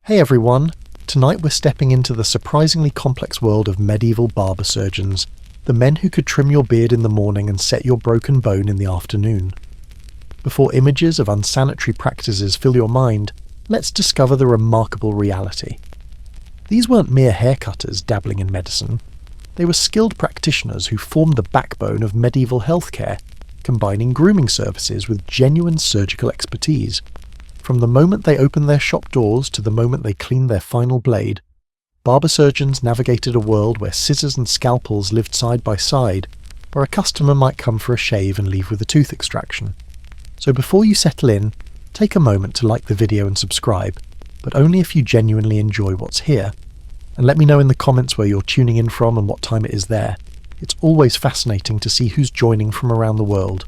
Hey everyone! Tonight we're stepping into the surprisingly complex world of medieval barber-surgeons, the men who could trim your beard in the morning and set your broken bone in the afternoon. Before images of unsanitary practices fill your mind, let's discover the remarkable reality. These weren't mere haircutters dabbling in medicine. They were skilled practitioners who formed the backbone of medieval healthcare, combining grooming services with genuine surgical expertise. From the moment they opened their shop doors to the moment they cleaned their final blade, barber-surgeons navigated a world where scissors and scalpels lived side by side, where a customer might come for a shave and leave with a tooth extraction. So before you settle in, take a moment to like the video and subscribe, but only if you genuinely enjoy what's here. And let me know in the comments where you're tuning in from and what time it is there. It's always fascinating to see who's joining from around the world.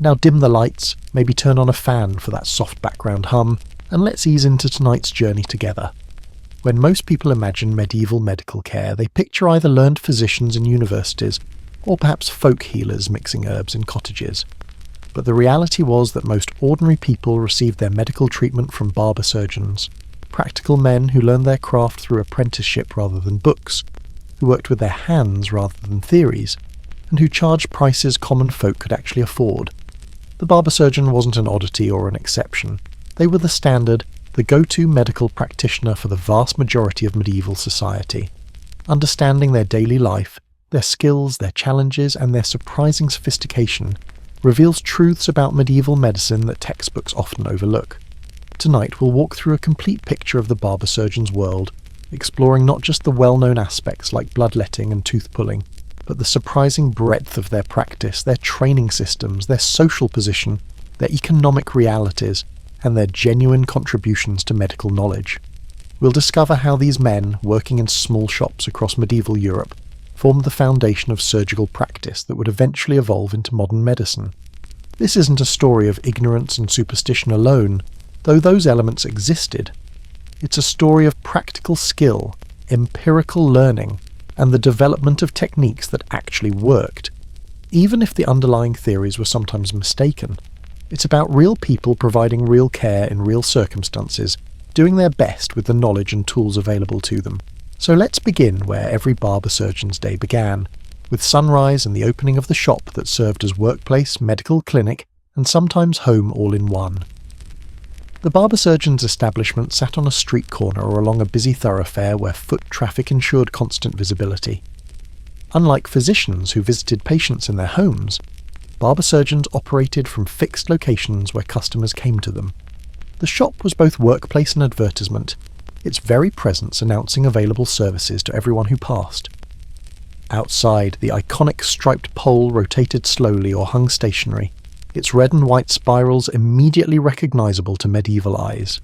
Now dim the lights, maybe turn on a fan for that soft background hum, and let's ease into tonight's journey together. When most people imagine medieval medical care, they picture either learned physicians in universities, or perhaps folk healers mixing herbs in cottages. But the reality was that most ordinary people received their medical treatment from barber-surgeons, practical men who learned their craft through apprenticeship rather than books, who worked with their hands rather than theories, and who charged prices common folk could actually afford. The barber-surgeon wasn't an oddity or an exception. They were the standard, the go-to medical practitioner for the vast majority of medieval society. Understanding their daily life, their skills, their challenges, and their surprising sophistication reveals truths about medieval medicine that textbooks often overlook. Tonight we'll walk through a complete picture of the barber-surgeon's world, exploring not just the well-known aspects like bloodletting and tooth pulling, but the surprising breadth of their practice, their training systems, their social position, their economic realities, and their genuine contributions to medical knowledge. We'll discover how these men, working in small shops across medieval Europe, formed the foundation of surgical practice that would eventually evolve into modern medicine. This isn't a story of ignorance and superstition alone, though those elements existed. It's a story of practical skill, empirical learning, and the development of techniques that actually worked. Even if the underlying theories were sometimes mistaken, it's about real people providing real care in real circumstances, doing their best with the knowledge and tools available to them. So let's begin where every barber-surgeon's day began, with sunrise and the opening of the shop that served as workplace, medical clinic, and sometimes home all in one. The barber-surgeon's establishment sat on a street corner or along a busy thoroughfare where foot traffic ensured constant visibility. Unlike physicians who visited patients in their homes, barber-surgeons operated from fixed locations where customers came to them. The shop was both workplace and advertisement, its very presence announcing available services to everyone who passed. Outside, the iconic striped pole rotated slowly or hung stationary, its red and white spirals immediately recognizable to medieval eyes.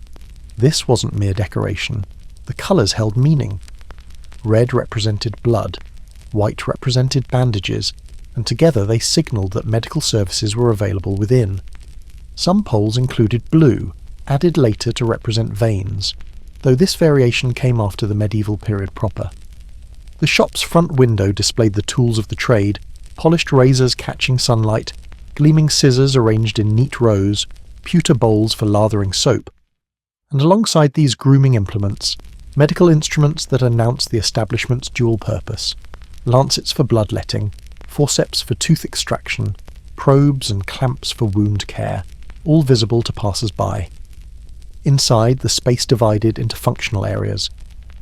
This wasn't mere decoration. The colors held meaning. Red represented blood, white represented bandages, and together they signaled that medical services were available within. Some poles included blue, added later to represent veins, though this variation came after the medieval period proper. The shop's front window displayed the tools of the trade, polished razors catching sunlight, gleaming scissors arranged in neat rows, pewter bowls for lathering soap, and alongside these grooming implements, medical instruments that announced the establishment's dual purpose: lancets for bloodletting, forceps for tooth extraction, probes and clamps for wound care, all visible to passers-by. Inside, the space divided into functional areas.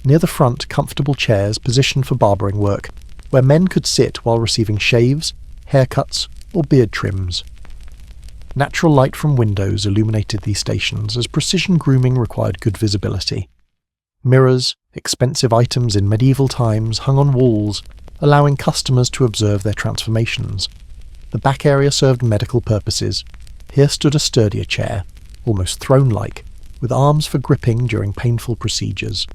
Near the front, comfortable chairs positioned for barbering work, where men could sit while receiving shaves, haircuts, or beard trims. Natural light from windows illuminated these stations as precision grooming required good visibility. Mirrors, expensive items in medieval times, hung on walls, allowing customers to observe their transformations. The back area served medical purposes. Here stood a sturdier chair, almost throne-like, with arms for gripping during painful procedures.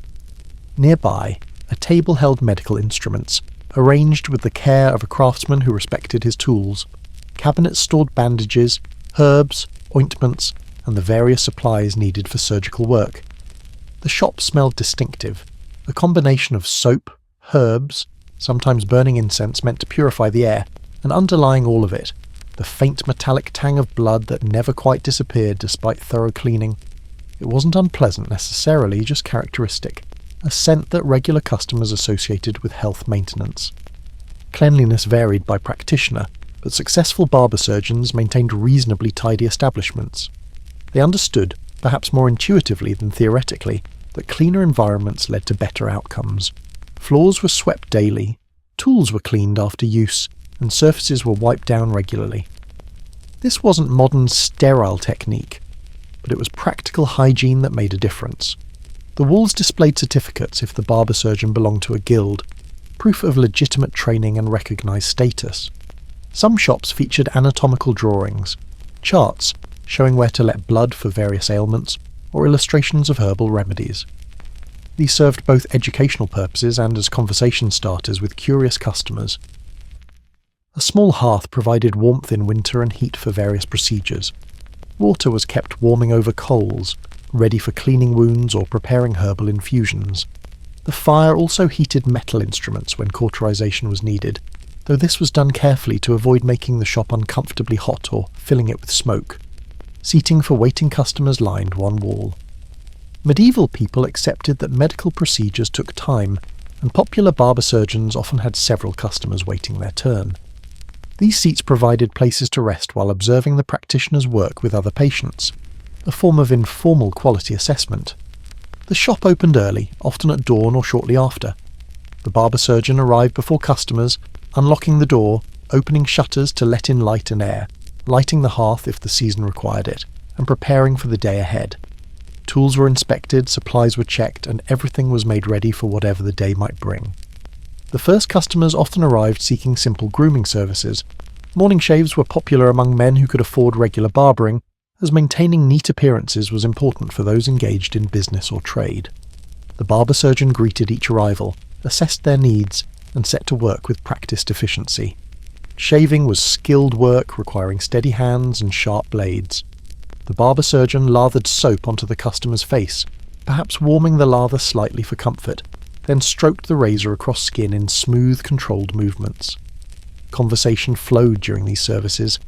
Nearby, a table held medical instruments, arranged with the care of a craftsman who respected his tools. Cabinets stored bandages, herbs, ointments, and the various supplies needed for surgical work. The shop smelled distinctive, a combination of soap, herbs, sometimes burning incense meant to purify the air, and underlying all of it, the faint metallic tang of blood that never quite disappeared despite thorough cleaning. It wasn't unpleasant necessarily, just characteristic, a scent that regular customers associated with health maintenance. Cleanliness varied by practitioner, but successful barber surgeons maintained reasonably tidy establishments. They understood, perhaps more intuitively than theoretically, that cleaner environments led to better outcomes. Floors were swept daily, tools were cleaned after use, and surfaces were wiped down regularly. This wasn't modern sterile technique, but it was practical hygiene that made a difference. The walls displayed certificates if the barber surgeon belonged to a guild, proof of legitimate training and recognised status. Some shops featured anatomical drawings, charts showing where to let blood for various ailments, or illustrations of herbal remedies. These served both educational purposes and as conversation starters with curious customers. A small hearth provided warmth in winter and heat for various procedures. Water was kept warming over coals, ready for cleaning wounds or preparing herbal infusions. The fire also heated metal instruments when cauterization was needed, though this was done carefully to avoid making the shop uncomfortably hot or filling it with smoke. Seating for waiting customers lined one wall. Medieval people accepted that medical procedures took time, and popular barber surgeons often had several customers waiting their turn. These seats provided places to rest while observing the practitioner's work with other patients, a form of informal quality assessment. The shop opened early, often at dawn or shortly after. The barber surgeon arrived before customers, unlocking the door, opening shutters to let in light and air, lighting the hearth if the season required it, and preparing for the day ahead. Tools were inspected, supplies were checked, and everything was made ready for whatever the day might bring. The first customers often arrived seeking simple grooming services. Morning shaves were popular among men who could afford regular barbering, as maintaining neat appearances was important for those engaged in business or trade. The barber surgeon greeted each arrival, assessed their needs, and set to work with practiced efficiency. Shaving was skilled work requiring steady hands and sharp blades. The barber surgeon lathered soap onto the customer's face, perhaps warming the lather slightly for comfort, then stroked the razor across skin in smooth, controlled movements. Conversation flowed during these services,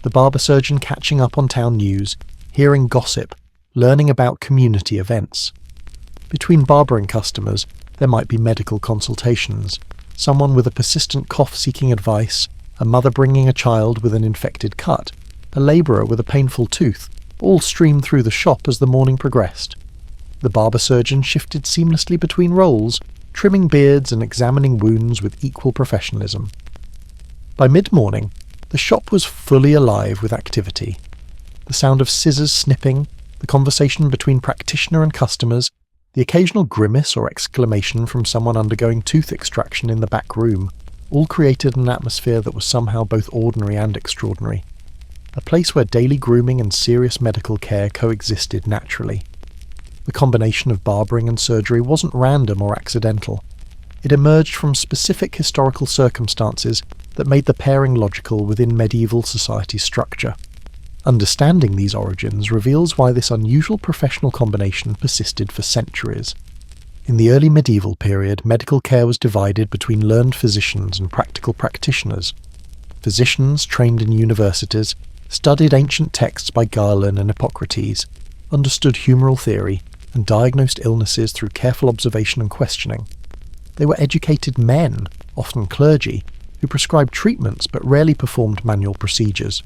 the barber surgeon catching up on town news, hearing gossip, learning about community events. Between barbering customers, there might be medical consultations, someone with a persistent cough seeking advice, a mother bringing a child with an infected cut, a labourer with a painful tooth, all streamed through the shop as the morning progressed. The barber surgeon shifted seamlessly between roles, trimming beards and examining wounds with equal professionalism. By mid-morning, the shop was fully alive with activity. The sound of scissors snipping, the conversation between practitioner and customers, the occasional grimace or exclamation from someone undergoing tooth extraction in the back room, all created an atmosphere that was somehow both ordinary and extraordinary. A place where daily grooming and serious medical care coexisted naturally. The combination of barbering and surgery wasn't random or accidental. It emerged from specific historical circumstances that made the pairing logical within medieval society structure. Understanding these origins reveals why this unusual professional combination persisted for centuries. In the early medieval period, medical care was divided between learned physicians and practical practitioners. Physicians, trained in universities, studied ancient texts by Galen and Hippocrates, understood humoral theory, and diagnosed illnesses through careful observation and questioning. They were educated men, often clergy, who prescribed treatments but rarely performed manual procedures.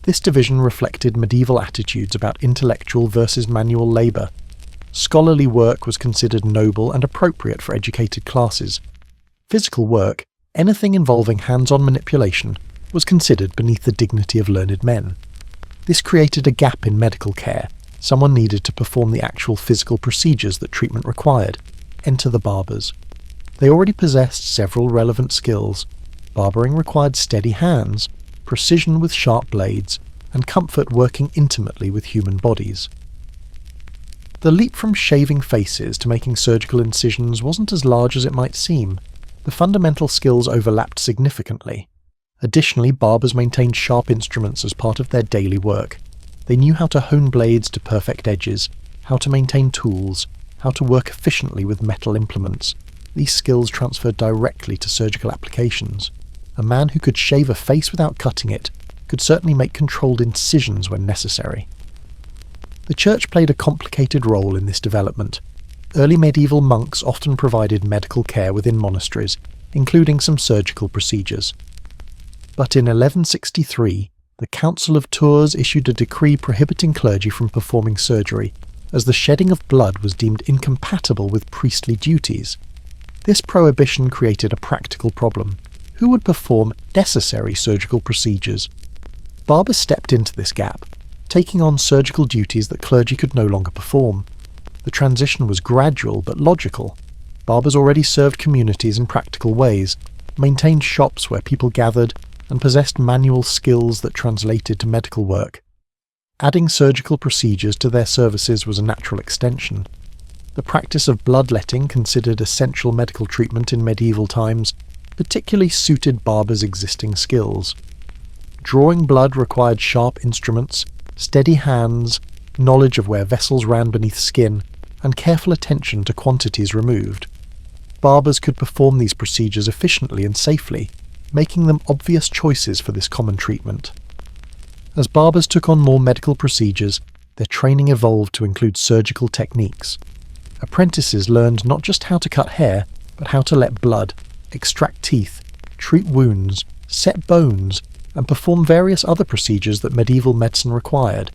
This division reflected medieval attitudes about intellectual versus manual labour. Scholarly work was considered noble and appropriate for educated classes. Physical work, anything involving hands-on manipulation, was considered beneath the dignity of learned men. This created a gap in medical care. Someone needed to perform the actual physical procedures that treatment required. Enter the barbers. They already possessed several relevant skills. Barbering required steady hands, precision with sharp blades, and comfort working intimately with human bodies. The leap from shaving faces to making surgical incisions wasn't as large as it might seem. The fundamental skills overlapped significantly. Additionally, barbers maintained sharp instruments as part of their daily work. They knew how to hone blades to perfect edges, how to maintain tools, how to work efficiently with metal implements. These skills transferred directly to surgical applications. A man who could shave a face without cutting it could certainly make controlled incisions when necessary. The church played a complicated role in this development. Early medieval monks often provided medical care within monasteries, including some surgical procedures. But in 1163, the Council of Tours issued a decree prohibiting clergy from performing surgery, as the shedding of blood was deemed incompatible with priestly duties. This prohibition created a practical problem. Who would perform necessary surgical procedures? Barbers stepped into this gap, taking on surgical duties that clergy could no longer perform. The transition was gradual but logical. Barbers already served communities in practical ways, maintained shops where people gathered, and possessed manual skills that translated to medical work. Adding surgical procedures to their services was a natural extension. The practice of bloodletting, considered essential medical treatment in medieval times, particularly suited barbers' existing skills. Drawing blood required sharp instruments, steady hands, knowledge of where vessels ran beneath skin, and careful attention to quantities removed. Barbers could perform these procedures efficiently and safely, making them obvious choices for this common treatment. As barbers took on more medical procedures, their training evolved to include surgical techniques. Apprentices learned not just how to cut hair, but how to let blood, extract teeth, treat wounds, set bones, and perform various other procedures that medieval medicine required.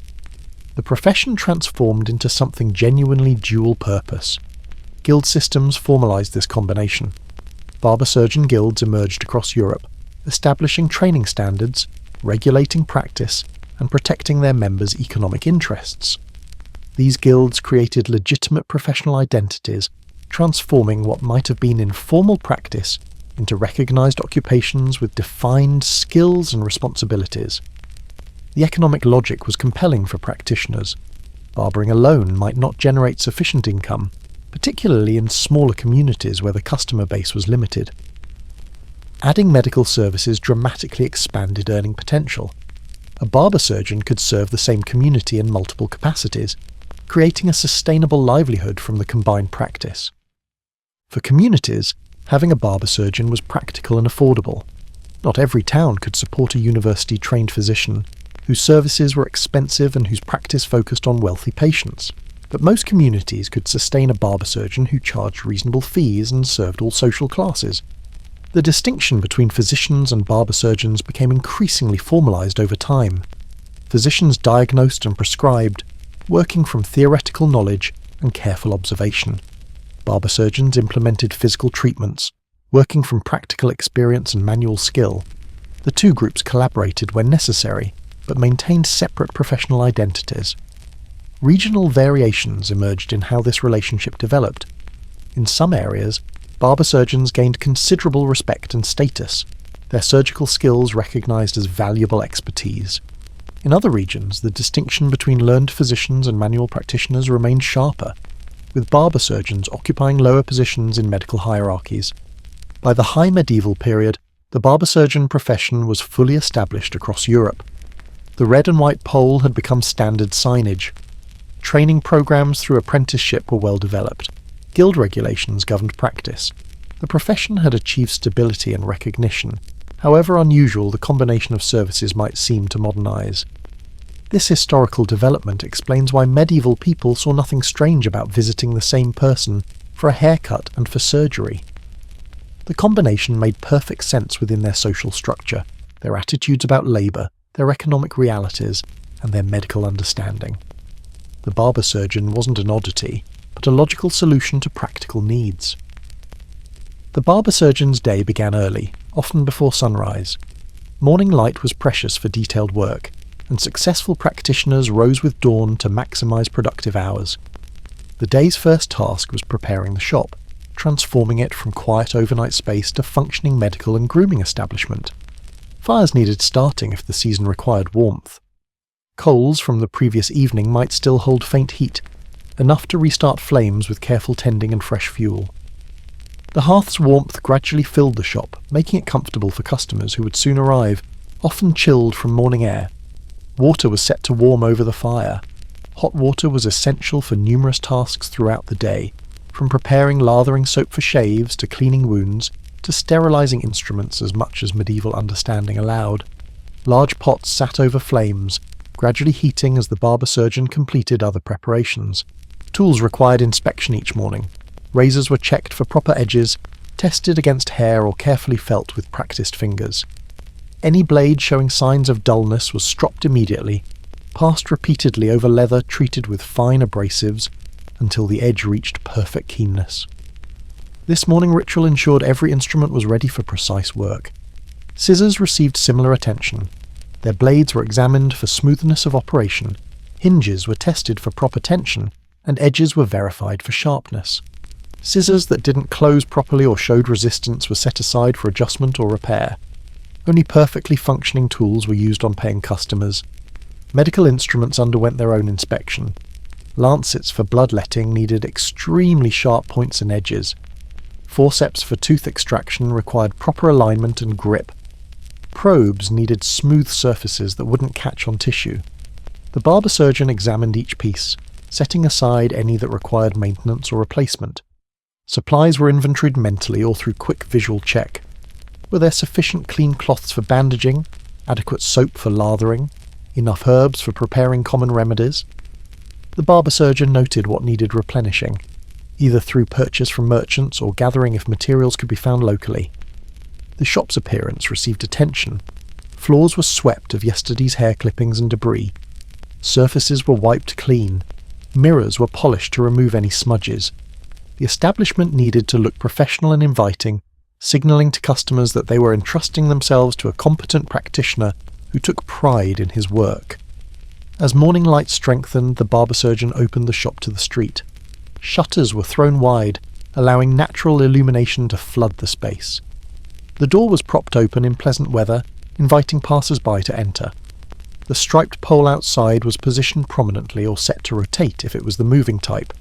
The profession transformed into something genuinely dual-purpose. Guild systems formalized this combination. Barber-Surgeon guilds emerged across Europe, establishing training standards, regulating practice, and protecting their members' economic interests. These guilds created legitimate professional identities, transforming what might have been informal practice into recognized occupations with defined skills and responsibilities. The economic logic was compelling for practitioners. Barbering alone might not generate sufficient income, particularly in smaller communities where the customer base was limited. Adding medical services dramatically expanded earning potential. A barber surgeon could serve the same community in multiple capacities, creating a sustainable livelihood from the combined practice. For communities, having a barber surgeon was practical and affordable. Not every town could support a university-trained physician, whose services were expensive and whose practice focused on wealthy patients. But most communities could sustain a barber surgeon who charged reasonable fees and served all social classes. The distinction between physicians and barber surgeons became increasingly formalized over time. Physicians diagnosed and prescribed, working from theoretical knowledge and careful observation. Barber surgeons implemented physical treatments, working from practical experience and manual skill. The two groups collaborated when necessary, but maintained separate professional identities. Regional variations emerged in how this relationship developed. In some areas, barber surgeons gained considerable respect and status, their surgical skills recognized as valuable expertise. In other regions, the distinction between learned physicians and manual practitioners remained sharper, with barber surgeons occupying lower positions in medical hierarchies. By the high medieval period, the barber surgeon profession was fully established across Europe. The red and white pole had become standard signage. Training programs through apprenticeship were well developed. Guild regulations governed practice. The profession had achieved stability and recognition, however unusual the combination of services might seem to modernize. This historical development explains why medieval people saw nothing strange about visiting the same person for a haircut and for surgery. The combination made perfect sense within their social structure, their attitudes about labour, their economic realities, and their medical understanding. The barber surgeon wasn't an oddity, but a logical solution to practical needs. The barber surgeon's day began early, often before sunrise. Morning light was precious for detailed work, and successful practitioners rose with dawn to maximize productive hours. The day's first task was preparing the shop, transforming it from quiet overnight space to functioning medical and grooming establishment. Fires needed starting if the season required warmth. Coals from the previous evening might still hold faint heat, enough to restart flames with careful tending and fresh fuel. The hearth's warmth gradually filled the shop, making it comfortable for customers who would soon arrive, often chilled from morning air. Water was set to warm over the fire. Hot water was essential for numerous tasks throughout the day, from preparing lathering soap for shaves to cleaning wounds to sterilizing instruments as much as medieval understanding allowed. Large pots sat over flames, gradually heating as the barber-surgeon completed other preparations. Tools required inspection each morning. Razors were checked for proper edges, tested against hair or carefully felt with practiced fingers. Any blade showing signs of dullness was stropped immediately, passed repeatedly over leather treated with fine abrasives until the edge reached perfect keenness. This morning ritual ensured every instrument was ready for precise work. Scissors received similar attention. Their blades were examined for smoothness of operation, hinges were tested for proper tension, and edges were verified for sharpness. Scissors that didn't close properly or showed resistance were set aside for adjustment or repair. Only perfectly functioning tools were used on paying customers. Medical instruments underwent their own inspection. Lancets for bloodletting needed extremely sharp points and edges. Forceps for tooth extraction required proper alignment and grip. Probes needed smooth surfaces that wouldn't catch on tissue. The barber-surgeon examined each piece, setting aside any that required maintenance or replacement. Supplies were inventoried mentally or through quick visual check. Were there sufficient clean cloths for bandaging, adequate soap for lathering, enough herbs for preparing common remedies? The barber-surgeon noted what needed replenishing, either through purchase from merchants or gathering if materials could be found locally. The shop's appearance received attention. Floors were swept of yesterday's hair clippings and debris. Surfaces were wiped clean. Mirrors were polished to remove any smudges. The establishment needed to look professional and inviting, signalling to customers that they were entrusting themselves to a competent practitioner who took pride in his work. As morning light strengthened, the barber-surgeon opened the shop to the street. Shutters were thrown wide, allowing natural illumination to flood the space. The door was propped open in pleasant weather, inviting passers-by to enter. The striped pole outside was positioned prominently or set to rotate if it was the moving type.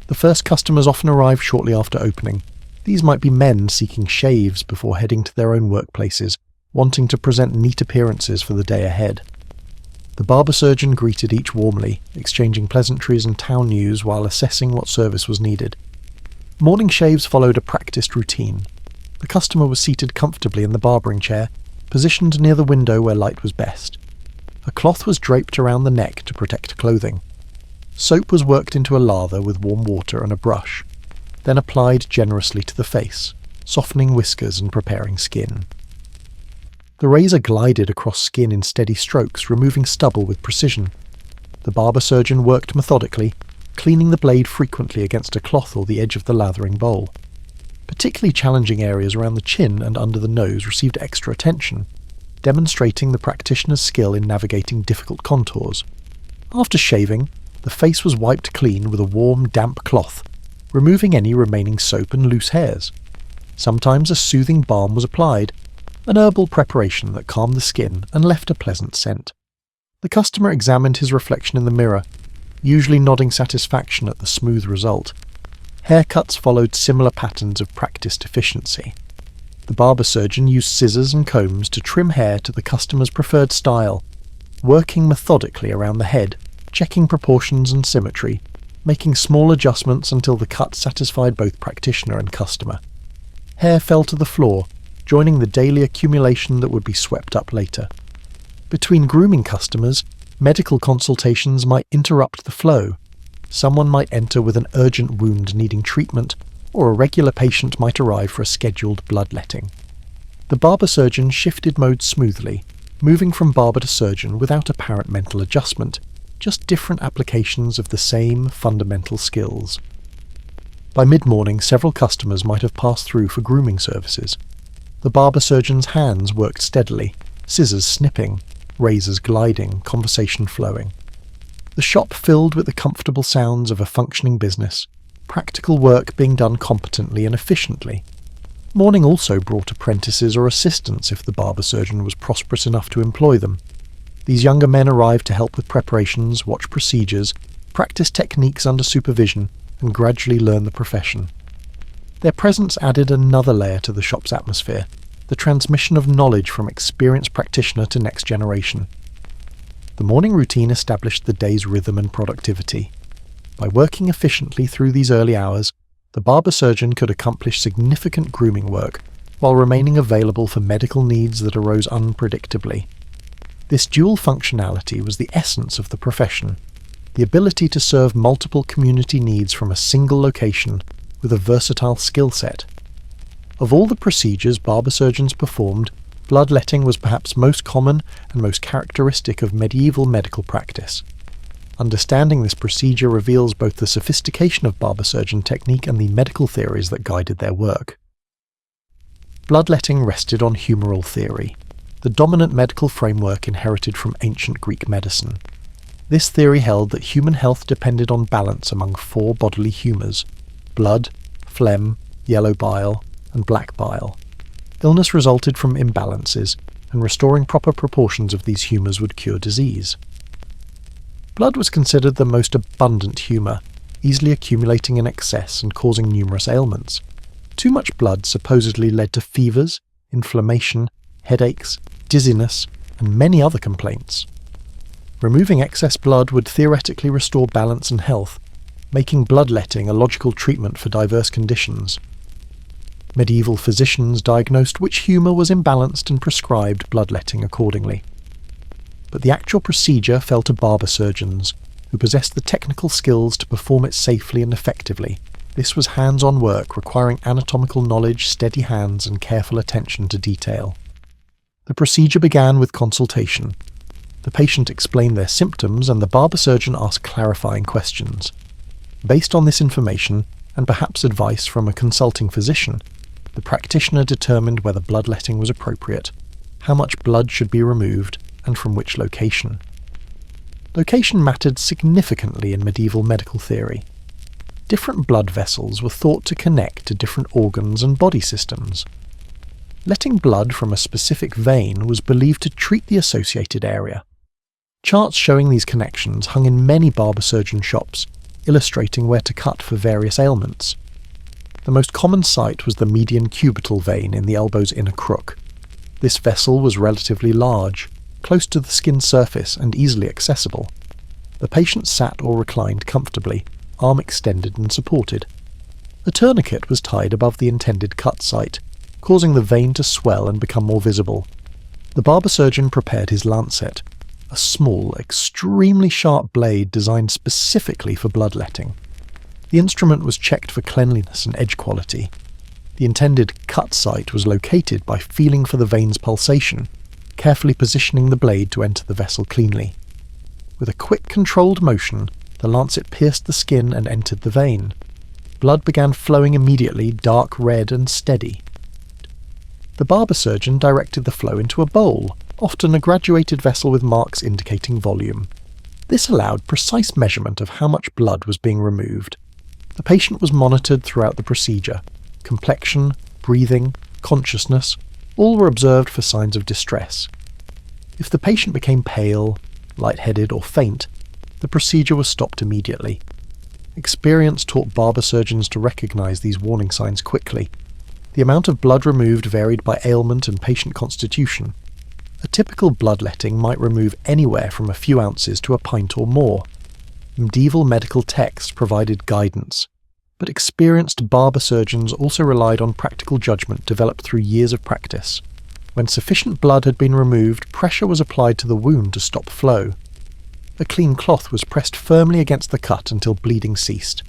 The first customers often arrived shortly after opening. These might be men seeking shaves before heading to their own workplaces, wanting to present neat appearances for the day ahead. The barber-surgeon greeted each warmly, exchanging pleasantries and town news while assessing what service was needed. Morning shaves followed a practiced routine. The customer was seated comfortably in the barbering chair, positioned near the window where light was best. A cloth was draped around the neck to protect clothing. Soap was worked into a lather with warm water and a brush, then applied generously to the face, softening whiskers and preparing skin. The razor glided across skin in steady strokes, removing stubble with precision. The barber-surgeon worked methodically, cleaning the blade frequently against a cloth or the edge of the lathering bowl. Particularly challenging areas around the chin and under the nose received extra attention, demonstrating the practitioner's skill in navigating difficult contours. After shaving, the face was wiped clean with a warm, damp cloth, removing any remaining soap and loose hairs. Sometimes a soothing balm was applied, an herbal preparation that calmed the skin and left a pleasant scent. The customer examined his reflection in the mirror, usually nodding satisfaction at the smooth result. Haircuts followed similar patterns of practiced efficiency. The barber-surgeon used scissors and combs to trim hair to the customer's preferred style, working methodically around the head, checking proportions and symmetry, making small adjustments until the cut satisfied both practitioner and customer. Hair fell to the floor, joining the daily accumulation that would be swept up later. Between grooming customers, medical consultations might interrupt the flow. Someone might enter with an urgent wound needing treatment, or a regular patient might arrive for a scheduled bloodletting. The barber-surgeon shifted modes smoothly, moving from barber to surgeon without apparent mental adjustment, just different applications of the same fundamental skills. By mid-morning, several customers might have passed through for grooming services. The barber-surgeon's hands worked steadily, scissors snipping, razors gliding, conversation flowing. The shop filled with the comfortable sounds of a functioning business, practical work being done competently and efficiently. Morning also brought apprentices or assistants if the barber-surgeon was prosperous enough to employ them. These younger men arrived to help with preparations, watch procedures, practice techniques under supervision, and gradually learn the profession. Their presence added another layer to the shop's atmosphere, the transmission of knowledge from experienced practitioner to next generation. The morning routine established the day's rhythm and productivity. By working efficiently through these early hours, the barber-surgeon could accomplish significant grooming work while remaining available for medical needs that arose unpredictably. This dual functionality was the essence of the profession, the ability to serve multiple community needs from a single location with a versatile skill set. Of all the procedures barber surgeons performed, bloodletting was perhaps most common and most characteristic of medieval medical practice. Understanding this procedure reveals both the sophistication of barber surgeon technique and the medical theories that guided their work. Bloodletting rested on humoral theory, the dominant medical framework inherited from ancient Greek medicine. This theory held that human health depended on balance among four bodily humours: blood, phlegm, yellow bile, and black bile. Illness resulted from imbalances, and restoring proper proportions of these humours would cure disease. Blood was considered the most abundant humour, easily accumulating in excess and causing numerous ailments. Too much blood supposedly led to fevers, inflammation, headaches, dizziness, and many other complaints. Removing excess blood would theoretically restore balance and health, making bloodletting a logical treatment for diverse conditions. Medieval physicians diagnosed which humour was imbalanced and prescribed bloodletting accordingly. But the actual procedure fell to barber surgeons, who possessed the technical skills to perform it safely and effectively. This was hands-on work requiring anatomical knowledge, steady hands, and careful attention to detail. The procedure began with consultation. The patient explained their symptoms and the barber surgeon asked clarifying questions. Based on this information, and perhaps advice from a consulting physician, the practitioner determined whether bloodletting was appropriate, how much blood should be removed, and from which location. Location mattered significantly in medieval medical theory. Different blood vessels were thought to connect to different organs and body systems. Letting blood from a specific vein was believed to treat the associated area. Charts showing these connections hung in many barber surgeon shops, illustrating where to cut for various ailments. The most common site was the median cubital vein in the elbow's inner crook. This vessel was relatively large, close to the skin surface and easily accessible. The patient sat or reclined comfortably, arm extended and supported. A tourniquet was tied above the intended cut site, causing the vein to swell and become more visible. The barber surgeon prepared his lancet, a small, extremely sharp blade designed specifically for bloodletting. The instrument was checked for cleanliness and edge quality. The intended cut site was located by feeling for the vein's pulsation, carefully positioning the blade to enter the vessel cleanly. With a quick, controlled motion, the lancet pierced the skin and entered the vein. Blood began flowing immediately, dark red and steady. The barber surgeon directed the flow into a bowl, often a graduated vessel with marks indicating volume. This allowed precise measurement of how much blood was being removed. The patient was monitored throughout the procedure. Complexion, breathing, consciousness, all were observed for signs of distress. If the patient became pale, lightheaded, or faint, the procedure was stopped immediately. Experience taught barber surgeons to recognize these warning signs quickly. The amount of blood removed varied by ailment and patient constitution. A typical bloodletting might remove anywhere from a few ounces to a pint or more. Medieval medical texts provided guidance, but experienced barber surgeons also relied on practical judgment developed through years of practice. When sufficient blood had been removed, pressure was applied to the wound to stop flow. A clean cloth was pressed firmly against the cut until bleeding ceased.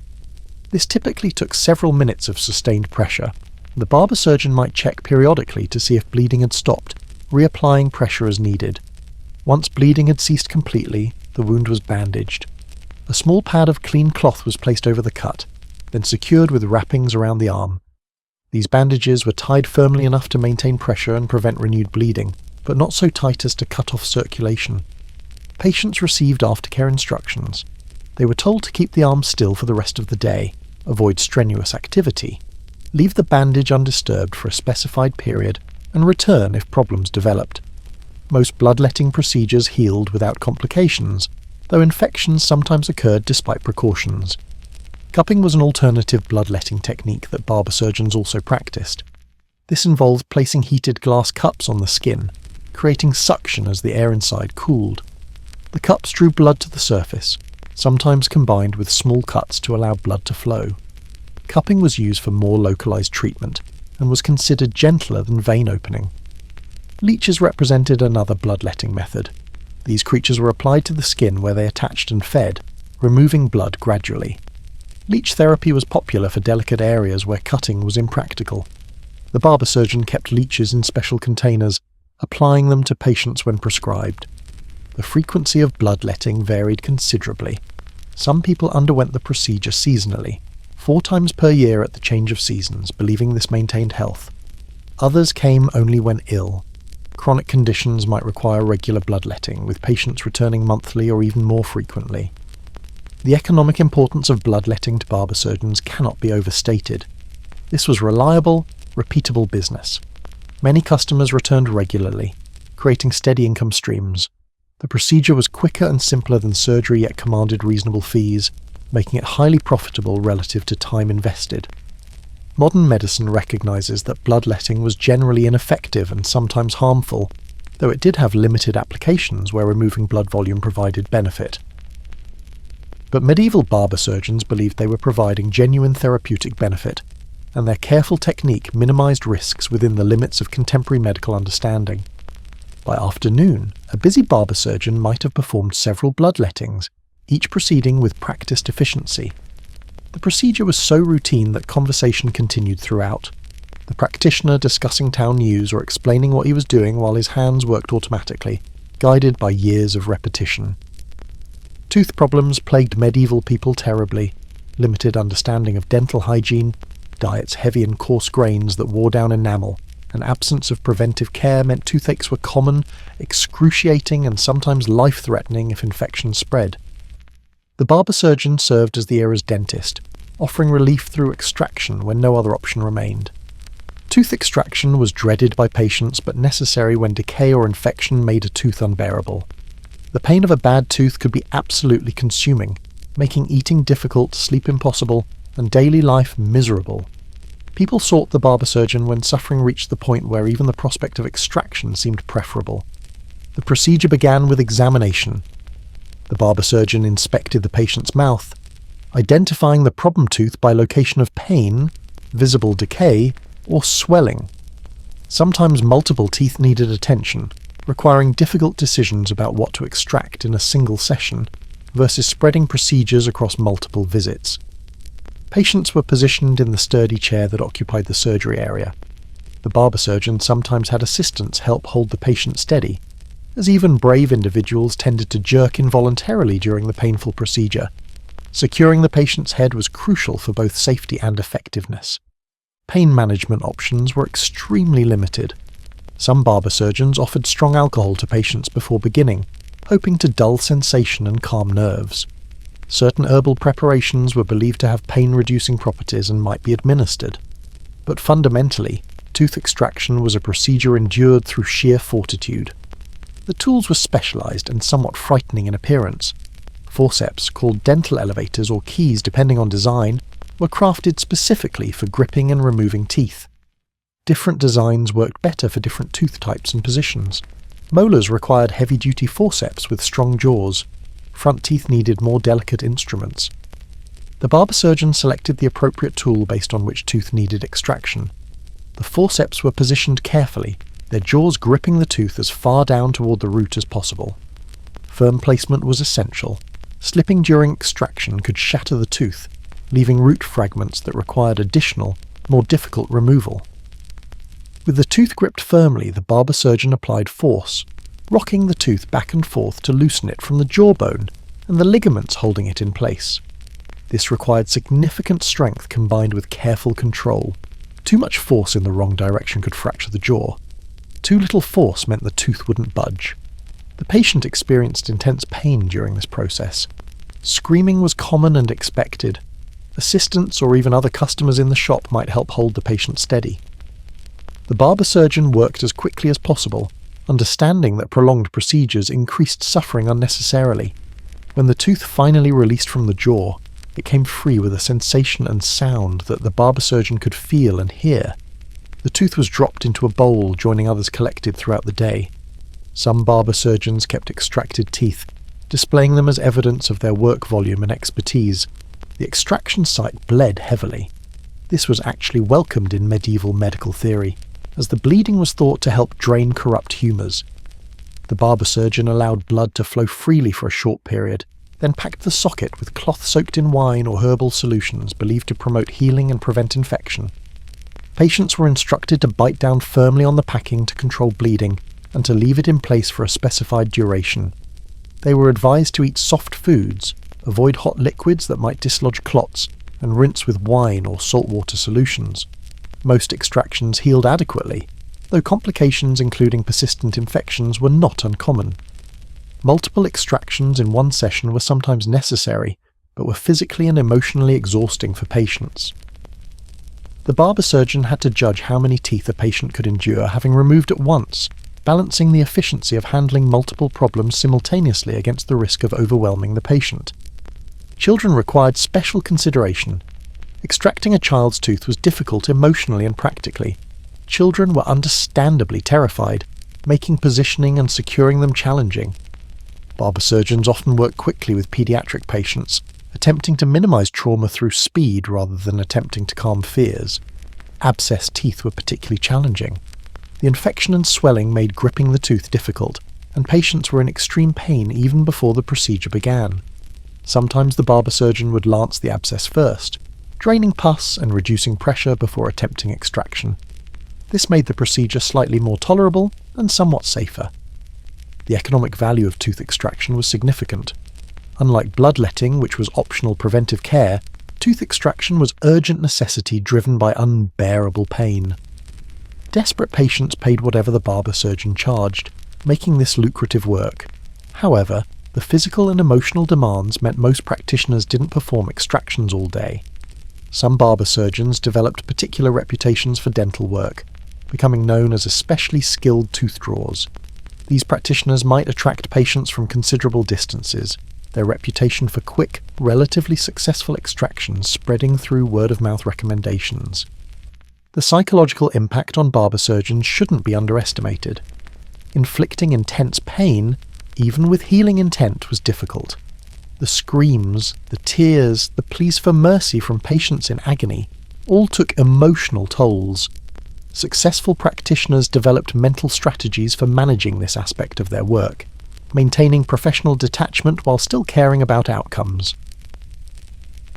This typically took several minutes of sustained pressure. The barber surgeon might check periodically to see if bleeding had stopped, reapplying pressure as needed. Once bleeding had ceased completely, the wound was bandaged. A small pad of clean cloth was placed over the cut, then secured with wrappings around the arm. These bandages were tied firmly enough to maintain pressure and prevent renewed bleeding, but not so tight as to cut off circulation. Patients received aftercare instructions. They were told to keep the arm still for the rest of the day, avoid strenuous activity, leave the bandage undisturbed for a specified period, and return if problems developed. Most bloodletting procedures healed without complications, though infections sometimes occurred despite precautions. Cupping was an alternative bloodletting technique that barber surgeons also practiced. This involved placing heated glass cups on the skin, creating suction as the air inside cooled. The cups drew blood to the surface, sometimes combined with small cuts to allow blood to flow. Cupping was used for more localized treatment, and was considered gentler than vein opening. Leeches represented another bloodletting method, These creatures were applied to the skin where they attached and fed, removing blood gradually. Leech therapy was popular for delicate areas where cutting was impractical. The barber-surgeon kept leeches in special containers, applying them to patients when prescribed. The frequency of bloodletting varied considerably. Some people underwent the procedure seasonally, 4 times per year at the change of seasons, believing this maintained health. Others came only when ill. Chronic conditions might require regular bloodletting, with patients returning monthly or even more frequently. The economic importance of bloodletting to barber surgeons cannot be overstated. This was reliable, repeatable business. Many customers returned regularly, creating steady income streams. The procedure was quicker and simpler than surgery, yet commanded reasonable fees, making it highly profitable relative to time invested. Modern medicine recognizes that bloodletting was generally ineffective and sometimes harmful, though it did have limited applications where removing blood volume provided benefit. But medieval barber surgeons believed they were providing genuine therapeutic benefit, and their careful technique minimized risks within the limits of contemporary medical understanding. By afternoon, a busy barber surgeon might have performed several bloodlettings, each proceeding with practiced efficiency. The procedure was so routine that conversation continued throughout, the practitioner discussing town news or explaining what he was doing while his hands worked automatically, guided by years of repetition. Tooth problems plagued medieval people terribly. Limited understanding of dental hygiene, diets heavy in coarse grains that wore down enamel, and absence of preventive care meant toothaches were common, excruciating, and sometimes life-threatening if infections spread. The barber-surgeon served as the era's dentist, offering relief through extraction when no other option remained. Tooth extraction was dreaded by patients but necessary when decay or infection made a tooth unbearable. The pain of a bad tooth could be absolutely consuming, making eating difficult, sleep impossible, and daily life miserable. People sought the barber-surgeon when suffering reached the point where even the prospect of extraction seemed preferable. The procedure began with examination. The barber-surgeon inspected the patient's mouth, identifying the problem tooth by location of pain, visible decay, or swelling. Sometimes multiple teeth needed attention, requiring difficult decisions about what to extract in a single session, versus spreading procedures across multiple visits. Patients were positioned in the sturdy chair that occupied the surgery area. The barber-surgeon sometimes had assistants help hold the patient steady, as even brave individuals tended to jerk involuntarily during the painful procedure. Securing the patient's head was crucial for both safety and effectiveness. Pain management options were extremely limited. Some barber surgeons offered strong alcohol to patients before beginning, hoping to dull sensation and calm nerves. Certain herbal preparations were believed to have pain-reducing properties and might be administered. But fundamentally, tooth extraction was a procedure endured through sheer fortitude. The tools were specialized and somewhat frightening in appearance. Forceps, called dental elevators or keys depending on design, were crafted specifically for gripping and removing teeth. Different designs worked better for different tooth types and positions. Molars required heavy-duty forceps with strong jaws. Front teeth needed more delicate instruments. The barber-surgeon selected the appropriate tool based on which tooth needed extraction. The forceps were positioned carefully, their jaws gripping the tooth as far down toward the root as possible. Firm placement was essential. Slipping during extraction could shatter the tooth, leaving root fragments that required additional, more difficult removal. With the tooth gripped firmly, the barber-surgeon applied force, rocking the tooth back and forth to loosen it from the jawbone and the ligaments holding it in place. This required significant strength combined with careful control. Too much force in the wrong direction could fracture the jaw. Too little force meant the tooth wouldn't budge. The patient experienced intense pain during this process. Screaming was common and expected. Assistants or even other customers in the shop might help hold the patient steady. The barber-surgeon worked as quickly as possible, understanding that prolonged procedures increased suffering unnecessarily. When the tooth finally released from the jaw, it came free with a sensation and sound that the barber-surgeon could feel and hear. The tooth was dropped into a bowl, joining others collected throughout the day. Some barber surgeons kept extracted teeth, displaying them as evidence of their work volume and expertise. The extraction site bled heavily. This was actually welcomed in medieval medical theory, as the bleeding was thought to help drain corrupt humours. The barber-surgeon allowed blood to flow freely for a short period, then packed the socket with cloth soaked in wine or herbal solutions believed to promote healing and prevent infection. Patients were instructed to bite down firmly on the packing to control bleeding and to leave it in place for a specified duration. They were advised to eat soft foods, avoid hot liquids that might dislodge clots, and rinse with wine or saltwater solutions. Most extractions healed adequately, though complications including persistent infections were not uncommon. Multiple extractions in one session were sometimes necessary, but were physically and emotionally exhausting for patients. The barber-surgeon had to judge how many teeth a patient could endure having removed at once, balancing the efficiency of handling multiple problems simultaneously against the risk of overwhelming the patient. Children required special consideration. Extracting a child's tooth was difficult emotionally and practically. Children were understandably terrified, making positioning and securing them challenging. Barber-surgeons often worked quickly with pediatric patients, attempting to minimize trauma through speed rather than attempting to calm fears. Abscessed teeth were particularly challenging. The infection and swelling made gripping the tooth difficult, and patients were in extreme pain even before the procedure began. Sometimes the barber-surgeon would lance the abscess first, draining pus and reducing pressure before attempting extraction. This made the procedure slightly more tolerable and somewhat safer. The economic value of tooth extraction was significant. Unlike bloodletting, which was optional preventive care, tooth extraction was urgent necessity driven by unbearable pain. Desperate patients paid whatever the barber-surgeon charged, making this lucrative work. However, the physical and emotional demands meant most practitioners didn't perform extractions all day. Some barber-surgeons developed particular reputations for dental work, becoming known as especially skilled tooth drawers. These practitioners might attract patients from considerable distances, their reputation for quick, relatively successful extractions spreading through word-of-mouth recommendations. The psychological impact on barber-surgeons shouldn't be underestimated. Inflicting intense pain, even with healing intent, was difficult. The screams, the tears, the pleas for mercy from patients in agony all took emotional tolls. Successful practitioners developed mental strategies for managing this aspect of their work, maintaining professional detachment while still caring about outcomes.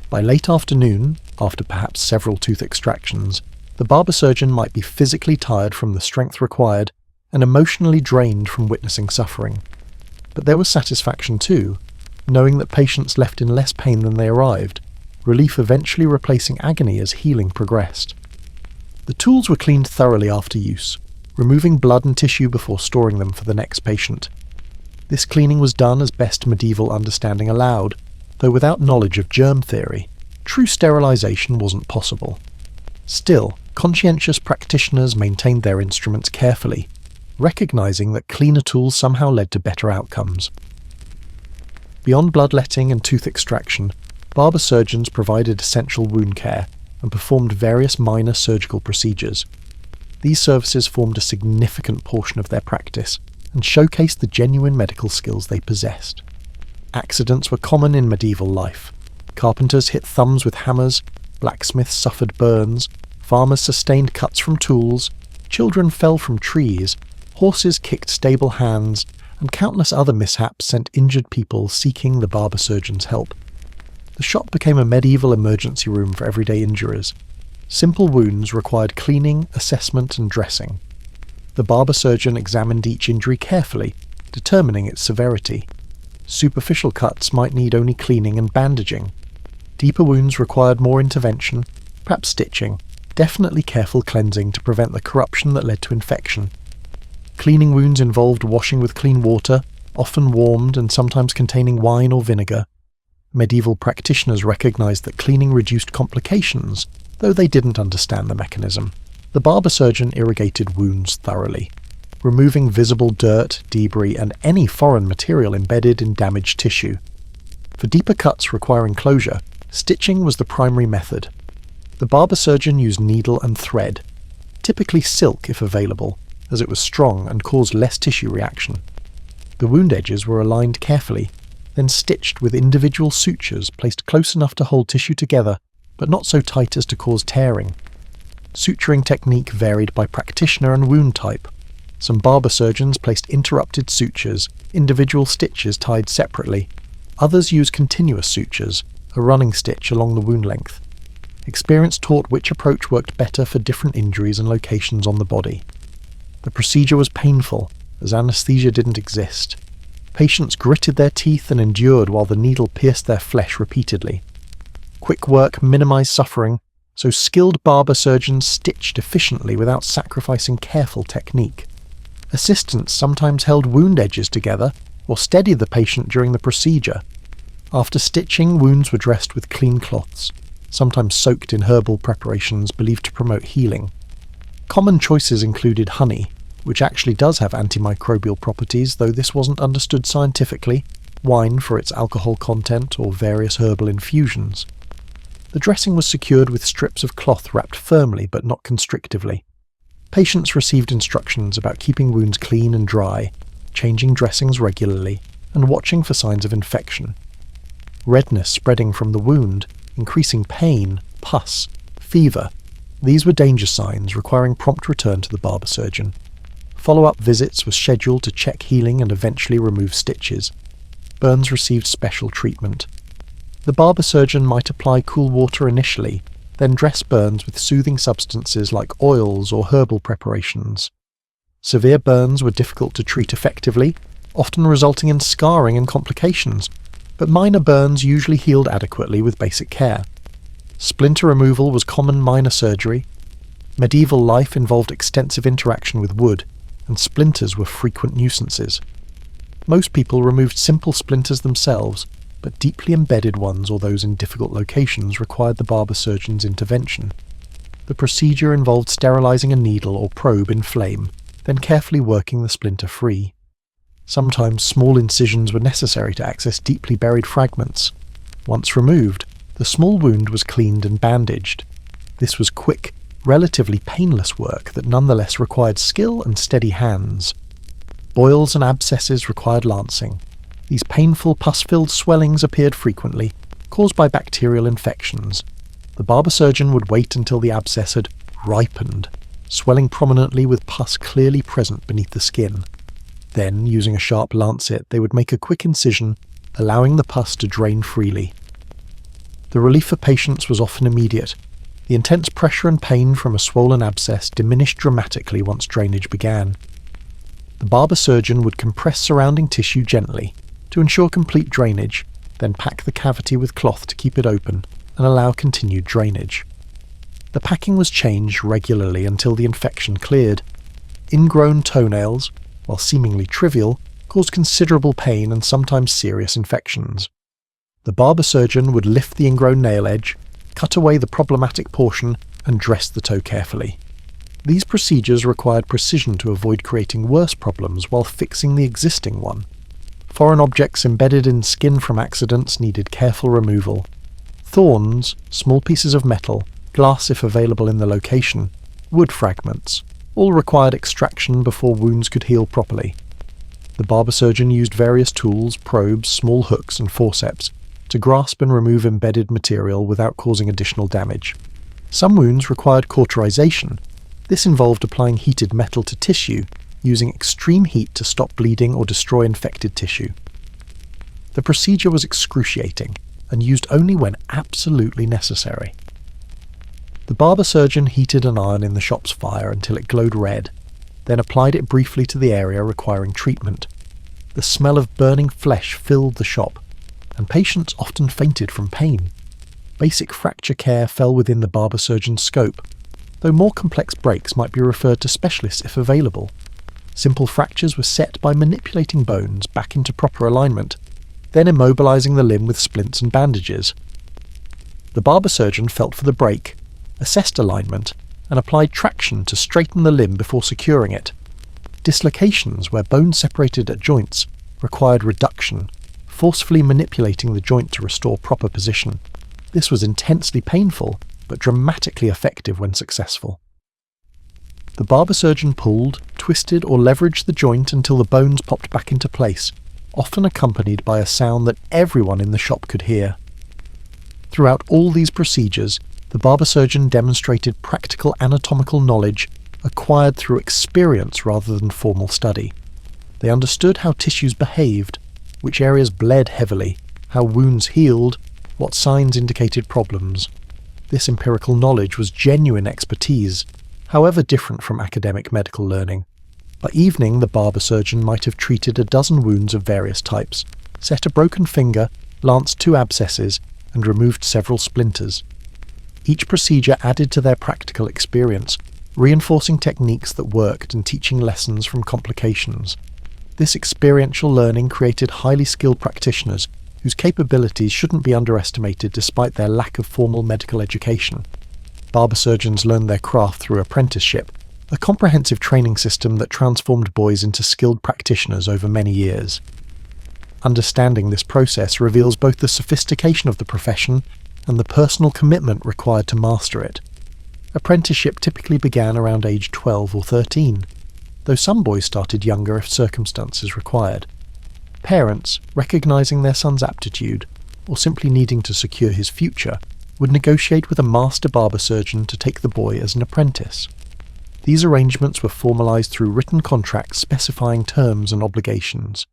By late afternoon, after perhaps several tooth extractions, the barber-surgeon might be physically tired from the strength required and emotionally drained from witnessing suffering. But there was satisfaction too, knowing that patients left in less pain than they arrived, relief eventually replacing agony as healing progressed. The tools were cleaned thoroughly after use, removing blood and tissue before storing them for the next patient. This cleaning was done as best medieval understanding allowed, though without knowledge of germ theory, true sterilization wasn't possible. Still, conscientious practitioners maintained their instruments carefully, recognizing that cleaner tools somehow led to better outcomes. Beyond bloodletting and tooth extraction, barber-surgeons provided essential wound care and performed various minor surgical procedures. These services formed a significant portion of their practice and showcased the genuine medical skills they possessed. Accidents were common in medieval life. Carpenters hit thumbs with hammers, blacksmiths suffered burns, farmers sustained cuts from tools, children fell from trees, horses kicked stable hands, and countless other mishaps sent injured people seeking the barber-surgeon's help. The shop became a medieval emergency room for everyday injuries. Simple wounds required cleaning, assessment, and dressing. The barber-surgeon examined each injury carefully, determining its severity. Superficial cuts might need only cleaning and bandaging. Deeper wounds required more intervention, perhaps stitching, definitely careful cleansing to prevent the corruption that led to infection. Cleaning wounds involved washing with clean water, often warmed and sometimes containing wine or vinegar. Medieval practitioners recognized that cleaning reduced complications, though they didn't understand the mechanism. The barber-surgeon irrigated wounds thoroughly, removing visible dirt, debris, and any foreign material embedded in damaged tissue. For deeper cuts requiring closure, stitching was the primary method. The barber-surgeon used needle and thread, typically silk if available, as it was strong and caused less tissue reaction. The wound edges were aligned carefully, then stitched with individual sutures placed close enough to hold tissue together, but not so tight as to cause tearing. Suturing technique varied by practitioner and wound type. Some barber surgeons placed interrupted sutures, individual stitches tied separately. Others used continuous sutures, a running stitch along the wound length. Experience taught which approach worked better for different injuries and locations on the body. The procedure was painful, as anesthesia didn't exist. Patients gritted their teeth and endured while the needle pierced their flesh repeatedly. Quick work minimized suffering, so skilled barber surgeons stitched efficiently without sacrificing careful technique. Assistants sometimes held wound edges together or steadied the patient during the procedure. After stitching, wounds were dressed with clean cloths, sometimes soaked in herbal preparations believed to promote healing. Common choices included honey, which actually does have antimicrobial properties, though this wasn't understood scientifically, wine for its alcohol content, or various herbal infusions. The dressing was secured with strips of cloth wrapped firmly but not constrictively. Patients received instructions about keeping wounds clean and dry, changing dressings regularly, and watching for signs of infection. Redness spreading from the wound, increasing pain, pus, fever. These were danger signs requiring prompt return to the barber surgeon. Follow-up visits were scheduled to check healing and eventually remove stitches. Burns received special treatment. The barber surgeon might apply cool water initially, then dress burns with soothing substances like oils or herbal preparations. Severe burns were difficult to treat effectively, often resulting in scarring and complications, but minor burns usually healed adequately with basic care. Splinter removal was common minor surgery. Medieval life involved extensive interaction with wood, and splinters were frequent nuisances. Most people removed simple splinters themselves, but deeply embedded ones or those in difficult locations required the barber surgeon's intervention. The procedure involved sterilizing a needle or probe in flame, then carefully working the splinter free. Sometimes small incisions were necessary to access deeply buried fragments. Once removed, the small wound was cleaned and bandaged. This was quick, relatively painless work that nonetheless required skill and steady hands. Boils and abscesses required lancing. These painful pus-filled swellings appeared frequently, caused by bacterial infections. The barber surgeon would wait until the abscess had ripened, swelling prominently with pus clearly present beneath the skin. Then, using a sharp lancet, they would make a quick incision, allowing the pus to drain freely. The relief for patients was often immediate. The intense pressure and pain from a swollen abscess diminished dramatically once drainage began. The barber surgeon would compress surrounding tissue gently to ensure complete drainage, then pack the cavity with cloth to keep it open and allow continued drainage. The packing was changed regularly until the infection cleared. Ingrown toenails, while seemingly trivial, caused considerable pain and sometimes serious infections. The barber surgeon would lift the ingrown nail edge, cut away the problematic portion, and dress the toe carefully. These procedures required precision to avoid creating worse problems while fixing the existing one. Foreign objects embedded in skin from accidents needed careful removal. Thorns, small pieces of metal, glass if available in the location, wood fragments, all required extraction before wounds could heal properly. The barber surgeon used various tools, probes, small hooks and forceps to grasp and remove embedded material without causing additional damage. Some wounds required cauterization. This involved applying heated metal to tissue, using extreme heat to stop bleeding or destroy infected tissue. The procedure was excruciating and used only when absolutely necessary. The barber surgeon heated an iron in the shop's fire until it glowed red, then applied it briefly to the area requiring treatment. The smell of burning flesh filled the shop, and patients often fainted from pain. Basic fracture care fell within the barber surgeon's scope, though more complex breaks might be referred to specialists if available. Simple fractures were set by manipulating bones back into proper alignment, then immobilizing the limb with splints and bandages. The barber surgeon felt for the break, assessed alignment, and applied traction to straighten the limb before securing it. Dislocations, where bones separated at joints, required reduction, forcefully manipulating the joint to restore proper position. This was intensely painful, but dramatically effective when successful. The barber surgeon pulled, twisted, or leveraged the joint until the bones popped back into place, often accompanied by a sound that everyone in the shop could hear. Throughout all these procedures, the barber surgeon demonstrated practical anatomical knowledge, acquired through experience rather than formal study. They understood how tissues behaved, which areas bled heavily, how wounds healed, what signs indicated problems. This empirical knowledge was genuine expertise, however different from academic medical learning. By evening, the barber-surgeon might have treated a dozen wounds of various types, set a broken finger, lanced 2 abscesses, and removed several splinters. Each procedure added to their practical experience, reinforcing techniques that worked and teaching lessons from complications. This experiential learning created highly skilled practitioners whose capabilities shouldn't be underestimated despite their lack of formal medical education. Barber-surgeons learned their craft through apprenticeship, a comprehensive training system that transformed boys into skilled practitioners over many years. Understanding this process reveals both the sophistication of the profession and the personal commitment required to master it. Apprenticeship typically began around age 12 or 13, though some boys started younger if circumstances required. Parents, recognizing their son's aptitude, or simply needing to secure his future, would negotiate with a master barber-surgeon to take the boy as an apprentice. These arrangements were formalized through written contracts specifying terms and obligations.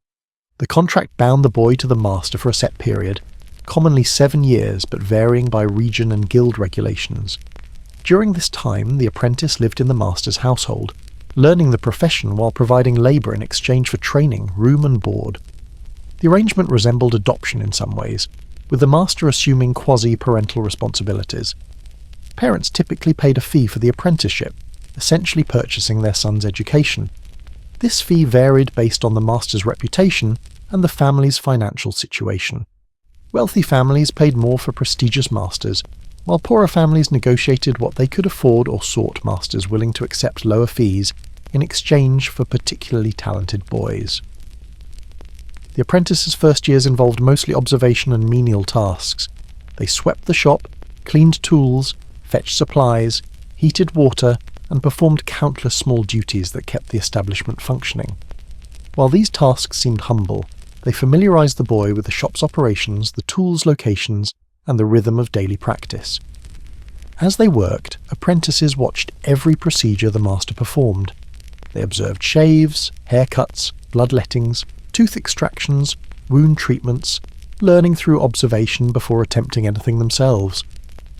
The contract bound the boy to the master for a set period, commonly 7 years but varying by region and guild regulations. During this time, the apprentice lived in the master's household, learning the profession while providing labour in exchange for training, room and board. The arrangement resembled adoption in some ways, with the master assuming quasi-parental responsibilities. Parents typically paid a fee for the apprenticeship, essentially purchasing their son's education. This fee varied based on the master's reputation and the family's financial situation. Wealthy families paid more for prestigious masters, while poorer families negotiated what they could afford or sought masters willing to accept lower fees in exchange for particularly talented boys. The apprentice's first years involved mostly observation and menial tasks. They swept the shop, cleaned tools, fetched supplies, heated water, and performed countless small duties that kept the establishment functioning. While these tasks seemed humble, they familiarized the boy with the shop's operations, the tools' locations, and the rhythm of daily practice. As they worked, apprentices watched every procedure the master performed. They observed shaves, haircuts, bloodlettings, tooth extractions, wound treatments, learning through observation before attempting anything themselves.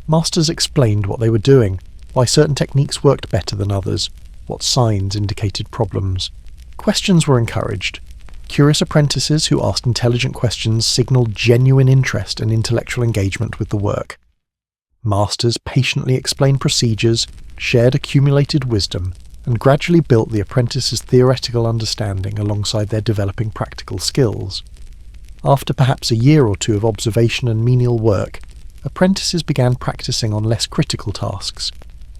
Masters explained what they were doing, why certain techniques worked better than others, what signs indicated problems. Questions were encouraged. Curious apprentices who asked intelligent questions signalled genuine interest and intellectual engagement with the work. Masters patiently explained procedures, shared accumulated wisdom, and gradually built the apprentice's theoretical understanding alongside their developing practical skills. After perhaps a year or 2 of observation and menial work, apprentices began practicing on less critical tasks.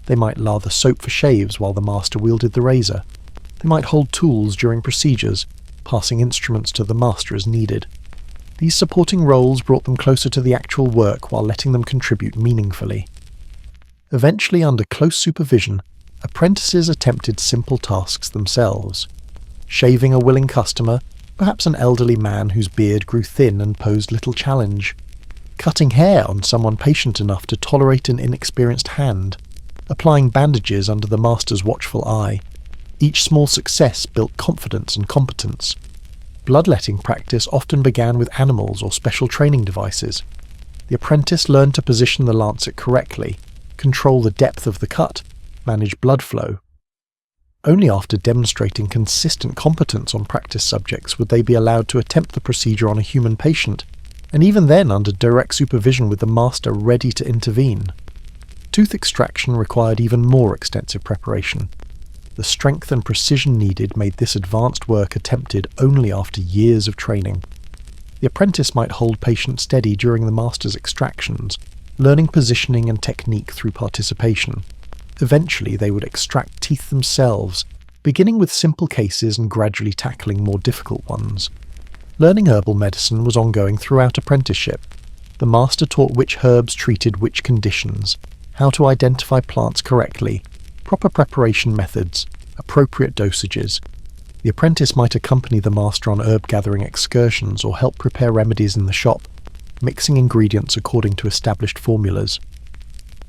They might lather soap for shaves while the master wielded the razor. They might hold tools during procedures, passing instruments to the master as needed. These supporting roles brought them closer to the actual work while letting them contribute meaningfully. Eventually, under close supervision, apprentices attempted simple tasks themselves. Shaving a willing customer, perhaps an elderly man whose beard grew thin and posed little challenge. Cutting hair on someone patient enough to tolerate an inexperienced hand. Applying bandages under the master's watchful eye. Each small success built confidence and competence. Bloodletting practice often began with animals or special training devices. The apprentice learned to position the lancet correctly, control the depth of the cut, manage blood flow. Only after demonstrating consistent competence on practice subjects would they be allowed to attempt the procedure on a human patient, and even then under direct supervision with the master ready to intervene. Tooth extraction required even more extensive preparation. The strength and precision needed made this advanced work attempted only after years of training. The apprentice might hold patient steady during the master's extractions, learning positioning and technique through participation. Eventually they would extract teeth themselves, beginning with simple cases and gradually tackling more difficult ones. Learning herbal medicine was ongoing throughout apprenticeship. The master taught which herbs treated which conditions, how to identify plants correctly, proper preparation methods, appropriate dosages. The apprentice might accompany the master on herb-gathering excursions or help prepare remedies in the shop, mixing ingredients according to established formulas.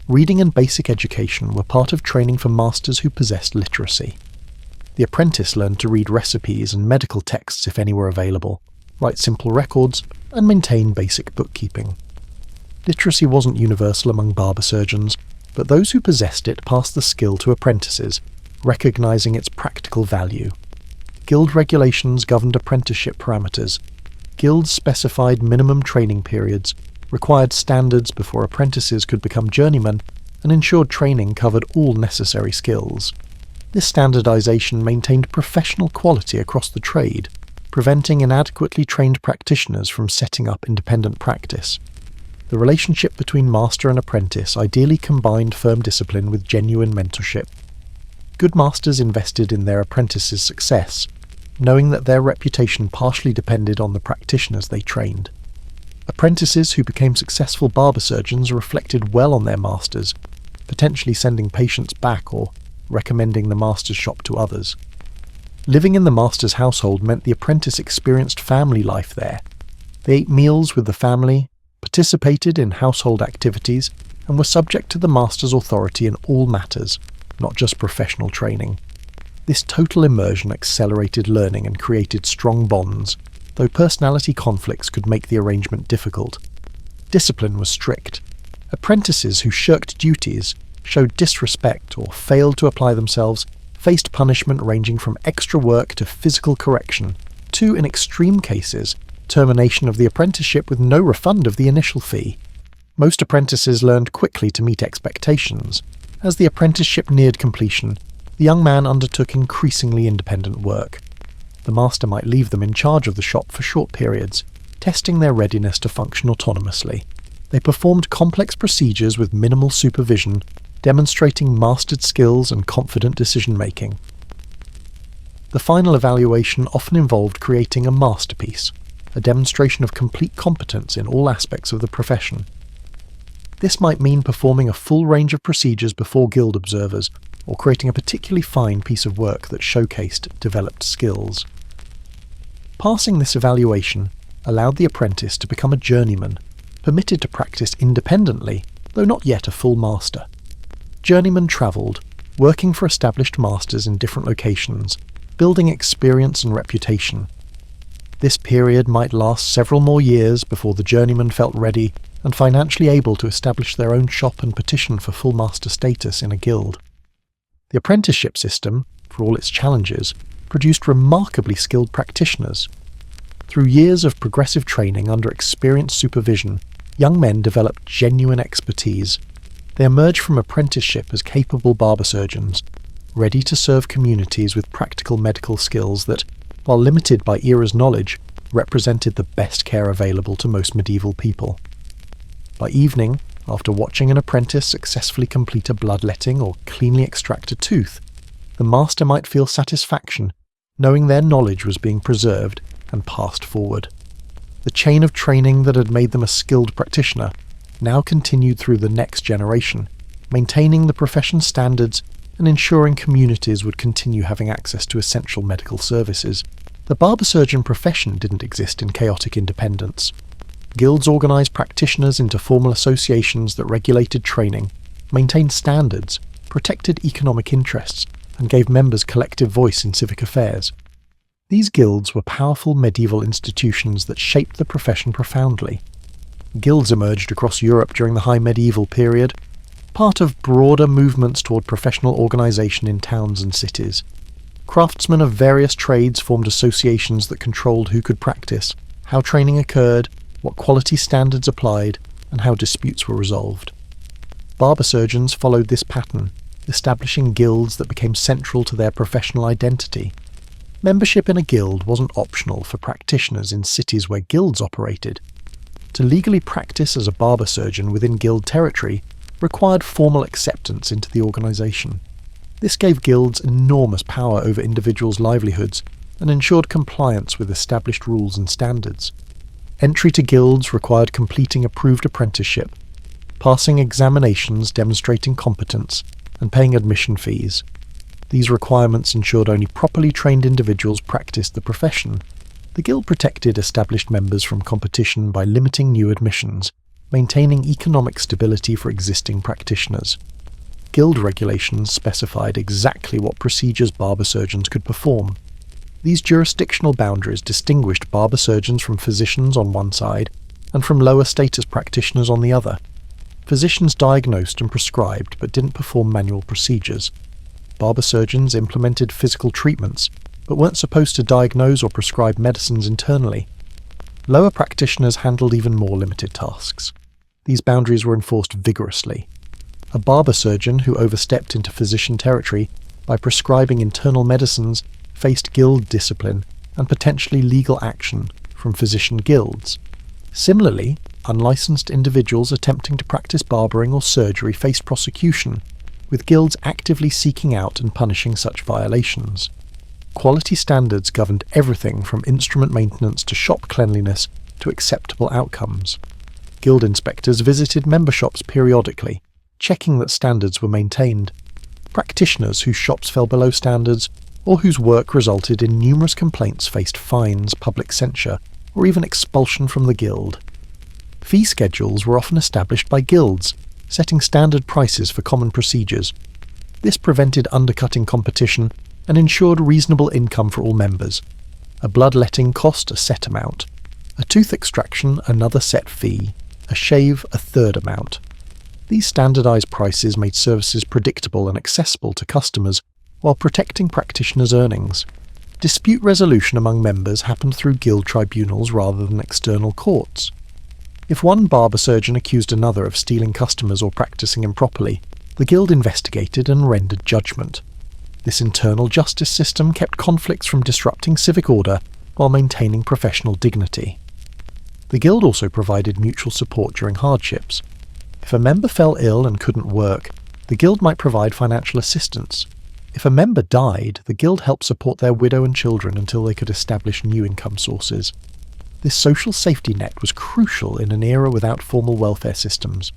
Reading and basic education were part of training for masters who possessed literacy. The apprentice learned to read recipes and medical texts if any were available, write simple records, and maintain basic bookkeeping. Literacy wasn't universal among barber surgeons, but those who possessed it passed the skill to apprentices, recognizing its practical value. Guild regulations governed apprenticeship parameters. Guilds specified minimum training periods, required standards before apprentices could become journeymen, and ensured training covered all necessary skills. This standardization maintained professional quality across the trade, preventing inadequately trained practitioners from setting up independent practice. The relationship between master and apprentice ideally combined firm discipline with genuine mentorship. Good masters invested in their apprentices' success, knowing that their reputation partially depended on the practitioners they trained. Apprentices who became successful barber surgeons reflected well on their masters, potentially sending patients back or recommending the master's shop to others. Living in the master's household meant the apprentice experienced family life there. They ate meals with the family, participated in household activities, and were subject to the master's authority in all matters, not just professional training. This total immersion accelerated learning and created strong bonds, though personality conflicts could make the arrangement difficult. Discipline was strict. Apprentices who shirked duties, showed disrespect, or failed to apply themselves faced punishment ranging from extra work to physical correction, to, in extreme cases, termination of the apprenticeship with no refund of the initial fee. Most apprentices learned quickly to meet expectations. As the apprenticeship neared completion, the young man undertook increasingly independent work. The master might leave them in charge of the shop for short periods, testing their readiness to function autonomously. They performed complex procedures with minimal supervision, demonstrating mastered skills and confident decision-making. The final evaluation often involved creating a masterpiece, a demonstration of complete competence in all aspects of the profession. This might mean performing a full range of procedures before guild observers, or creating a particularly fine piece of work that showcased developed skills. Passing this evaluation allowed the apprentice to become a journeyman, permitted to practice independently, though not yet a full master. Journeymen travelled, working for established masters in different locations, building experience and reputation. This period might last several more years before the journeyman felt ready and financially able to establish their own shop and petition for full master status in a guild. The apprenticeship system, for all its challenges, produced remarkably skilled practitioners. Through years of progressive training under experienced supervision, young men developed genuine expertise. They emerged from apprenticeship as capable barber surgeons, ready to serve communities with practical medical skills that, while limited by era's knowledge, represented the best care available to most medieval people. By evening, after watching an apprentice successfully complete a bloodletting or cleanly extract a tooth, the master might feel satisfaction, knowing their knowledge was being preserved and passed forward. The chain of training that had made them a skilled practitioner now continued through the next generation, maintaining the profession's standards and ensuring communities would continue having access to essential medical services. The barber-surgeon profession didn't exist in chaotic independence. Guilds organised practitioners into formal associations that regulated training, maintained standards, protected economic interests, and gave members collective voice in civic affairs. These guilds were powerful medieval institutions that shaped the profession profoundly. Guilds emerged across Europe during the High Medieval period, part of broader movements toward professional organisation in towns and cities. Craftsmen of various trades formed associations that controlled who could practice, how training occurred, what quality standards applied, and how disputes were resolved. Barber surgeons followed this pattern, establishing guilds that became central to their professional identity. Membership in a guild wasn't optional for practitioners in cities where guilds operated. To legally practice as a barber surgeon within guild territory required formal acceptance into the organisation. This gave guilds enormous power over individuals' livelihoods and ensured compliance with established rules and standards. Entry to guilds required completing approved apprenticeship, passing examinations demonstrating competence, and paying admission fees. These requirements ensured only properly trained individuals practiced the profession. The guild protected established members from competition by limiting new admissions, maintaining economic stability for existing practitioners. Guild regulations specified exactly what procedures barber surgeons could perform. These jurisdictional boundaries distinguished barber surgeons from physicians on one side and from lower status practitioners on the other. Physicians diagnosed and prescribed but didn't perform manual procedures. Barber surgeons implemented physical treatments but weren't supposed to diagnose or prescribe medicines internally. Lower practitioners handled even more limited tasks. These boundaries were enforced vigorously. A barber surgeon who overstepped into physician territory by prescribing internal medicines faced guild discipline and potentially legal action from physician guilds. Similarly, unlicensed individuals attempting to practice barbering or surgery faced prosecution, with guilds actively seeking out and punishing such violations. Quality standards governed everything from instrument maintenance to shop cleanliness to acceptable outcomes. Guild inspectors visited member shops periodically, checking that standards were maintained. Practitioners whose shops fell below standards or whose work resulted in numerous complaints faced fines, public censure, or even expulsion from the guild. Fee schedules were often established by guilds, setting standard prices for common procedures. This prevented undercutting competition and ensured reasonable income for all members. A bloodletting cost a set amount, a tooth extraction another set fee, a shave a third amount. These standardized prices made services predictable and accessible to customers while protecting practitioners' earnings. Dispute resolution among members happened through guild tribunals rather than external courts. If one barber surgeon accused another of stealing customers or practicing improperly, the guild investigated and rendered judgment. This internal justice system kept conflicts from disrupting civic order while maintaining professional dignity. The guild also provided mutual support during hardships. If a member fell ill and couldn't work, the guild might provide financial assistance. If a member died, the guild helped support their widow and children until they could establish new income sources. This social safety net was crucial in an era without formal welfare systems.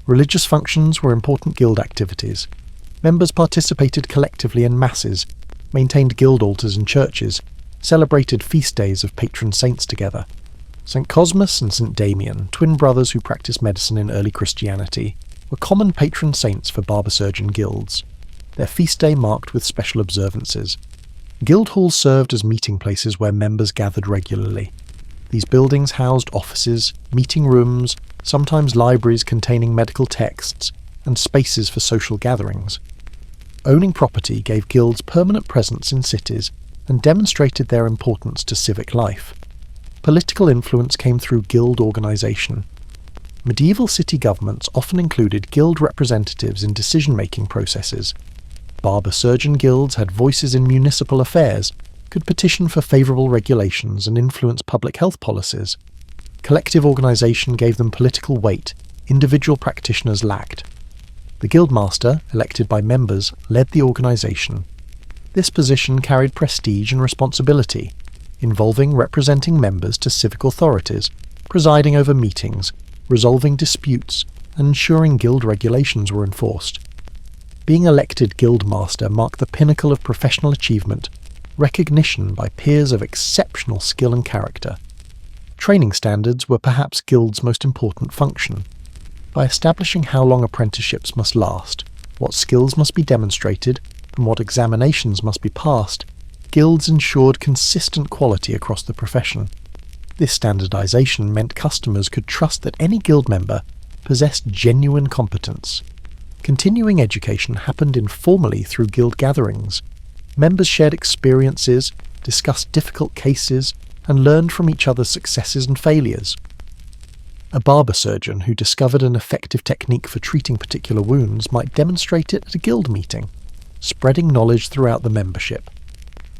Religious functions were important guild activities. Members participated collectively in masses, maintained guild altars in churches, celebrated feast days of patron saints together. St. Cosmas and St. Damian, twin brothers who practiced medicine in early Christianity, were common patron saints for barber-surgeon guilds. Their feast day marked with special observances. Guild halls served as meeting places where members gathered regularly. These buildings housed offices, meeting rooms, sometimes libraries containing medical texts, and spaces for social gatherings. Owning property gave guilds permanent presence in cities and demonstrated their importance to civic life. Political influence came through guild organisation. Medieval city governments often included guild representatives in decision-making processes. Barber-surgeon guilds had voices in municipal affairs, could petition for favourable regulations and influence public health policies. Collective organisation gave them political weight individual practitioners lacked. The guildmaster, elected by members, led the organisation. This position carried prestige and responsibility, involving representing members to civic authorities, presiding over meetings, resolving disputes, and ensuring guild regulations were enforced. Being elected guildmaster marked the pinnacle of professional achievement, recognition by peers of exceptional skill and character. Training standards were perhaps guilds' most important function. By establishing how long apprenticeships must last, what skills must be demonstrated, and what examinations must be passed, guilds ensured consistent quality across the profession. This standardization meant customers could trust that any guild member possessed genuine competence. Continuing education happened informally through guild gatherings. Members shared experiences, discussed difficult cases, and learned from each other's successes and failures. A barber surgeon who discovered an effective technique for treating particular wounds might demonstrate it at a guild meeting, spreading knowledge throughout the membership.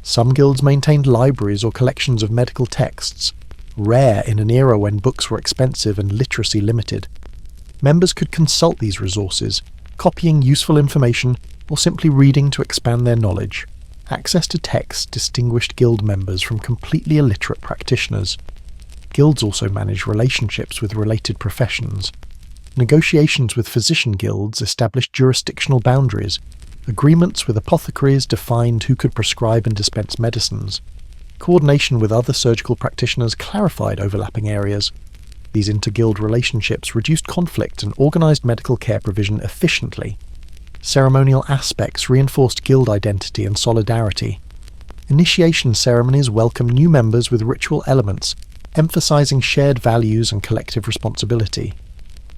Some guilds maintained libraries or collections of medical texts, rare in an era when books were expensive and literacy limited. Members could consult these resources, copying useful information or simply reading to expand their knowledge. Access to texts distinguished guild members from completely illiterate practitioners. Guilds also managed relationships with related professions. Negotiations with physician guilds established jurisdictional boundaries. Agreements with apothecaries defined who could prescribe and dispense medicines. Coordination with other surgical practitioners clarified overlapping areas. These inter-guild relationships reduced conflict and organised medical care provision efficiently. Ceremonial aspects reinforced guild identity and solidarity. Initiation ceremonies welcomed new members with ritual elements, emphasising shared values and collective responsibility.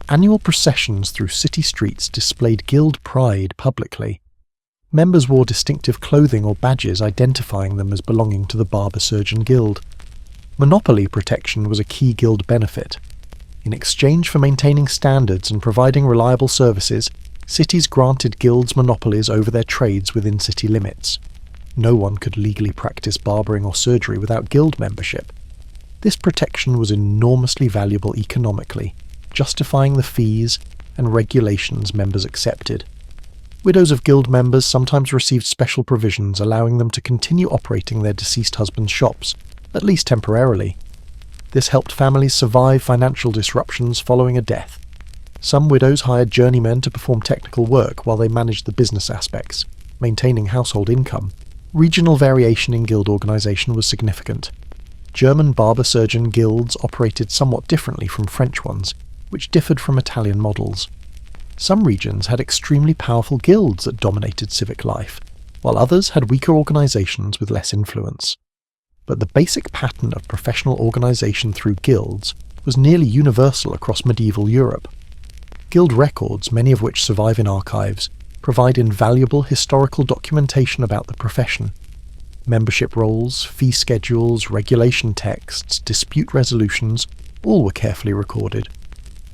Annual processions through city streets displayed guild pride publicly. Members wore distinctive clothing or badges identifying them as belonging to the Barber-Surgeon Guild. Monopoly protection was a key guild benefit. In exchange for maintaining standards and providing reliable services, cities granted guilds monopolies over their trades within city limits. No one could legally practice barbering or surgery without guild membership. This protection was enormously valuable economically, justifying the fees and regulations members accepted. Widows of guild members sometimes received special provisions allowing them to continue operating their deceased husband's shops, at least temporarily. This helped families survive financial disruptions following a death. Some widows hired journeymen to perform technical work while they managed the business aspects, maintaining household income. Regional variation in guild organisation was significant. German barber-surgeon guilds operated somewhat differently from French ones, which differed from Italian models. Some regions had extremely powerful guilds that dominated civic life, while others had weaker organisations with less influence. But the basic pattern of professional organisation through guilds was nearly universal across medieval Europe. Guild records, many of which survive in archives, provide invaluable historical documentation about the profession. Membership rolls, fee schedules, regulation texts, dispute resolutions, all were carefully recorded.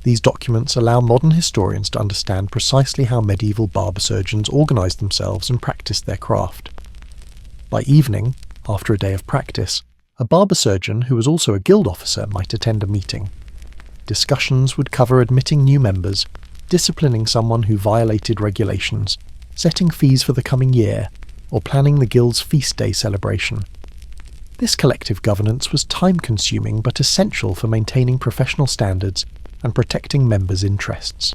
These documents allow modern historians to understand precisely how medieval barber-surgeons organised themselves and practiced their craft. By evening, after a day of practice, a barber-surgeon who was also a guild officer might attend a meeting. Discussions would cover admitting new members, disciplining someone who violated regulations, setting fees for the coming year, or planning the guild's feast day celebration. This collective governance was time-consuming but essential for maintaining professional standards and protecting members' interests.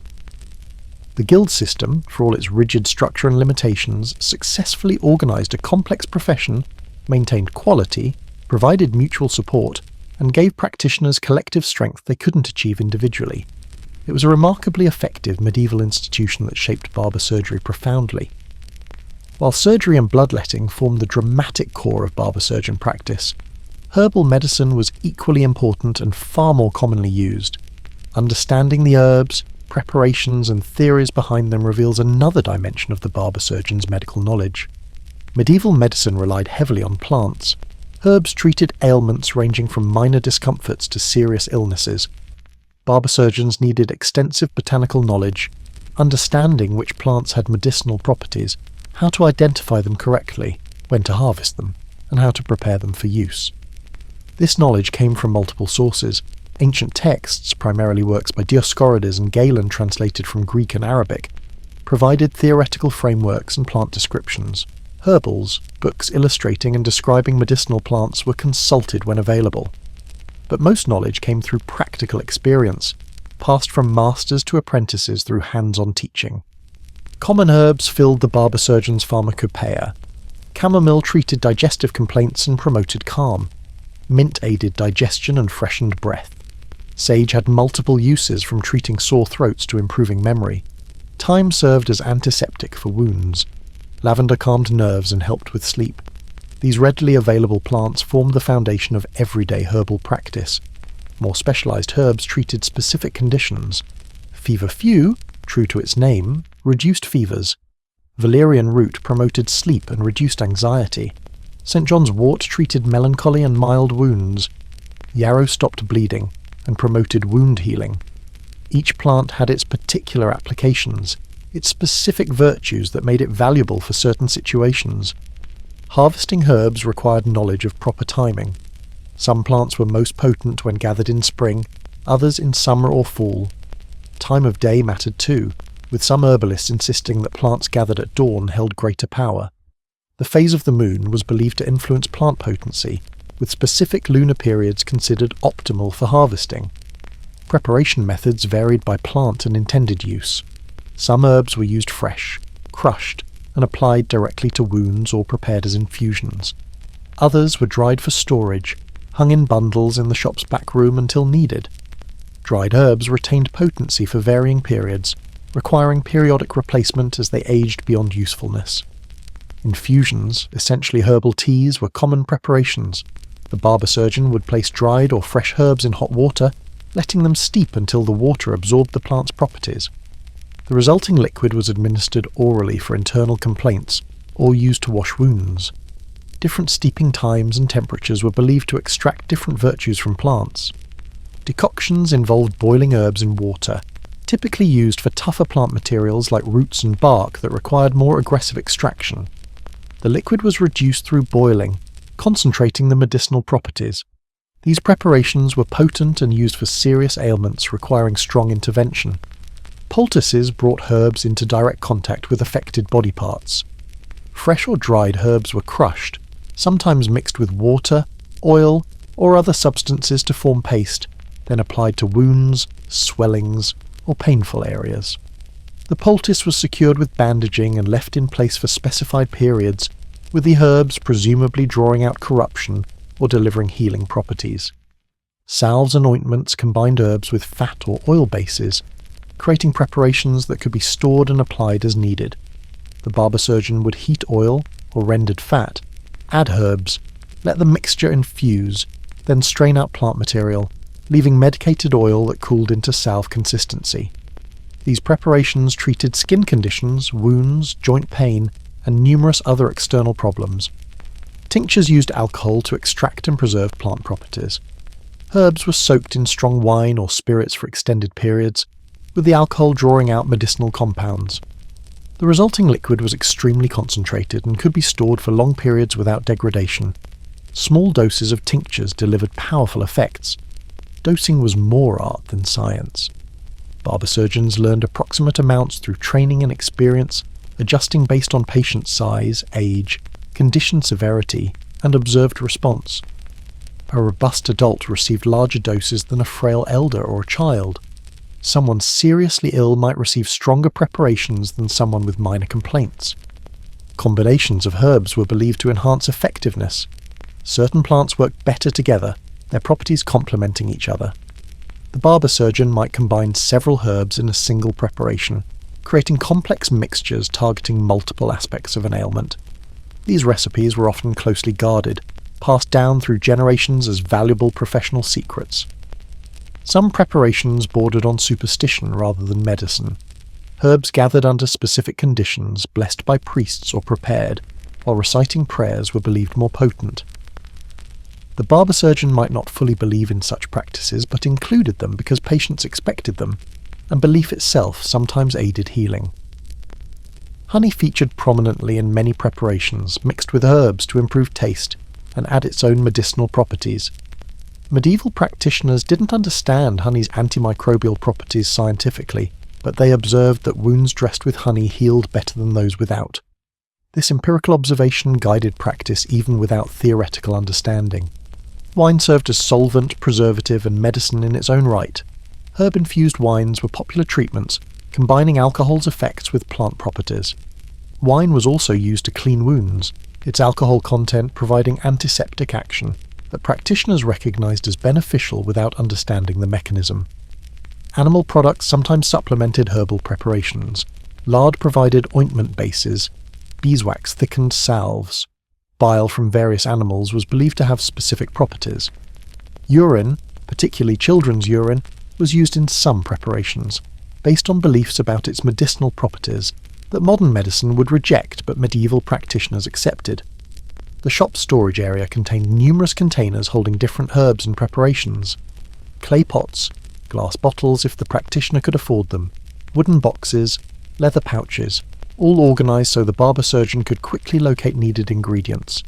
The guild system, for all its rigid structure and limitations, successfully organised a complex profession, maintained quality, provided mutual support, and gave practitioners collective strength they couldn't achieve individually. It was a remarkably effective medieval institution that shaped barber surgery profoundly. While surgery and bloodletting formed the dramatic core of barber-surgeon practice, herbal medicine was equally important and far more commonly used. Understanding the herbs, preparations, and theories behind them reveals another dimension of the barber-surgeon's medical knowledge. Medieval medicine relied heavily on plants. Herbs treated ailments ranging from minor discomforts to serious illnesses. Barber-surgeons needed extensive botanical knowledge, understanding which plants had medicinal properties, how to identify them correctly, when to harvest them, and how to prepare them for use. This knowledge came from multiple sources. Ancient texts, primarily works by Dioscorides and Galen translated from Greek and Arabic, provided theoretical frameworks and plant descriptions. Herbals, books illustrating and describing medicinal plants, were consulted when available. But most knowledge came through practical experience, passed from masters to apprentices through hands-on teaching. Common herbs filled the barber-surgeon's pharmacopoeia. Chamomile treated digestive complaints and promoted calm. Mint aided digestion and freshened breath. Sage had multiple uses, from treating sore throats to improving memory. Thyme served as antiseptic for wounds. Lavender calmed nerves and helped with sleep. These readily available plants formed the foundation of everyday herbal practice. More specialized herbs treated specific conditions. Feverfew, true to its name, reduced fevers. Valerian root promoted sleep and reduced anxiety. St. John's wort treated melancholy and mild wounds. Yarrow stopped bleeding and promoted wound healing. Each plant had its particular applications, its specific virtues that made it valuable for certain situations. Harvesting herbs required knowledge of proper timing. Some plants were most potent when gathered in spring, others in summer or fall. Time of day mattered too, with some herbalists insisting that plants gathered at dawn held greater power. The phase of the moon was believed to influence plant potency, with specific lunar periods considered optimal for harvesting. Preparation methods varied by plant and intended use. Some herbs were used fresh, crushed, and applied directly to wounds or prepared as infusions. Others were dried for storage, hung in bundles in the shop's back room until needed. Dried herbs retained potency for varying periods, requiring periodic replacement as they aged beyond usefulness. Infusions, essentially herbal teas, were common preparations. The barber-surgeon would place dried or fresh herbs in hot water, letting them steep until the water absorbed the plant's properties. The resulting liquid was administered orally for internal complaints, or used to wash wounds. Different steeping times and temperatures were believed to extract different virtues from plants. Decoctions involved boiling herbs in water, typically used for tougher plant materials like roots and bark that required more aggressive extraction. The liquid was reduced through boiling, concentrating the medicinal properties. These preparations were potent and used for serious ailments requiring strong intervention. Poultices brought herbs into direct contact with affected body parts. Fresh or dried herbs were crushed, sometimes mixed with water, oil, or other substances to form paste, then applied to wounds, swellings, or painful areas. The poultice was secured with bandaging and left in place for specified periods, with the herbs presumably drawing out corruption or delivering healing properties. Salves and ointments combined herbs with fat or oil bases, creating preparations that could be stored and applied as needed. The barber-surgeon would heat oil or rendered fat, add herbs, let the mixture infuse, then strain out plant material, leaving medicated oil that cooled into salve consistency. These preparations treated skin conditions, wounds, joint pain, and numerous other external problems. Tinctures used alcohol to extract and preserve plant properties. Herbs were soaked in strong wine or spirits for extended periods, with the alcohol drawing out medicinal compounds. The resulting liquid was extremely concentrated and could be stored for long periods without degradation. Small doses of tinctures delivered powerful effects. Dosing was more art than science. Barber-surgeons learned approximate amounts through training and experience, adjusting based on patient size, age, condition severity, and observed response. A robust adult received larger doses than a frail elder or a child. Someone seriously ill might receive stronger preparations than someone with minor complaints. Combinations of herbs were believed to enhance effectiveness. Certain plants worked better together, their properties complementing each other. The barber-surgeon might combine several herbs in a single preparation, creating complex mixtures targeting multiple aspects of an ailment. These recipes were often closely guarded, passed down through generations as valuable professional secrets. Some preparations bordered on superstition rather than medicine. Herbs gathered under specific conditions, blessed by priests or prepared, while reciting prayers were believed more potent. The barber-surgeon might not fully believe in such practices, but included them because patients expected them, and belief itself sometimes aided healing. Honey featured prominently in many preparations, mixed with herbs to improve taste and add its own medicinal properties. Medieval practitioners didn't understand honey's antimicrobial properties scientifically, but they observed that wounds dressed with honey healed better than those without. This empirical observation guided practice even without theoretical understanding. Wine served as solvent, preservative, and medicine in its own right. Herb-infused wines were popular treatments, combining alcohol's effects with plant properties. Wine was also used to clean wounds, its alcohol content providing antiseptic action that practitioners recognized as beneficial without understanding the mechanism. Animal products sometimes supplemented herbal preparations. Lard provided ointment bases, beeswax thickened salves. Bile from various animals was believed to have specific properties. Urine, particularly children's urine, was used in some preparations, based on beliefs about its medicinal properties that modern medicine would reject but medieval practitioners accepted. The shop storage area contained numerous containers holding different herbs and preparations. Clay pots, glass bottles if the practitioner could afford them, wooden boxes, leather pouches, all organised so the barber-surgeon could quickly locate needed ingredients.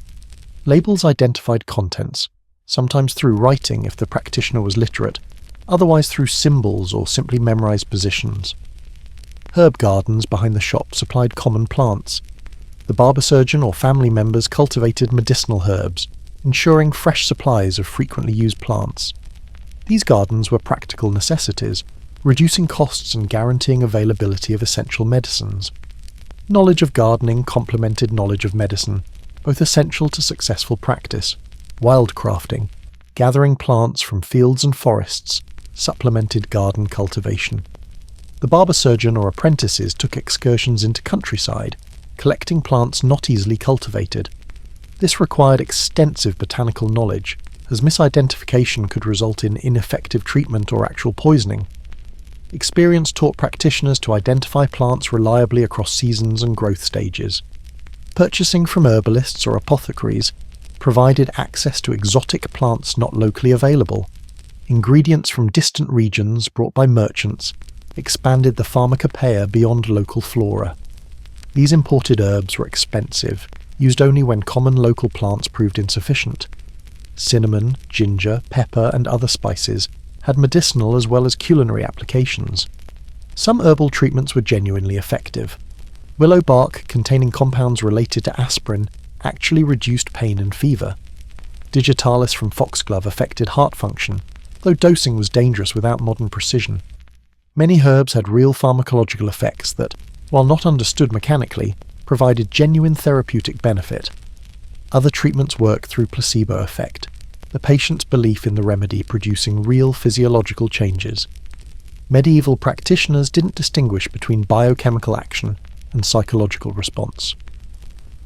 Labels identified contents, sometimes through writing if the practitioner was literate, otherwise through symbols or simply memorised positions. Herb gardens behind the shop supplied common plants. The barber-surgeon or family members cultivated medicinal herbs, ensuring fresh supplies of frequently used plants. These gardens were practical necessities, reducing costs and guaranteeing availability of essential medicines. Knowledge of gardening complemented knowledge of medicine, both essential to successful practice. Wildcrafting, gathering plants from fields and forests, supplemented garden cultivation. The barber-surgeon or apprentices took excursions into countryside, collecting plants not easily cultivated. This required extensive botanical knowledge, as misidentification could result in ineffective treatment or actual poisoning. Experience taught practitioners to identify plants reliably across seasons and growth stages. Purchasing from herbalists or apothecaries provided access to exotic plants not locally available. Ingredients from distant regions brought by merchants expanded the pharmacopoeia beyond local flora. These imported herbs were expensive, used only when common local plants proved insufficient. Cinnamon, ginger, pepper, and other spices had medicinal as well as culinary applications. Some herbal treatments were genuinely effective. Willow bark containing compounds related to aspirin actually reduced pain and fever. Digitalis from foxglove affected heart function, though dosing was dangerous without modern precision. Many herbs had real pharmacological effects that, while not understood mechanically, provided genuine therapeutic benefit. Other treatments work through placebo effect, the patient's belief in the remedy producing real physiological changes. Medieval practitioners didn't distinguish between biochemical action and psychological response.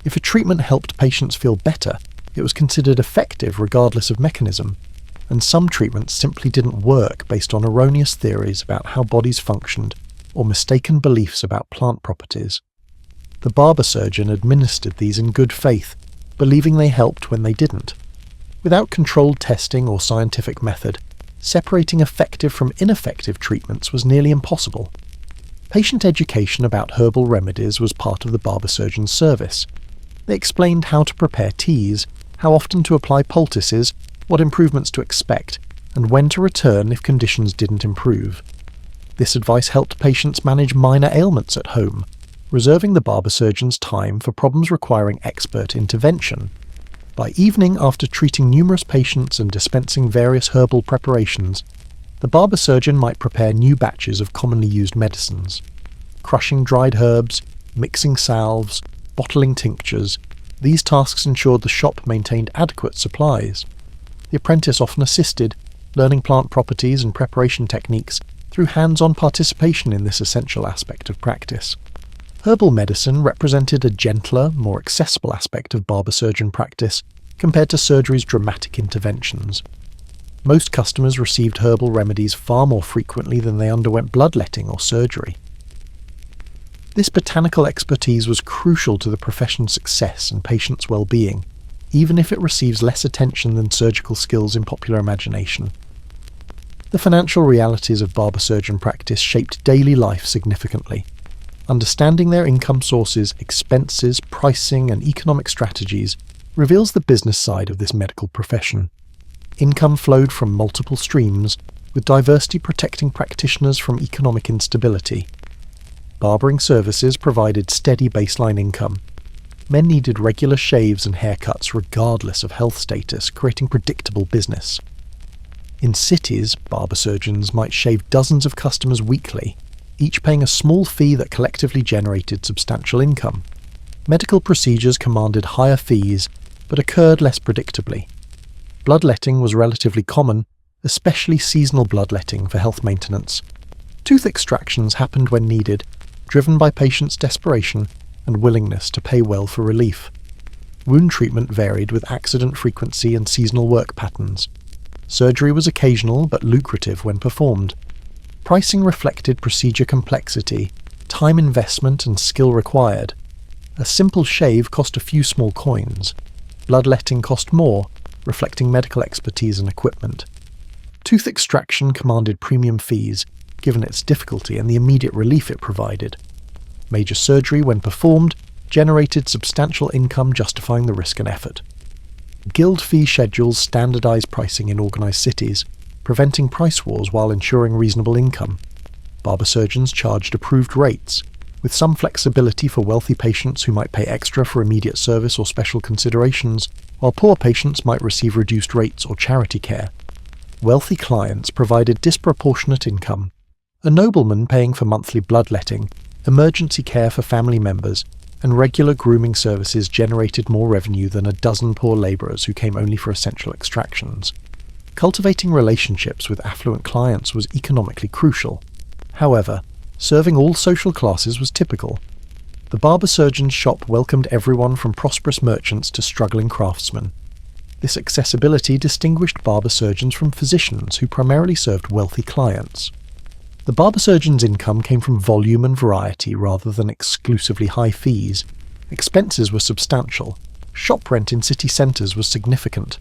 If a treatment helped patients feel better, it was considered effective regardless of mechanism, and some treatments simply didn't work based on erroneous theories about how bodies functioned or mistaken beliefs about plant properties. The barber-surgeon administered these in good faith, believing they helped when they didn't. Without controlled testing or scientific method, separating effective from ineffective treatments was nearly impossible. Patient education about herbal remedies was part of the barber-surgeon's service. They explained how to prepare teas, how often to apply poultices, what improvements to expect, and when to return if conditions didn't improve. This advice helped patients manage minor ailments at home, reserving the barber-surgeon's time for problems requiring expert intervention. By evening, after treating numerous patients and dispensing various herbal preparations, the barber-surgeon might prepare new batches of commonly used medicines. Crushing dried herbs, mixing salves, bottling tinctures, these tasks ensured the shop maintained adequate supplies. The apprentice often assisted, learning plant properties and preparation techniques through hands-on participation in this essential aspect of practice. Herbal medicine represented a gentler, more accessible aspect of barber-surgeon practice compared to surgery's dramatic interventions. Most customers received herbal remedies far more frequently than they underwent bloodletting or surgery. This botanical expertise was crucial to the profession's success and patients' well-being, even if it receives less attention than surgical skills in popular imagination. The financial realities of barber-surgeon practice shaped daily life significantly. Understanding their income sources, expenses, pricing, and economic strategies reveals the business side of this medical profession. Income flowed from multiple streams, with diversity protecting practitioners from economic instability. Barbering services provided steady baseline income. Men needed regular shaves and haircuts regardless of health status, creating predictable business. In cities, barber surgeons might shave dozens of customers weekly, each paying a small fee that collectively generated substantial income. Medical procedures commanded higher fees, but occurred less predictably. Bloodletting was relatively common, especially seasonal bloodletting for health maintenance. Tooth extractions happened when needed, driven by patients' desperation and willingness to pay well for relief. Wound treatment varied with accident frequency and seasonal work patterns. Surgery was occasional but lucrative when performed. Pricing reflected procedure complexity, time investment and skill required. A simple shave cost a few small coins. Bloodletting cost more, reflecting medical expertise and equipment. Tooth extraction commanded premium fees, given its difficulty and the immediate relief it provided. Major surgery, when performed, generated substantial income justifying the risk and effort. Guild fee schedules standardized pricing in organized cities, preventing price wars while ensuring reasonable income. Barber surgeons charged approved rates, with some flexibility for wealthy patients who might pay extra for immediate service or special considerations, while poor patients might receive reduced rates or charity care. Wealthy clients provided disproportionate income. A nobleman paying for monthly bloodletting, emergency care for family members, and regular grooming services generated more revenue than a dozen poor labourers who came only for essential extractions. Cultivating relationships with affluent clients was economically crucial. However, serving all social classes was typical. The Barber-Surgeon's shop welcomed everyone from prosperous merchants to struggling craftsmen. This accessibility distinguished barber-surgeons from physicians who primarily served wealthy clients. The barber-surgeon's income came from volume and variety rather than exclusively high fees. Expenses were substantial. Shop rent in city centres was significant.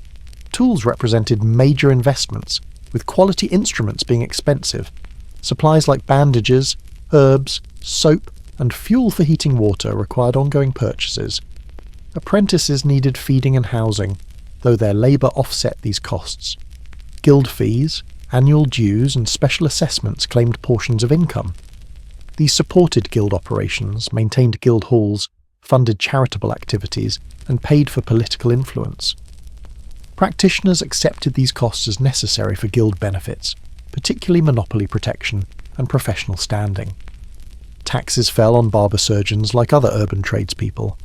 Tools represented major investments, with quality instruments being expensive. Supplies like bandages, herbs, soap, and fuel for heating water required ongoing purchases. Apprentices needed feeding and housing, though their labour offset these costs. Guild fees, annual dues, and special assessments claimed portions of income. These supported guild operations, maintained guild halls, funded charitable activities, and paid for political influence. Practitioners accepted these costs as necessary for guild benefits, particularly monopoly protection and professional standing. Taxes fell on barber-surgeons like other urban tradespeople.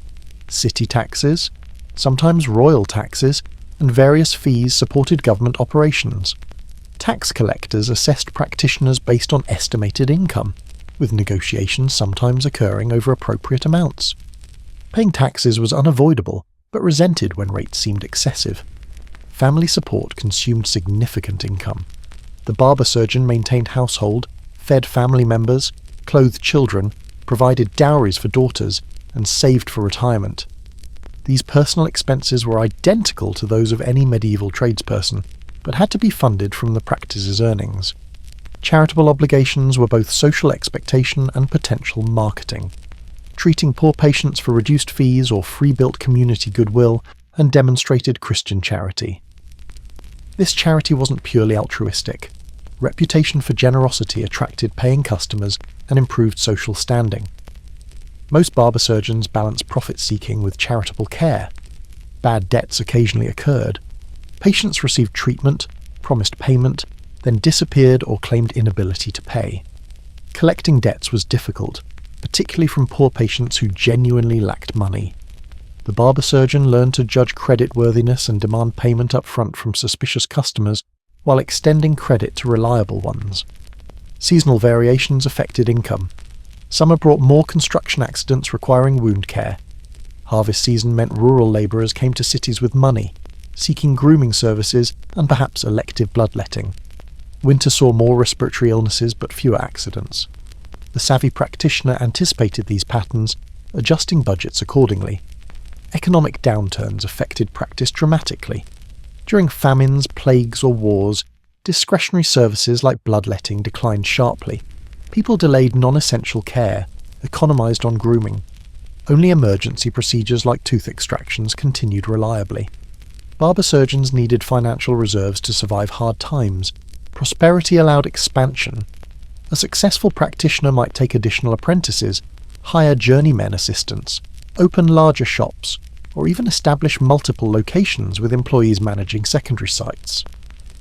City taxes, sometimes royal taxes, and various fees supported government operations. Tax collectors assessed practitioners based on estimated income, with negotiations sometimes occurring over appropriate amounts. Paying taxes was unavoidable, but resented when rates seemed excessive. Family support consumed significant income. The barber-surgeon maintained household, fed family members, clothed children, provided dowries for daughters, and saved for retirement. These personal expenses were identical to those of any medieval tradesperson, but had to be funded from the practice's earnings. Charitable obligations were both social expectation and potential marketing. Treating poor patients for reduced fees or free-built community goodwill and demonstrated Christian charity. This charity wasn't purely altruistic. Reputation for generosity attracted paying customers and improved social standing. Most barber-surgeons balanced profit-seeking with charitable care. Bad debts occasionally occurred. Patients received treatment, promised payment, then disappeared or claimed inability to pay. Collecting debts was difficult, particularly from poor patients who genuinely lacked money. The barber-surgeon learned to judge creditworthiness and demand payment up front from suspicious customers while extending credit to reliable ones. Seasonal variations affected income. Summer brought more construction accidents requiring wound care. Harvest season meant rural labourers came to cities with money, seeking grooming services and perhaps elective bloodletting. Winter saw more respiratory illnesses but fewer accidents. The savvy practitioner anticipated these patterns, adjusting budgets accordingly. Economic downturns affected practice dramatically. During famines, plagues, or wars, discretionary services like bloodletting declined sharply. People delayed non-essential care, economised on grooming. Only emergency procedures like tooth extractions continued reliably. Barber-surgeons needed financial reserves to survive hard times. Prosperity allowed expansion. A successful practitioner might take additional apprentices, hire journeymen assistants, open larger shops, or even establish multiple locations with employees managing secondary sites.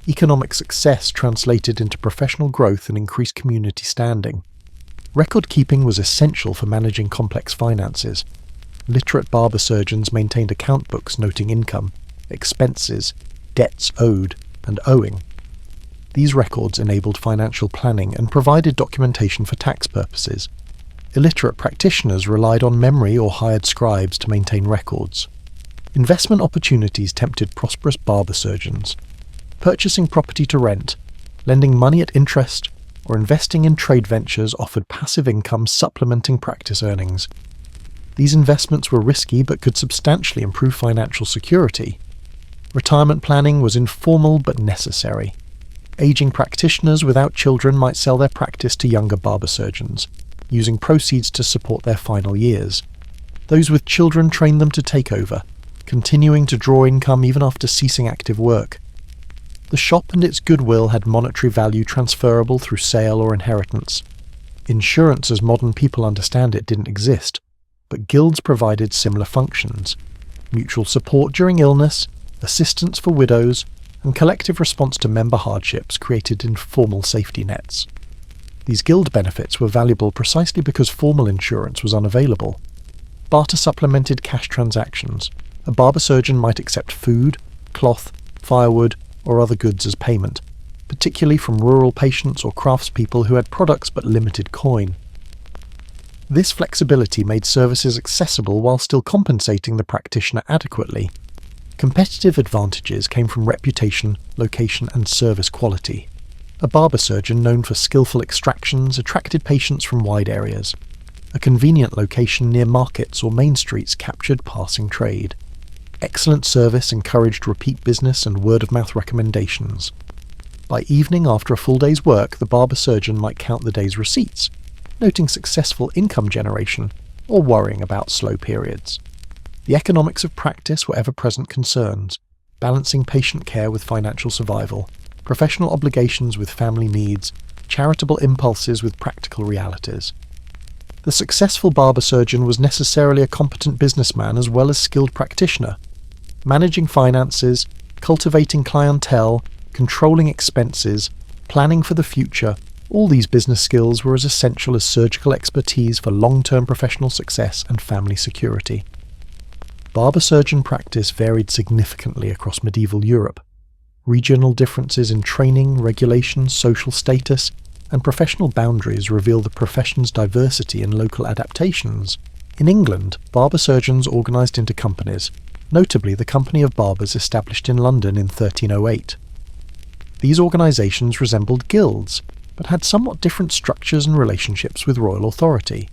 Economic success translated into professional growth and increased community standing. Record-keeping was essential for managing complex finances. Literate barber-surgeons maintained account books noting income, expenses, debts owed, and owing. These records enabled financial planning and provided documentation for tax purposes. Illiterate practitioners relied on memory or hired scribes to maintain records. Investment opportunities tempted prosperous barber-surgeons. Purchasing property to rent, lending money at interest, or investing in trade ventures offered passive income supplementing practice earnings. These investments were risky but could substantially improve financial security. Retirement planning was informal but necessary. Aging practitioners without children might sell their practice to younger barber-surgeons, using proceeds to support their final years. Those with children trained them to take over, continuing to draw income even after ceasing active work. The shop and its goodwill had monetary value transferable through sale or inheritance. Insurance as modern people understand it didn't exist, but guilds provided similar functions. Mutual support during illness, assistance for widows, and collective response to member hardships created informal safety nets. These guild benefits were valuable precisely because formal insurance was unavailable. Barter supplemented cash transactions. A barber-surgeon might accept food, cloth, firewood, or other goods as payment, particularly from rural patients or craftspeople who had products but limited coin. This flexibility made services accessible while still compensating the practitioner adequately. Competitive advantages came from reputation, location, and service quality. A barber surgeon known for skillful extractions attracted patients from wide areas. A convenient location near markets or main streets captured passing trade. Excellent service encouraged repeat business and word-of-mouth recommendations. By evening after a full day's work, the barber-surgeon might count the day's receipts, noting successful income generation or worrying about slow periods. The economics of practice were ever-present concerns, balancing patient care with financial survival, professional obligations with family needs, charitable impulses with practical realities. The successful barber-surgeon was necessarily a competent businessman as well as skilled practitioner. Managing finances, cultivating clientele, controlling expenses, planning for the future, all these business skills were as essential as surgical expertise for long-term professional success and family security. Barber-surgeon practice varied significantly across medieval Europe. Regional differences in training, regulations, social status, and professional boundaries reveal the profession's diversity and local adaptations. In England, barber-surgeons organised into companies, notably the Company of Barbers established in London in 1308. These organisations resembled guilds, but had somewhat different structures and relationships with royal authority.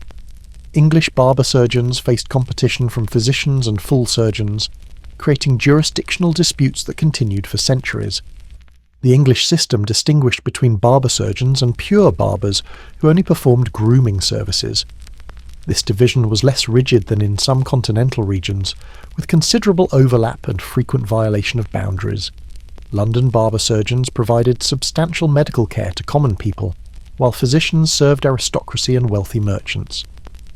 English barber-surgeons faced competition from physicians and full surgeons, creating jurisdictional disputes that continued for centuries. The English system distinguished between barber-surgeons and pure barbers who only performed grooming services. This division was less rigid than in some continental regions, with considerable overlap and frequent violation of boundaries. London barber-surgeons provided substantial medical care to common people, while physicians served aristocracy and wealthy merchants.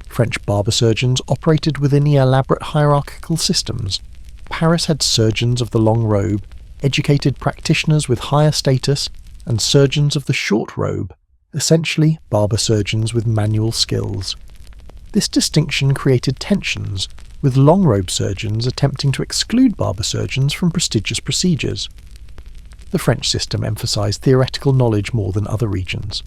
French barber-surgeons operated within the elaborate hierarchical systems. Paris had surgeons of the long robe, educated practitioners with higher status, and surgeons of the short robe, essentially barber-surgeons with manual skills. This distinction created tensions, with long-robe surgeons attempting to exclude barber-surgeons from prestigious procedures. The French system emphasized theoretical knowledge more than other regions.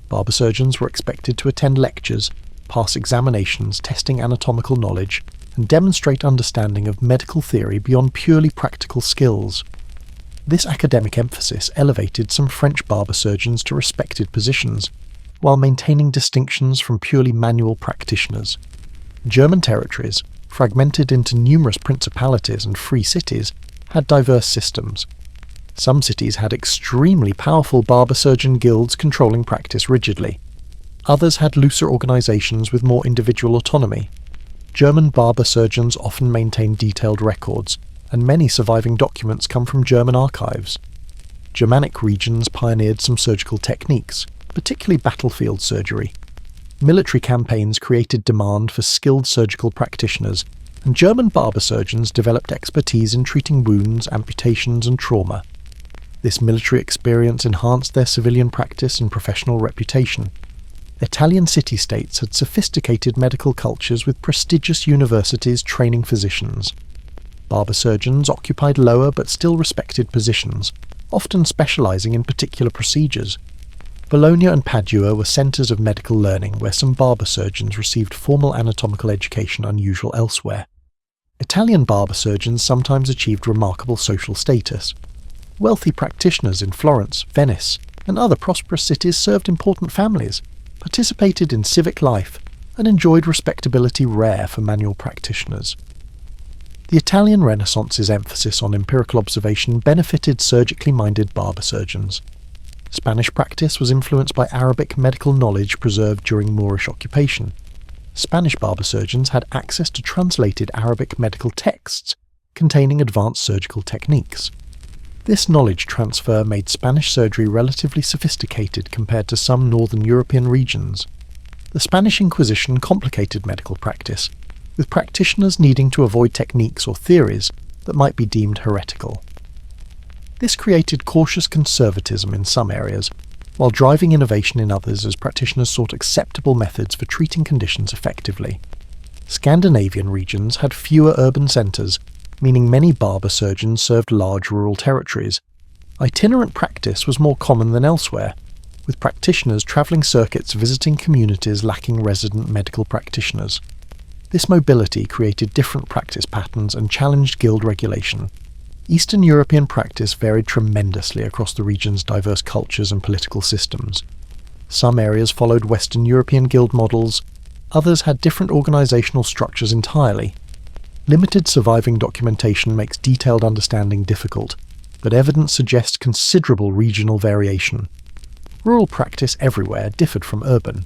Barber-surgeons were expected to attend lectures, pass examinations testing anatomical knowledge, and demonstrate understanding of medical theory beyond purely practical skills. This academic emphasis elevated some French barber-surgeons to respected positions, while maintaining distinctions from purely manual practitioners. German territories, fragmented into numerous principalities and free cities, had diverse systems. Some cities had extremely powerful barber-surgeon guilds controlling practice rigidly. Others had looser organizations with more individual autonomy. German barber-surgeons often maintained detailed records, and many surviving documents come from German archives. Germanic regions pioneered some surgical techniques, particularly battlefield surgery. Military campaigns created demand for skilled surgical practitioners, and German barber-surgeons developed expertise in treating wounds, amputations, and trauma. This military experience enhanced their civilian practice and professional reputation. Italian city-states had sophisticated medical cultures with prestigious universities training physicians. Barber-surgeons occupied lower but still respected positions, often specializing in particular procedures. Bologna and Padua were centers of medical learning where some barber-surgeons received formal anatomical education unusual elsewhere. Italian barber-surgeons sometimes achieved remarkable social status. Wealthy practitioners in Florence, Venice, and other prosperous cities served important families, participated in civic life, and enjoyed respectability rare for manual practitioners. The Italian Renaissance's emphasis on empirical observation benefited surgically minded barber-surgeons. Spanish practice was influenced by Arabic medical knowledge preserved during Moorish occupation. Spanish barber-surgeons had access to translated Arabic medical texts containing advanced surgical techniques. This knowledge transfer made Spanish surgery relatively sophisticated compared to some northern European regions. The Spanish Inquisition complicated medical practice, with practitioners needing to avoid techniques or theories that might be deemed heretical. This created cautious conservatism in some areas, while driving innovation in others as practitioners sought acceptable methods for treating conditions effectively. Scandinavian regions had fewer urban centres, meaning many barber surgeons served large rural territories. Itinerant practice was more common than elsewhere, with practitioners travelling circuits visiting communities lacking resident medical practitioners. This mobility created different practice patterns and challenged guild regulation. Eastern European practice varied tremendously across the region's diverse cultures and political systems. Some areas followed Western European guild models, others had different organisational structures entirely. Limited surviving documentation makes detailed understanding difficult, but evidence suggests considerable regional variation. Rural practice everywhere differed from urban.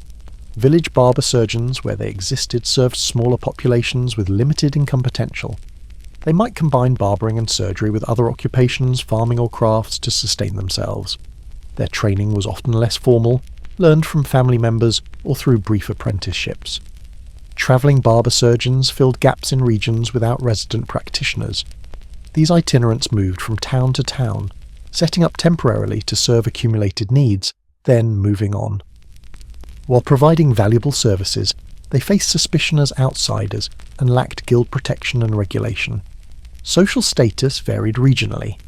Village barber surgeons, where they existed, served smaller populations with limited income potential. They might combine barbering and surgery with other occupations, farming or crafts to sustain themselves. Their training was often less formal, learned from family members or through brief apprenticeships. Travelling barber surgeons filled gaps in regions without resident practitioners. These itinerants moved from town to town, setting up temporarily to serve accumulated needs, then moving on. While providing valuable services, they faced suspicion as outsiders and lacked guild protection and regulation. Social status varied regionally.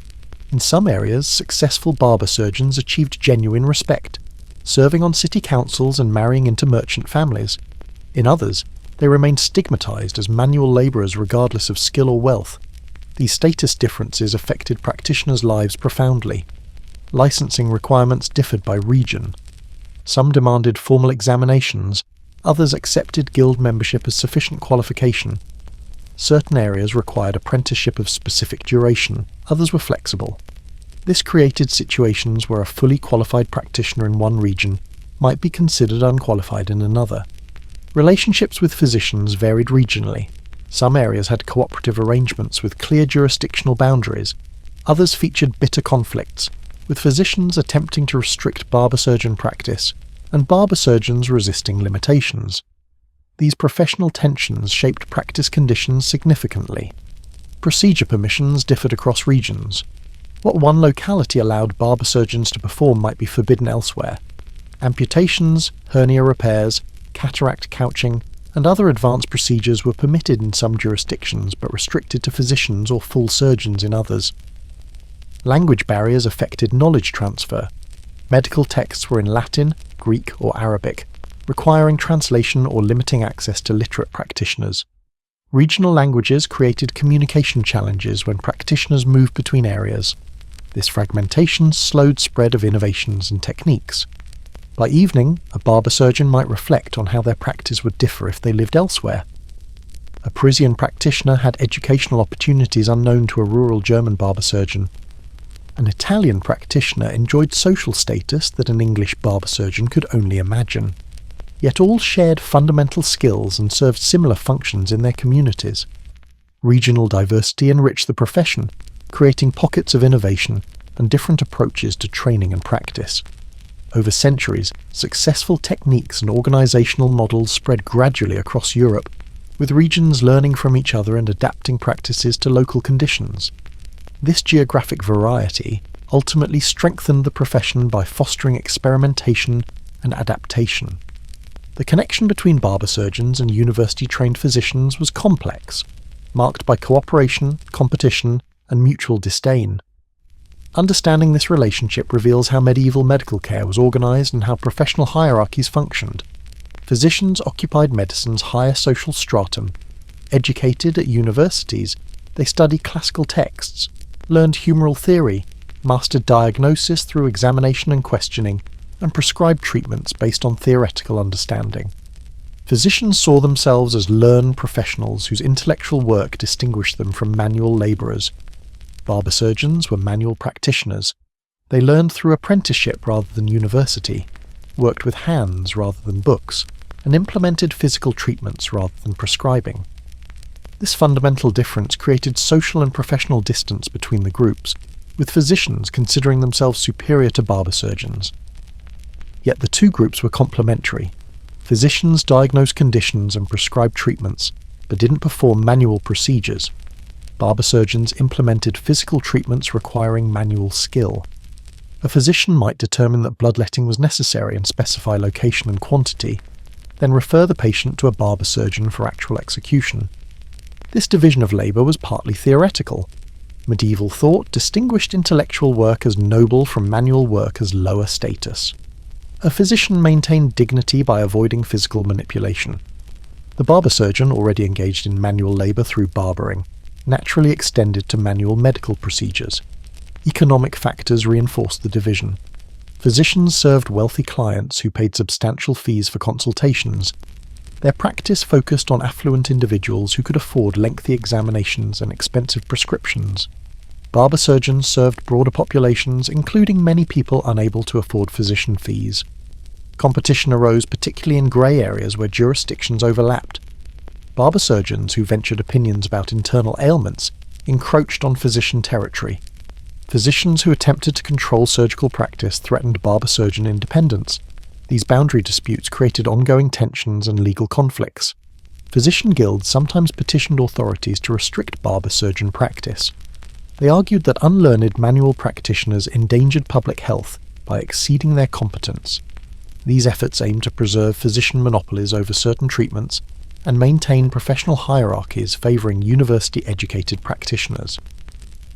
In some areas, successful barber surgeons achieved genuine respect, serving on city councils and marrying into merchant families. In others, they remained stigmatized as manual laborers regardless of skill or wealth. These status differences affected practitioners' lives profoundly. Licensing requirements differed by region. Some demanded formal examinations, others accepted guild membership as sufficient qualification. Certain areas required apprenticeship of specific duration, others were flexible. This created situations where a fully qualified practitioner in one region might be considered unqualified in another. Relationships with physicians varied regionally. Some areas had cooperative arrangements with clear jurisdictional boundaries. Others featured bitter conflicts, with physicians attempting to restrict barber-surgeon practice and barber surgeons resisting limitations. These professional tensions shaped practice conditions significantly. Procedure permissions differed across regions. What one locality allowed barber surgeons to perform might be forbidden elsewhere. Amputations, hernia repairs, cataract couching, and other advanced procedures were permitted in some jurisdictions but restricted to physicians or full surgeons in others. Language barriers affected knowledge transfer. Medical texts were in Latin, Greek, or Arabic, requiring translation or limiting access to literate practitioners. Regional languages created communication challenges when practitioners moved between areas. This fragmentation slowed spread of innovations and techniques. By evening, a barber surgeon might reflect on how their practice would differ if they lived elsewhere. A Parisian practitioner had educational opportunities unknown to a rural German barber surgeon. An Italian practitioner enjoyed social status that an English barber surgeon could only imagine. Yet all shared fundamental skills and served similar functions in their communities. Regional diversity enriched the profession, creating pockets of innovation and different approaches to training and practice. Over centuries, successful techniques and organisational models spread gradually across Europe, with regions learning from each other and adapting practices to local conditions. This geographic variety ultimately strengthened the profession by fostering experimentation and adaptation. The connection between barber surgeons and university-trained physicians was complex, marked by cooperation, competition, and mutual disdain. Understanding this relationship reveals how medieval medical care was organised and how professional hierarchies functioned. Physicians occupied medicine's higher social stratum. Educated at universities, they studied classical texts, learned humoral theory, mastered diagnosis through examination and questioning, and prescribed treatments based on theoretical understanding. Physicians saw themselves as learned professionals whose intellectual work distinguished them from manual labourers. Barber surgeons were manual practitioners. They learned through apprenticeship rather than university, worked with hands rather than books, and implemented physical treatments rather than prescribing. This fundamental difference created social and professional distance between the groups, with physicians considering themselves superior to barber surgeons. Yet the two groups were complementary. Physicians diagnosed conditions and prescribed treatments, but didn't perform manual procedures. Barber surgeons implemented physical treatments requiring manual skill. A physician might determine that bloodletting was necessary and specify location and quantity, then refer the patient to a barber surgeon for actual execution. This division of labour was partly theoretical. Medieval thought distinguished intellectual work as noble from manual work as lower status. A physician maintained dignity by avoiding physical manipulation. The barber-surgeon, already engaged in manual labour through barbering, naturally extended to manual medical procedures. Economic factors reinforced the division. Physicians served wealthy clients who paid substantial fees for consultations. Their practice focused on affluent individuals who could afford lengthy examinations and expensive prescriptions. Barber-surgeons served broader populations, including many people unable to afford physician fees. Competition arose particularly in grey areas where jurisdictions overlapped. Barber-surgeons who ventured opinions about internal ailments encroached on physician territory. Physicians who attempted to control surgical practice threatened barber-surgeon independence. These boundary disputes created ongoing tensions and legal conflicts. Physician guilds sometimes petitioned authorities to restrict barber-surgeon practice. They argued that unlearned manual practitioners endangered public health by exceeding their competence. These efforts aimed to preserve physician monopolies over certain treatments and maintain professional hierarchies favouring university-educated practitioners.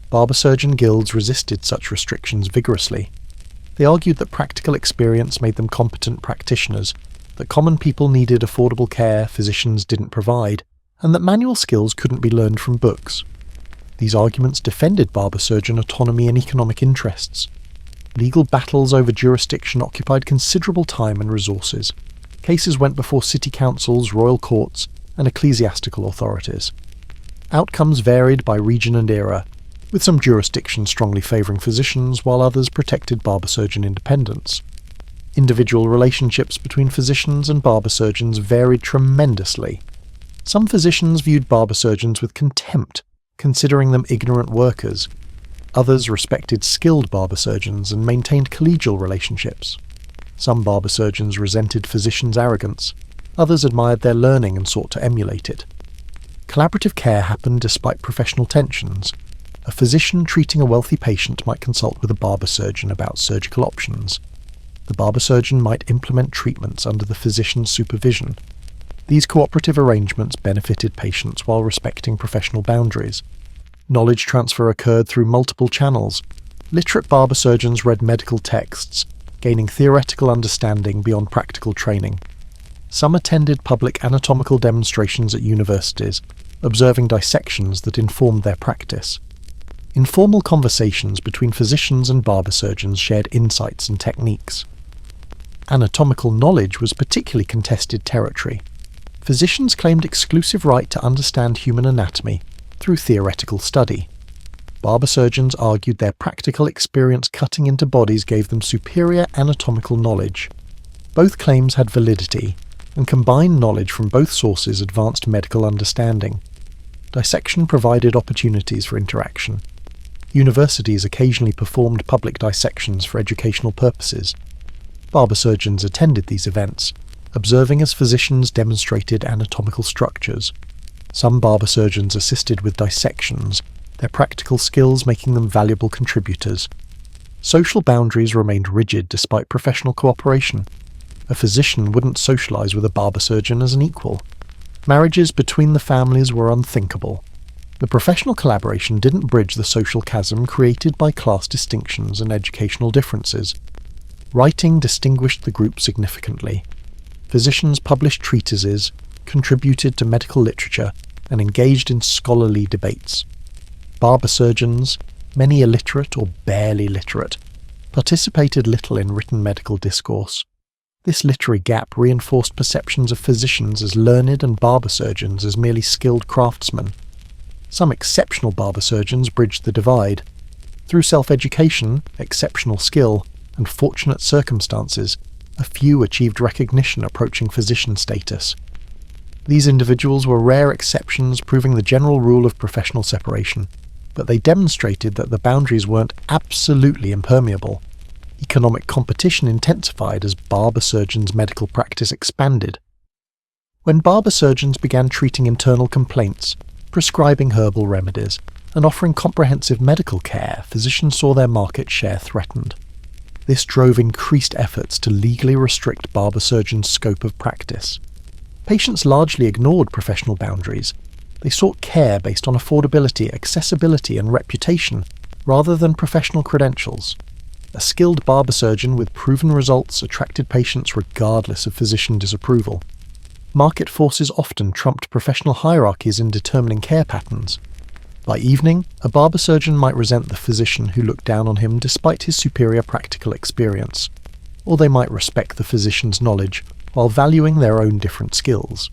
Barber-surgeon guilds resisted such restrictions vigorously. They argued that practical experience made them competent practitioners, that common people needed affordable care physicians didn't provide, and that manual skills couldn't be learned from books. These arguments defended barber-surgeon autonomy and economic interests. Legal battles over jurisdiction occupied considerable time and resources. Cases went before city councils, royal courts, and ecclesiastical authorities. Outcomes varied by region and era, with some jurisdictions strongly favouring physicians while others protected barber-surgeon independence. Individual relationships between physicians and barber-surgeons varied tremendously. Some physicians viewed barber-surgeons with contempt, considering them ignorant workers. Others respected skilled barber-surgeons and maintained collegial relationships. Some barber-surgeons resented physicians' arrogance. Others admired their learning and sought to emulate it. Collaborative care happened despite professional tensions. A physician treating a wealthy patient might consult with a barber-surgeon about surgical options. The barber-surgeon might implement treatments under the physician's supervision. These cooperative arrangements benefited patients while respecting professional boundaries. Knowledge transfer occurred through multiple channels. Literate barber-surgeons read medical texts, gaining theoretical understanding beyond practical training. Some attended public anatomical demonstrations at universities, observing dissections that informed their practice. Informal conversations between physicians and barber-surgeons shared insights and techniques. Anatomical knowledge was particularly contested territory. Physicians claimed exclusive right to understand human anatomy through theoretical study. Barber-surgeons argued their practical experience cutting into bodies gave them superior anatomical knowledge. Both claims had validity, and combined knowledge from both sources advanced medical understanding. Dissection provided opportunities for interaction. Universities occasionally performed public dissections for educational purposes. Barber-surgeons attended these events, observing as physicians demonstrated anatomical structures. Some barber-surgeons assisted with dissections, their practical skills making them valuable contributors. Social boundaries remained rigid despite professional cooperation. A physician wouldn't socialize with a barber-surgeon as an equal. Marriages between the families were unthinkable. The professional collaboration didn't bridge the social chasm created by class distinctions and educational differences. Writing distinguished the group significantly. Physicians published treatises, contributed to medical literature, and engaged in scholarly debates. Barber-surgeons, many illiterate or barely literate, participated little in written medical discourse. This literary gap reinforced perceptions of physicians as learned and barber-surgeons as merely skilled craftsmen. Some exceptional barber-surgeons bridged the divide. Through self-education, exceptional skill, and fortunate circumstances, a few achieved recognition approaching physician status. These individuals were rare exceptions, proving the general rule of professional separation, but they demonstrated that the boundaries weren't absolutely impermeable. Economic competition intensified as barber-surgeons' medical practice expanded. When barber-surgeons began treating internal complaints, prescribing herbal remedies, and offering comprehensive medical care, physicians saw their market share threatened. This drove increased efforts to legally restrict barber-surgeons' scope of practice. Patients largely ignored professional boundaries. They sought care based on affordability, accessibility, and reputation, rather than professional credentials. A skilled barber surgeon with proven results attracted patients regardless of physician disapproval. Market forces often trumped professional hierarchies in determining care patterns. By evening, a barber surgeon might resent the physician who looked down on him despite his superior practical experience, or they might respect the physician's knowledge while valuing their own different skills.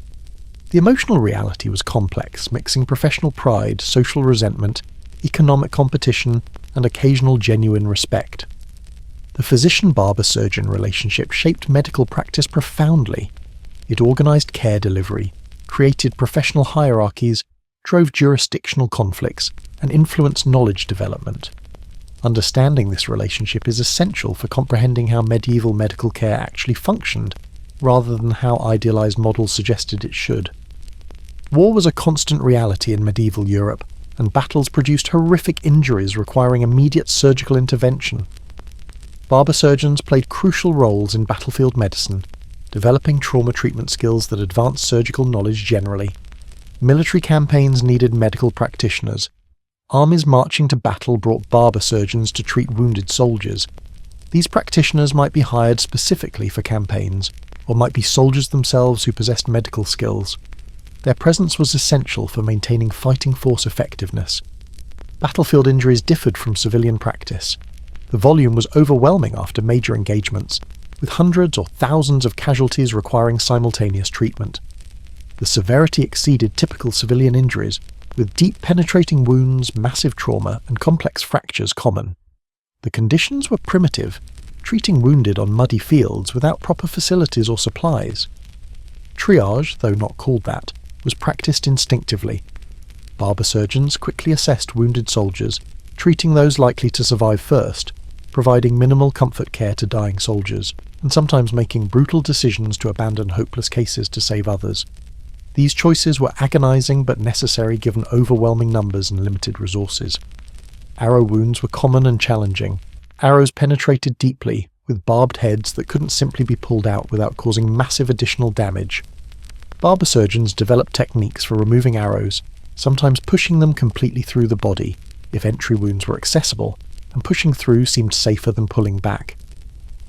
The emotional reality was complex, mixing professional pride, social resentment, economic competition, and occasional genuine respect. The physician-barber-surgeon relationship shaped medical practice profoundly. It organized care delivery, created professional hierarchies, drove jurisdictional conflicts, and influenced knowledge development. Understanding this relationship is essential for comprehending how medieval medical care actually functioned, rather than how idealized models suggested it should. War was a constant reality in medieval Europe, and battles produced horrific injuries requiring immediate surgical intervention. Barber surgeons played crucial roles in battlefield medicine, developing trauma treatment skills that advanced surgical knowledge generally. Military campaigns needed medical practitioners. Armies marching to battle brought barber surgeons to treat wounded soldiers. These practitioners might be hired specifically for campaigns, or might be soldiers themselves who possessed medical skills. Their presence was essential for maintaining fighting force effectiveness. Battlefield injuries differed from civilian practice. The volume was overwhelming after major engagements, with hundreds or thousands of casualties requiring simultaneous treatment. The severity exceeded typical civilian injuries, with deep penetrating wounds, massive trauma, and complex fractures common. The conditions were primitive, treating wounded on muddy fields without proper facilities or supplies. Triage, though not called that, was practiced instinctively. Barber surgeons quickly assessed wounded soldiers, treating those likely to survive first, providing minimal comfort care to dying soldiers, and sometimes making brutal decisions to abandon hopeless cases to save others. These choices were agonizing but necessary given overwhelming numbers and limited resources. Arrow wounds were common and challenging. Arrows penetrated deeply, with barbed heads that couldn't simply be pulled out without causing massive additional damage. Barber surgeons developed techniques for removing arrows, sometimes pushing them completely through the body, if entry wounds were accessible, and pushing through seemed safer than pulling back.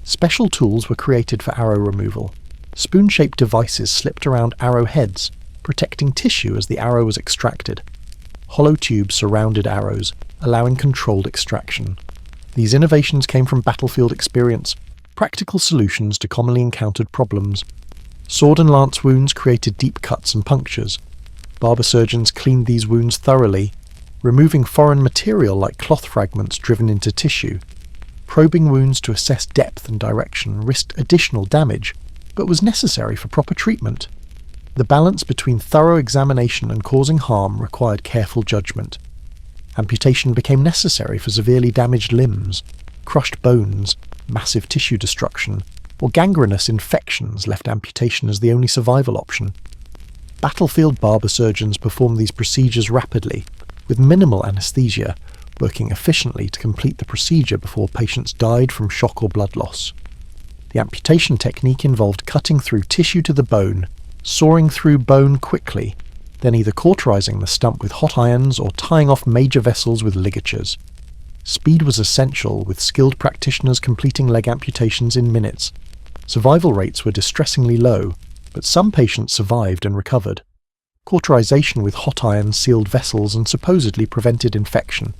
Special tools were created for arrow removal. Spoon-shaped devices slipped around arrow heads, protecting tissue as the arrow was extracted. Hollow tubes surrounded arrows, allowing controlled extraction. These innovations came from battlefield experience, practical solutions to commonly encountered problems. Sword and lance wounds created deep cuts and punctures. Barber surgeons cleaned these wounds thoroughly, removing foreign material like cloth fragments driven into tissue. Probing wounds to assess depth and direction risked additional damage, but was necessary for proper treatment. The balance between thorough examination and causing harm required careful judgment. Amputation became necessary for severely damaged limbs. Crushed bones, massive tissue destruction, or gangrenous infections left amputation as the only survival option. Battlefield barber surgeons performed these procedures rapidly, with minimal anesthesia, working efficiently to complete the procedure before patients died from shock or blood loss. The amputation technique involved cutting through tissue to the bone, sawing through bone quickly, then either cauterizing the stump with hot irons or tying off major vessels with ligatures. Speed was essential, with skilled practitioners completing leg amputations in minutes. Survival rates were distressingly low, but some patients survived and recovered. Cauterization with hot irons sealed vessels and supposedly prevented infection.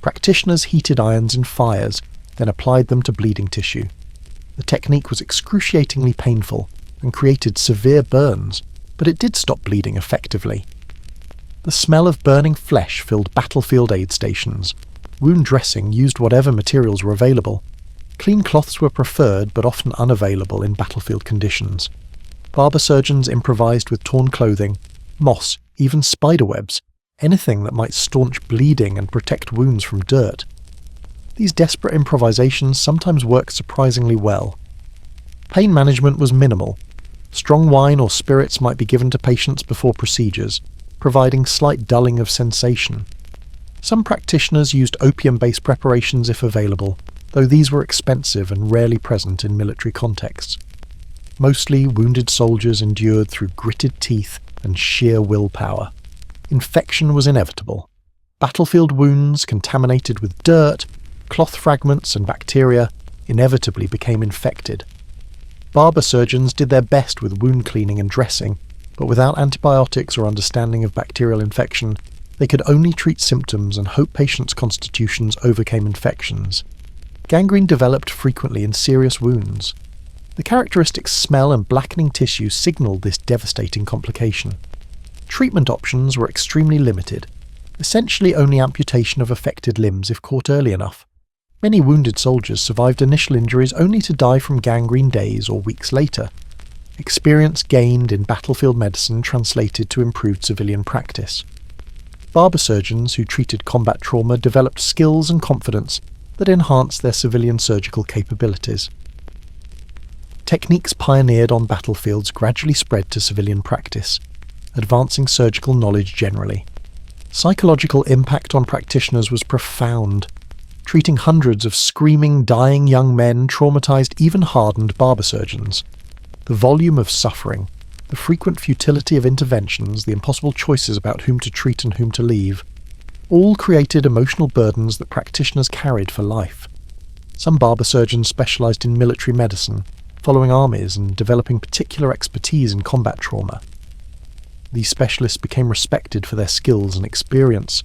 Practitioners heated irons in fires, then applied them to bleeding tissue. The technique was excruciatingly painful and created severe burns, but it did stop bleeding effectively. The smell of burning flesh filled battlefield aid stations. Wound dressing used whatever materials were available. Clean cloths were preferred but often unavailable in battlefield conditions. Barber surgeons improvised with torn clothing, moss, even spiderwebs, anything that might staunch bleeding and protect wounds from dirt. These desperate improvisations sometimes worked surprisingly well. Pain management was minimal. Strong wine or spirits might be given to patients before procedures, providing slight dulling of sensation. Some practitioners used opium-based preparations if available, though these were expensive and rarely present in military contexts. Mostly, wounded soldiers endured through gritted teeth and sheer willpower. infection was inevitable. Battlefield wounds contaminated with dirt, cloth fragments and bacteria inevitably became infected. Barber surgeons did their best with wound cleaning and dressing, but without antibiotics or understanding of bacterial infection, they could only treat symptoms and hope patients' constitutions overcame infections. Gangrene developed frequently in serious wounds. The characteristic smell and blackening tissue signalled this devastating complication. Treatment options were extremely limited, essentially only amputation of affected limbs if caught early enough. Many wounded soldiers survived initial injuries only to die from gangrene days or weeks later. Experience gained in battlefield medicine translated to improved civilian practice. Barber surgeons who treated combat trauma developed skills and confidence that enhanced their civilian surgical capabilities. Techniques pioneered on battlefields gradually spread to civilian practice, advancing surgical knowledge generally. Psychological impact on practitioners was profound. Treating hundreds of screaming, dying young men traumatized even hardened barber surgeons. The volume of suffering, the frequent futility of interventions, the impossible choices about whom to treat and whom to leave, all created emotional burdens that practitioners carried for life. Some barber surgeons specialized in military medicine, following armies and developing particular expertise in combat trauma. These specialists became respected for their skills and experience,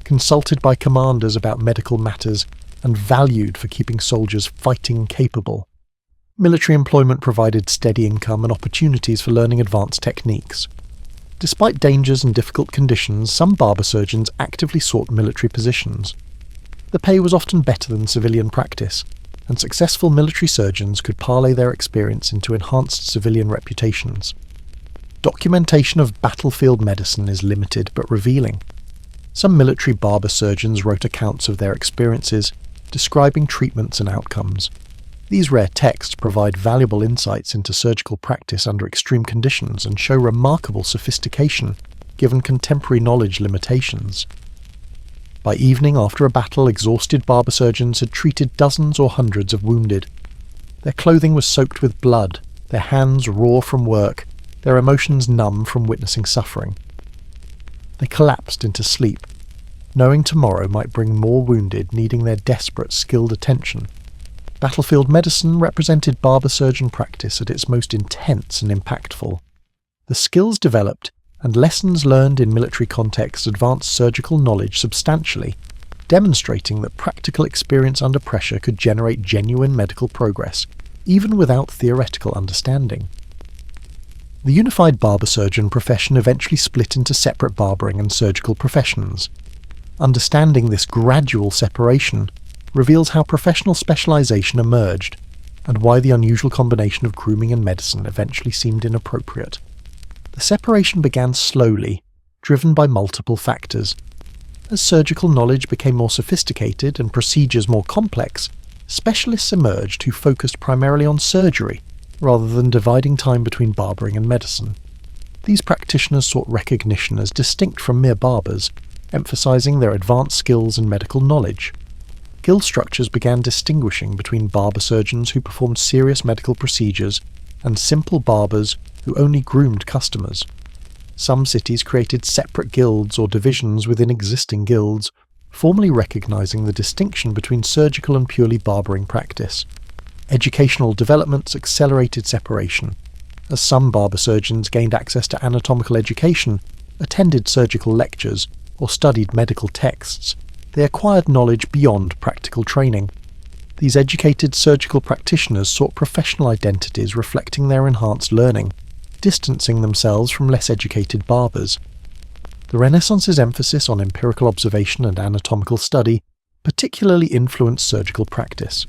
consulted by commanders about medical matters, and valued for keeping soldiers fighting capable. Military employment provided steady income and opportunities for learning advanced techniques. Despite dangers and difficult conditions, some barber surgeons actively sought military positions. The pay was often better than civilian practice, and successful military surgeons could parlay their experience into enhanced civilian reputations. Documentation of battlefield medicine is limited but revealing. Some military barber surgeons wrote accounts of their experiences, describing treatments and outcomes. These rare texts provide valuable insights into surgical practice under extreme conditions and show remarkable sophistication, given contemporary knowledge limitations. By evening after a battle, exhausted barber surgeons had treated dozens or hundreds of wounded. Their clothing was soaked with blood, their hands raw from work, their emotions numb from witnessing suffering. They collapsed into sleep, knowing tomorrow might bring more wounded needing their desperate, skilled attention. Battlefield medicine represented barber surgeon practice at its most intense and impactful. The skills developed and lessons learned in military contexts advanced surgical knowledge substantially, demonstrating that practical experience under pressure could generate genuine medical progress, even without theoretical understanding. The unified barber surgeon profession eventually split into separate barbering and surgical professions. Understanding this gradual separation reveals how professional specialization emerged, and why the unusual combination of grooming and medicine eventually seemed inappropriate. The separation began slowly, driven by multiple factors. As surgical knowledge became more sophisticated and procedures more complex, specialists emerged who focused primarily on surgery, rather than dividing time between barbering and medicine. These practitioners sought recognition as distinct from mere barbers, emphasizing their advanced skills and medical knowledge. Guild structures began distinguishing between barber surgeons who performed serious medical procedures and simple barbers who only groomed customers. Some cities created separate guilds or divisions within existing guilds, formally recognizing the distinction between surgical and purely barbering practice. Educational developments accelerated separation. As some barber surgeons gained access to anatomical education, attended surgical lectures, or studied medical texts, they acquired knowledge beyond practical training. These educated surgical practitioners sought professional identities reflecting their enhanced learning, distancing themselves from less educated barbers. The Renaissance's emphasis on empirical observation and anatomical study particularly influenced surgical practice.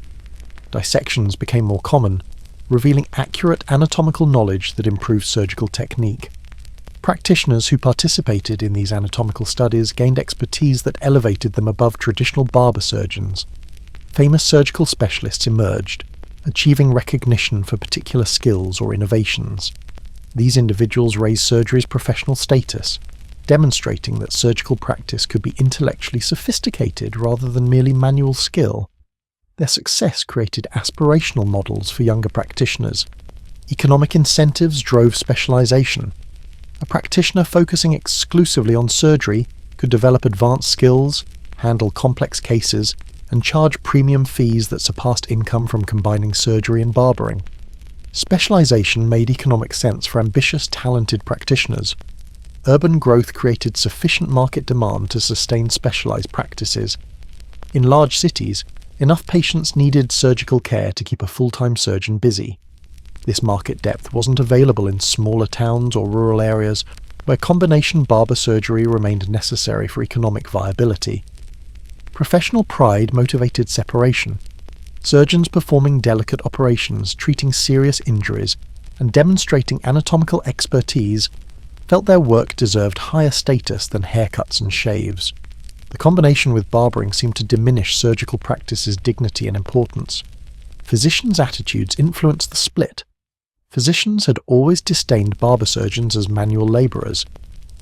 Dissections became more common, revealing accurate anatomical knowledge that improved surgical technique. Practitioners who participated in these anatomical studies gained expertise that elevated them above traditional barber surgeons. Famous surgical specialists emerged, achieving recognition for particular skills or innovations. These individuals raised surgery's professional status, demonstrating that surgical practice could be intellectually sophisticated rather than merely manual skill. Their success created aspirational models for younger practitioners. Economic incentives drove specialization. A practitioner focusing exclusively on surgery could develop advanced skills, handle complex cases, and charge premium fees that surpassed income from combining surgery and barbering. Specialization made economic sense for ambitious, talented practitioners. Urban growth created sufficient market demand to sustain specialized practices. In large cities, enough patients needed surgical care to keep a full-time surgeon busy. This market depth wasn't available in smaller towns or rural areas where combination barber surgery remained necessary for economic viability. Professional pride motivated separation. Surgeons performing delicate operations, treating serious injuries, and demonstrating anatomical expertise felt their work deserved higher status than haircuts and shaves. The combination with barbering seemed to diminish surgical practice's dignity and importance. Physicians' attitudes influenced the split. Physicians had always disdained barber surgeons as manual labourers.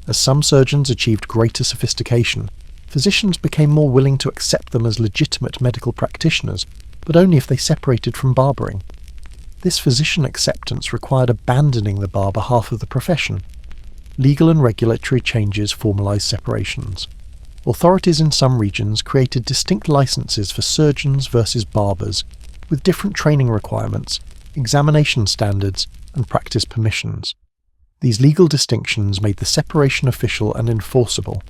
As some surgeons achieved greater sophistication, physicians became more willing to accept them as legitimate medical practitioners, but only if they separated from barbering. This physician acceptance required abandoning the barber half of the profession. Legal and regulatory changes formalised separations. Authorities in some regions created distinct licenses for surgeons versus barbers, with different training requirements, examination standards, and practice permissions. These legal distinctions made the separation official and enforceable.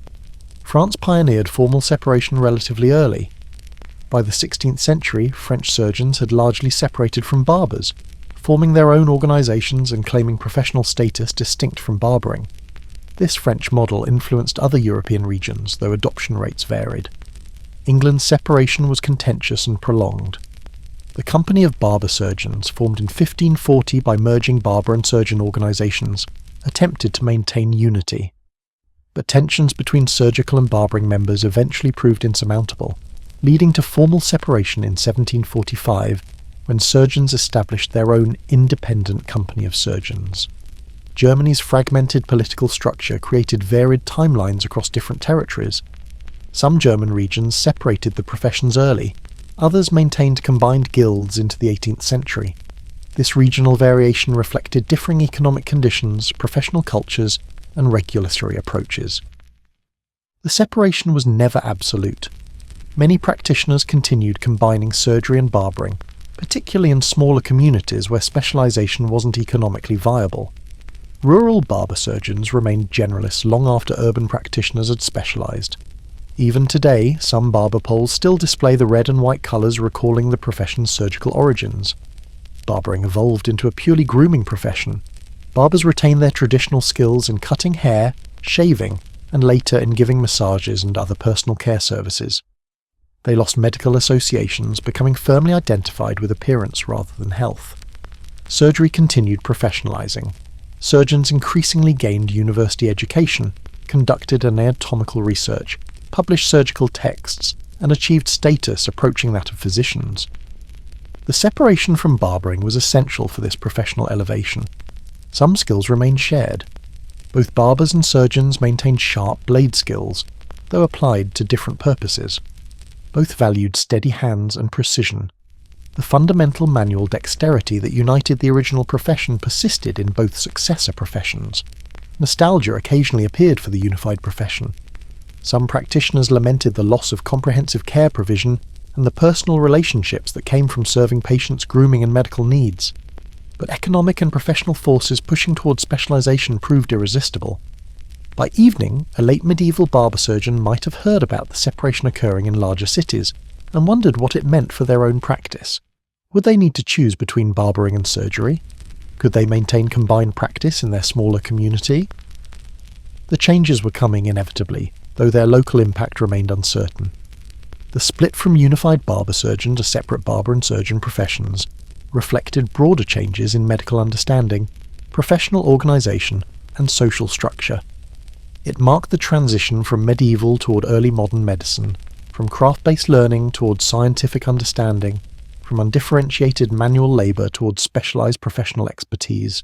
France pioneered formal separation relatively early. By the 16th century, French surgeons had largely separated from barbers, forming their own organisations and claiming professional status distinct from barbering. This French model influenced other European regions, though adoption rates varied. England's separation was contentious and prolonged. The Company of Barber-Surgeons, formed in 1540 by merging barber and surgeon organisations, attempted to maintain unity. But tensions between surgical and barbering members eventually proved insurmountable, leading to formal separation in 1745, when surgeons established their own independent company of surgeons. Germany's fragmented political structure created varied timelines across different territories. Some German regions separated the professions early, others maintained combined guilds into the 18th century. This regional variation reflected differing economic conditions, professional cultures, and regulatory approaches. The separation was never absolute. Many practitioners continued combining surgery and barbering, particularly in smaller communities where specialization wasn't economically viable. Rural barber surgeons remained generalists long after urban practitioners had specialized. Even today, some barber poles still display the red and white colors recalling the profession's surgical origins. Barbering evolved into a purely grooming profession. Barbers retained their traditional skills in cutting hair, shaving, and later in giving massages and other personal care services. They lost medical associations, becoming firmly identified with appearance rather than health. Surgery continued professionalizing. Surgeons increasingly gained university education, conducted anatomical research, published surgical texts, and achieved status approaching that of physicians. The separation from barbering was essential for this professional elevation. Some skills remained shared. Both barbers and surgeons maintained sharp blade skills, though applied to different purposes. Both valued steady hands and precision. The fundamental manual dexterity that united the original profession persisted in both successor professions. Nostalgia occasionally appeared for the unified profession. Some practitioners lamented the loss of comprehensive care provision and the personal relationships that came from serving patients' grooming and medical needs. But economic and professional forces pushing towards specialization proved irresistible. By evening, a late medieval barber surgeon might have heard about the separation occurring in larger cities and wondered what it meant for their own practice. Would they need to choose between barbering and surgery? Could they maintain combined practice in their smaller community? The changes were coming inevitably, though their local impact remained uncertain. The split from unified barber-surgeon to separate barber and surgeon professions reflected broader changes in medical understanding, professional organization, and social structure. It marked the transition from medieval toward early modern medicine, from craft-based learning towards scientific understanding, from undifferentiated manual labor towards specialized professional expertise.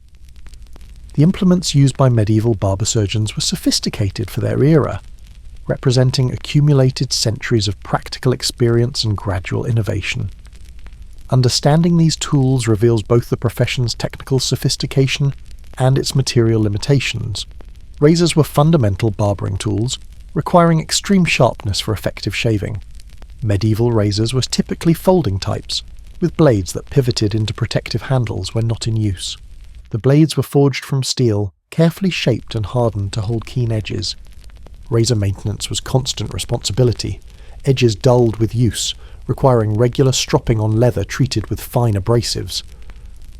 The implements used by medieval barber surgeons were sophisticated for their era, representing accumulated centuries of practical experience and gradual innovation. Understanding these tools reveals both the profession's technical sophistication and its material limitations. Razors were fundamental barbering tools, requiring extreme sharpness for effective shaving. Medieval razors were typically folding types, with blades that pivoted into protective handles when not in use. The blades were forged from steel, carefully shaped and hardened to hold keen edges. Razor maintenance was constant responsibility, edges dulled with use, requiring regular stropping on leather treated with fine abrasives.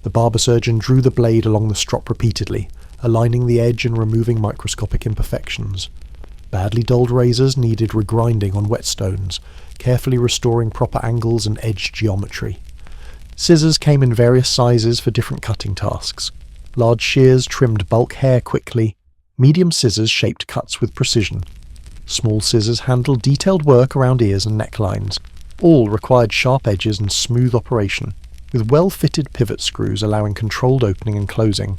The barber-surgeon drew the blade along the strop repeatedly, aligning the edge and removing microscopic imperfections. Badly dulled razors needed regrinding on whetstones, carefully restoring proper angles and edge geometry. Scissors came in various sizes for different cutting tasks. Large shears trimmed bulk hair quickly. Medium scissors shaped cuts with precision. Small scissors handled detailed work around ears and necklines. All required sharp edges and smooth operation, with well-fitted pivot screws allowing controlled opening and closing.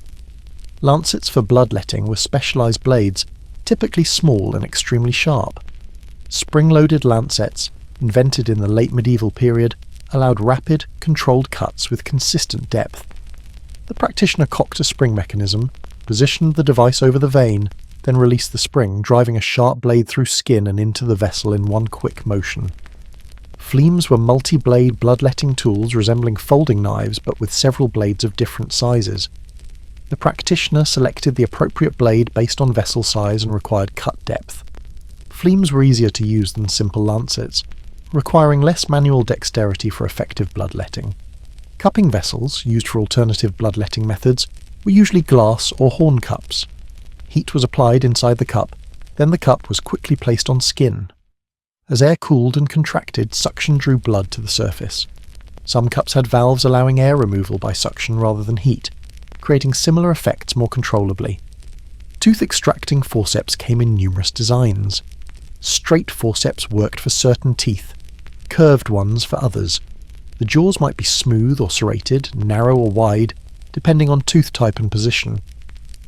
Lancets for bloodletting were specialised blades, typically small and extremely sharp. Spring-loaded lancets, invented in the late medieval period, allowed rapid, controlled cuts with consistent depth. The practitioner cocked a spring mechanism, positioned the device over the vein, then released the spring, driving a sharp blade through skin and into the vessel in one quick motion. Fleams were multi-blade bloodletting tools resembling folding knives but with several blades of different sizes. The practitioner selected the appropriate blade based on vessel size and required cut depth. Fleams were easier to use than simple lancets, requiring less manual dexterity for effective bloodletting. Cupping vessels, used for alternative bloodletting methods, were usually glass or horn cups. Heat was applied inside the cup, then the cup was quickly placed on skin. As air cooled and contracted, suction drew blood to the surface. Some cups had valves allowing air removal by suction rather than heat, creating similar effects more controllably. Tooth extracting forceps came in numerous designs. Straight forceps worked for certain teeth, curved ones for others. The jaws might be smooth or serrated, narrow or wide, depending on tooth type and position.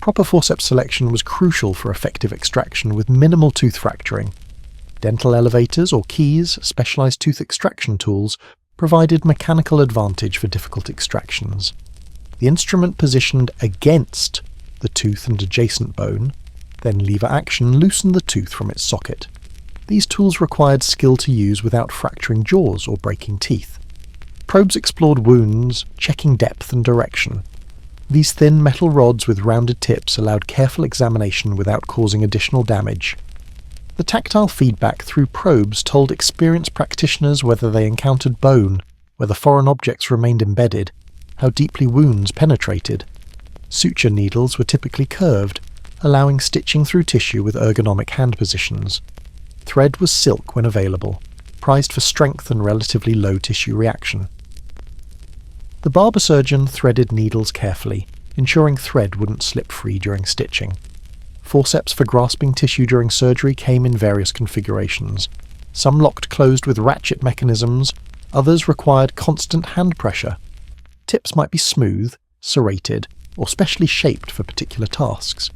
Proper forceps selection was crucial for effective extraction with minimal tooth fracturing. Dental elevators or keys, specialized tooth extraction tools, provided mechanical advantage for difficult extractions. The instrument positioned against the tooth and adjacent bone, then lever action loosened the tooth from its socket. These tools required skill to use without fracturing jaws or breaking teeth. Probes explored wounds, checking depth and direction. These thin metal rods with rounded tips allowed careful examination without causing additional damage. The tactile feedback through probes told experienced practitioners whether they encountered bone, whether foreign objects remained embedded, how deeply wounds penetrated. Suture needles were typically curved, allowing stitching through tissue with ergonomic hand positions. Thread was silk when available, prized for strength and relatively low tissue reaction. The barber-surgeon threaded needles carefully, ensuring thread wouldn't slip free during stitching. Forceps for grasping tissue during surgery came in various configurations. Some locked closed with ratchet mechanisms, others required constant hand pressure. Tips might be smooth, serrated, or specially shaped for particular tasks.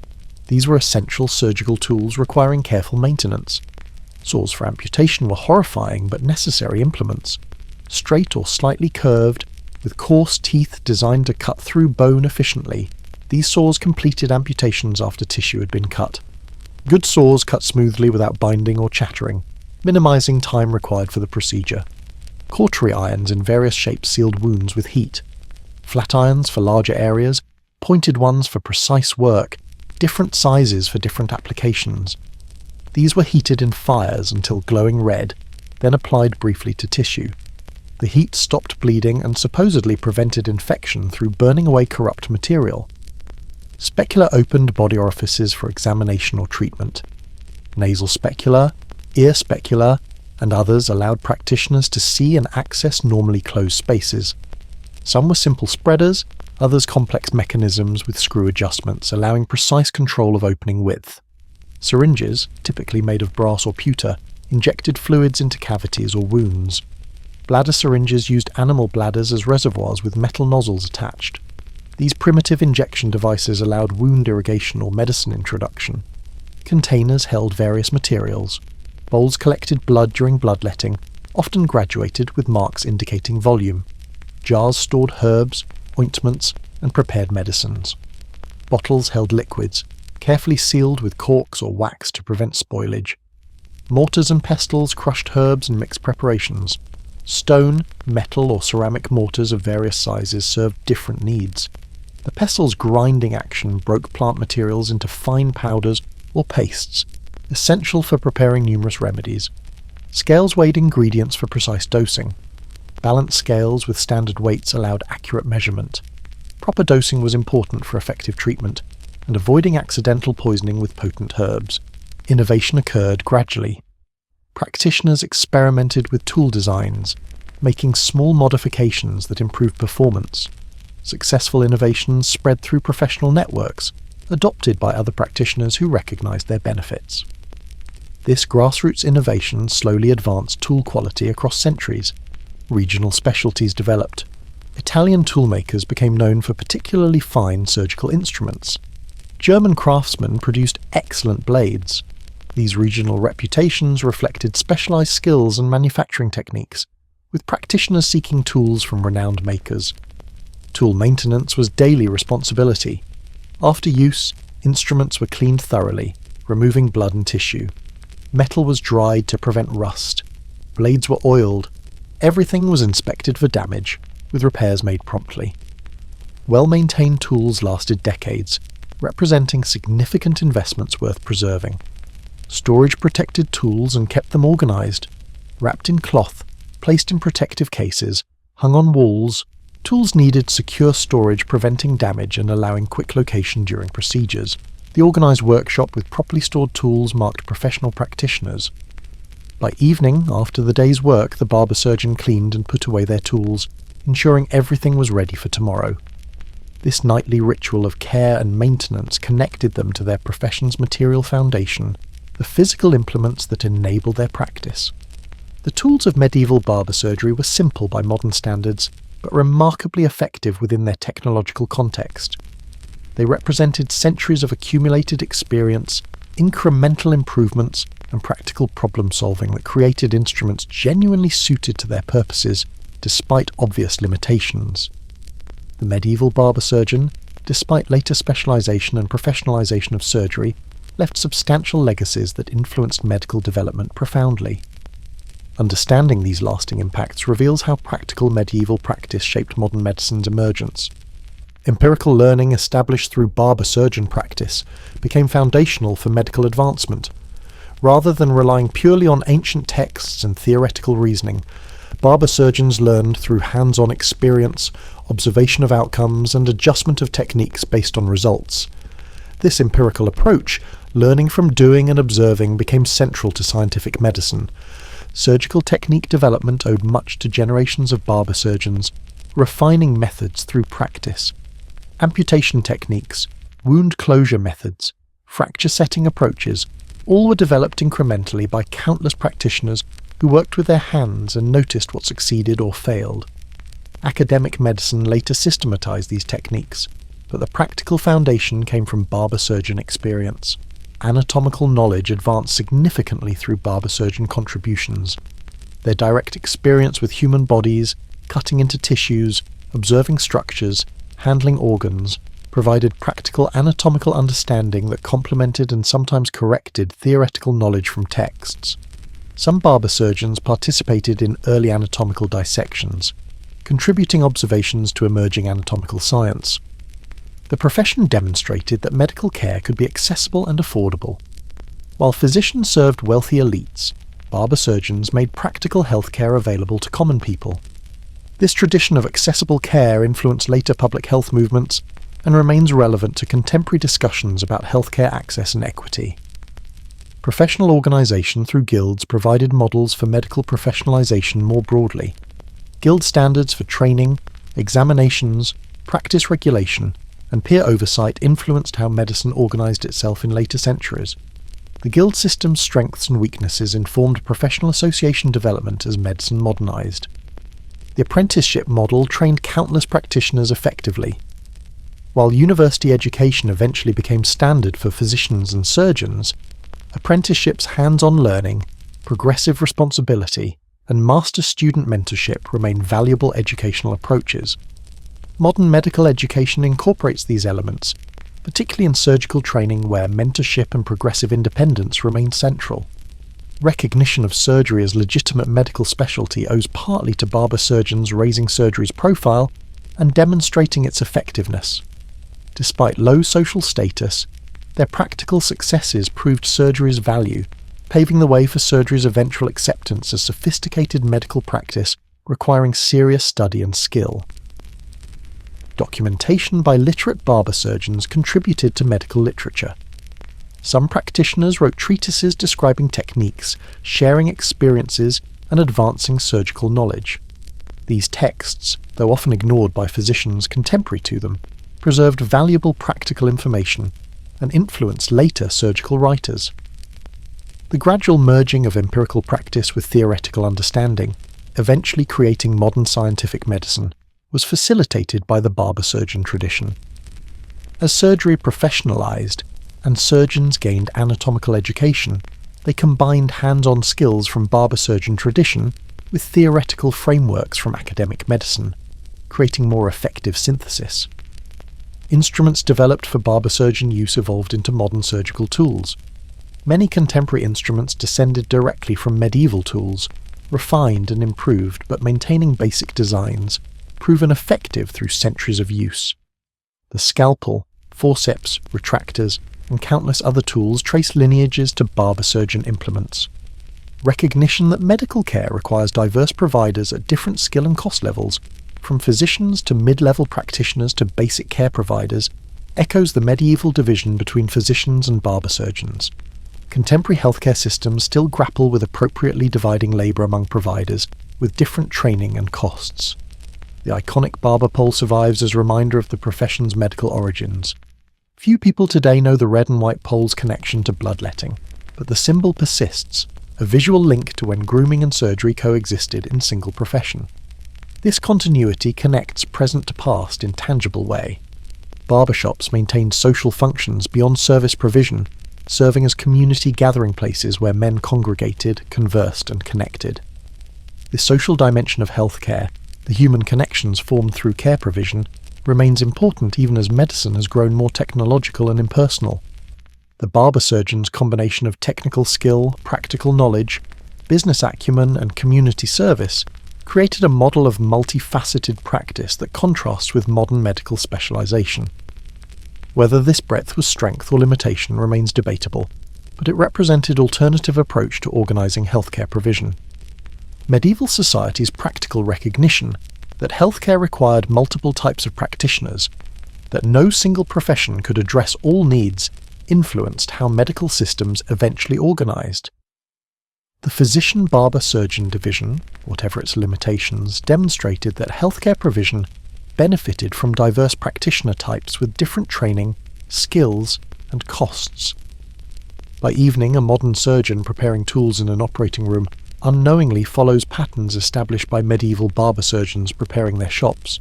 These were essential surgical tools requiring careful maintenance. Saws for amputation were horrifying but necessary implements. Straight or slightly curved, with coarse teeth designed to cut through bone efficiently, these saws completed amputations after tissue had been cut. Good saws cut smoothly without binding or chattering, minimizing time required for the procedure. Cautery irons in various shapes sealed wounds with heat. Flat irons for larger areas, pointed ones for precise work, different sizes for different applications. These were heated in fires until glowing red, then applied briefly to tissue. The heat stopped bleeding and supposedly prevented infection through burning away corrupt material. Specular opened body orifices for examination or treatment. Nasal specular, ear specular, and others allowed practitioners to see and access normally closed spaces. Some were simple spreaders, others complex mechanisms with screw adjustments allowing precise control of opening width. Syringes, typically made of brass or pewter, injected fluids into cavities or wounds. Bladder syringes used animal bladders as reservoirs with metal nozzles attached. These primitive injection devices allowed wound irrigation or medicine introduction. Containers held various materials. Bowls collected blood during bloodletting, often graduated with marks indicating volume. Jars stored herbs, ointments, and prepared medicines. Bottles held liquids, carefully sealed with corks or wax to prevent spoilage. Mortars and pestles crushed herbs and mixed preparations. Stone, metal or ceramic mortars of various sizes served different needs. The pestle's grinding action broke plant materials into fine powders or pastes, essential for preparing numerous remedies. Scales weighed ingredients for precise dosing. Balanced scales with standard weights allowed accurate measurement. Proper dosing was important for effective treatment, and avoiding accidental poisoning with potent herbs. Innovation occurred gradually. Practitioners experimented with tool designs, making small modifications that improved performance. Successful innovations spread through professional networks, adopted by other practitioners who recognized their benefits. This grassroots innovation slowly advanced tool quality across centuries. Regional specialties developed. Italian toolmakers became known for particularly fine surgical instruments. German craftsmen produced excellent blades. These regional reputations reflected specialized skills and manufacturing techniques, with practitioners seeking tools from renowned makers. Tool maintenance was daily responsibility. After use, instruments were cleaned thoroughly, removing blood and tissue. Metal was dried to prevent rust. Blades were oiled. Everything was inspected for damage, with repairs made promptly. Well-maintained tools lasted decades, representing significant investments worth preserving. Storage protected tools and kept them organized. Wrapped in cloth, placed in protective cases, hung on walls, tools needed secure storage preventing damage and allowing quick location during procedures. The organized workshop with properly stored tools marked professional practitioners. By evening, after the day's work, the barber-surgeon cleaned and put away their tools, ensuring everything was ready for tomorrow. This nightly ritual of care and maintenance connected them to their profession's material foundation, the physical implements that enabled their practice. The tools of medieval barber surgery were simple by modern standards, but remarkably effective within their technological context. They represented centuries of accumulated experience, incremental improvements, and practical problem-solving that created instruments genuinely suited to their purposes, despite obvious limitations. The medieval barber-surgeon, despite later specialization and professionalization of surgery, left substantial legacies that influenced medical development profoundly. Understanding these lasting impacts reveals how practical medieval practice shaped modern medicine's emergence. Empirical learning established through barber-surgeon practice became foundational for medical advancement. Rather than relying purely on ancient texts and theoretical reasoning, barber-surgeons learned through hands-on experience, observation of outcomes, and adjustment of techniques based on results. This empirical approach, learning from doing and observing, became central to scientific medicine. Surgical technique development owed much to generations of barber-surgeons, refining methods through practice. Amputation techniques, wound closure methods, fracture setting approaches, all were developed incrementally by countless practitioners who worked with their hands and noticed what succeeded or failed. Academic medicine later systematized these techniques, but the practical foundation came from barber-surgeon experience. Anatomical knowledge advanced significantly through barber-surgeon contributions. Their direct experience with human bodies, cutting into tissues, observing structures, handling organs, provided practical anatomical understanding that complemented and sometimes corrected theoretical knowledge from texts. Some barber-surgeons participated in early anatomical dissections, contributing observations to emerging anatomical science. The profession demonstrated that medical care could be accessible and affordable. While physicians served wealthy elites, barber-surgeons made practical healthcare available to common people. This tradition of accessible care influenced later public health movements and remains relevant to contemporary discussions about healthcare access and equity. Professional organisation through guilds provided models for medical professionalisation more broadly. Guild standards for training, examinations, practice regulation, and peer oversight influenced how medicine organised itself in later centuries. The guild system's strengths and weaknesses informed professional association development as medicine modernised. The apprenticeship model trained countless practitioners effectively. While university education eventually became standard for physicians and surgeons, apprenticeships' hands-on learning, progressive responsibility, and master-student mentorship remain valuable educational approaches. Modern medical education incorporates these elements, particularly in surgical training where mentorship and progressive independence remain central. Recognition of surgery as legitimate medical specialty owes partly to barber surgeons raising surgery's profile and demonstrating its effectiveness. Despite low social status, their practical successes proved surgery's value, paving the way for surgery's eventual acceptance as sophisticated medical practice requiring serious study and skill. Documentation by literate barber surgeons contributed to medical literature. Some practitioners wrote treatises describing techniques, sharing experiences, and advancing surgical knowledge. These texts, though often ignored by physicians contemporary to them, preserved valuable practical information and influenced later surgical writers. The gradual merging of empirical practice with theoretical understanding, eventually creating modern scientific medicine, was facilitated by the barber-surgeon tradition. As surgery professionalized and surgeons gained anatomical education, they combined hands-on skills from barber-surgeon tradition with theoretical frameworks from academic medicine, creating more effective synthesis. Instruments developed for barber-surgeon use evolved into modern surgical tools. Many contemporary instruments descended directly from medieval tools, refined and improved but maintaining basic designs, proven effective through centuries of use. The scalpel, forceps, retractors, and countless other tools trace lineages to barber-surgeon implements. Recognition that medical care requires diverse providers at different skill and cost levels, from physicians to mid-level practitioners to basic care providers, echoes the medieval division between physicians and barber-surgeons. Contemporary healthcare systems still grapple with appropriately dividing labour among providers, with different training and costs. The iconic barber pole survives as a reminder of the profession's medical origins. Few people today know the red and white pole's connection to bloodletting, but the symbol persists, a visual link to when grooming and surgery coexisted in single profession. This continuity connects present to past in tangible way. Barbershops maintained social functions beyond service provision, serving as community gathering places where men congregated, conversed, and connected. The social dimension of healthcare, the human connections formed through care provision, remains important even as medicine has grown more technological and impersonal. The barber-surgeon's combination of technical skill, practical knowledge, business acumen, and community service created a model of multifaceted practice that contrasts with modern medical specialization. Whether this breadth was strength or limitation remains debatable, but it represented an alternative approach to organizing healthcare provision. Medieval society's practical recognition that healthcare required multiple types of practitioners, that no single profession could address all needs, influenced how medical systems eventually organized. The physician-barber-surgeon division, whatever its limitations, demonstrated that healthcare provision benefited from diverse practitioner types with different training, skills, and costs. By evening, a modern surgeon preparing tools in an operating room unknowingly follows patterns established by medieval barber surgeons preparing their shops.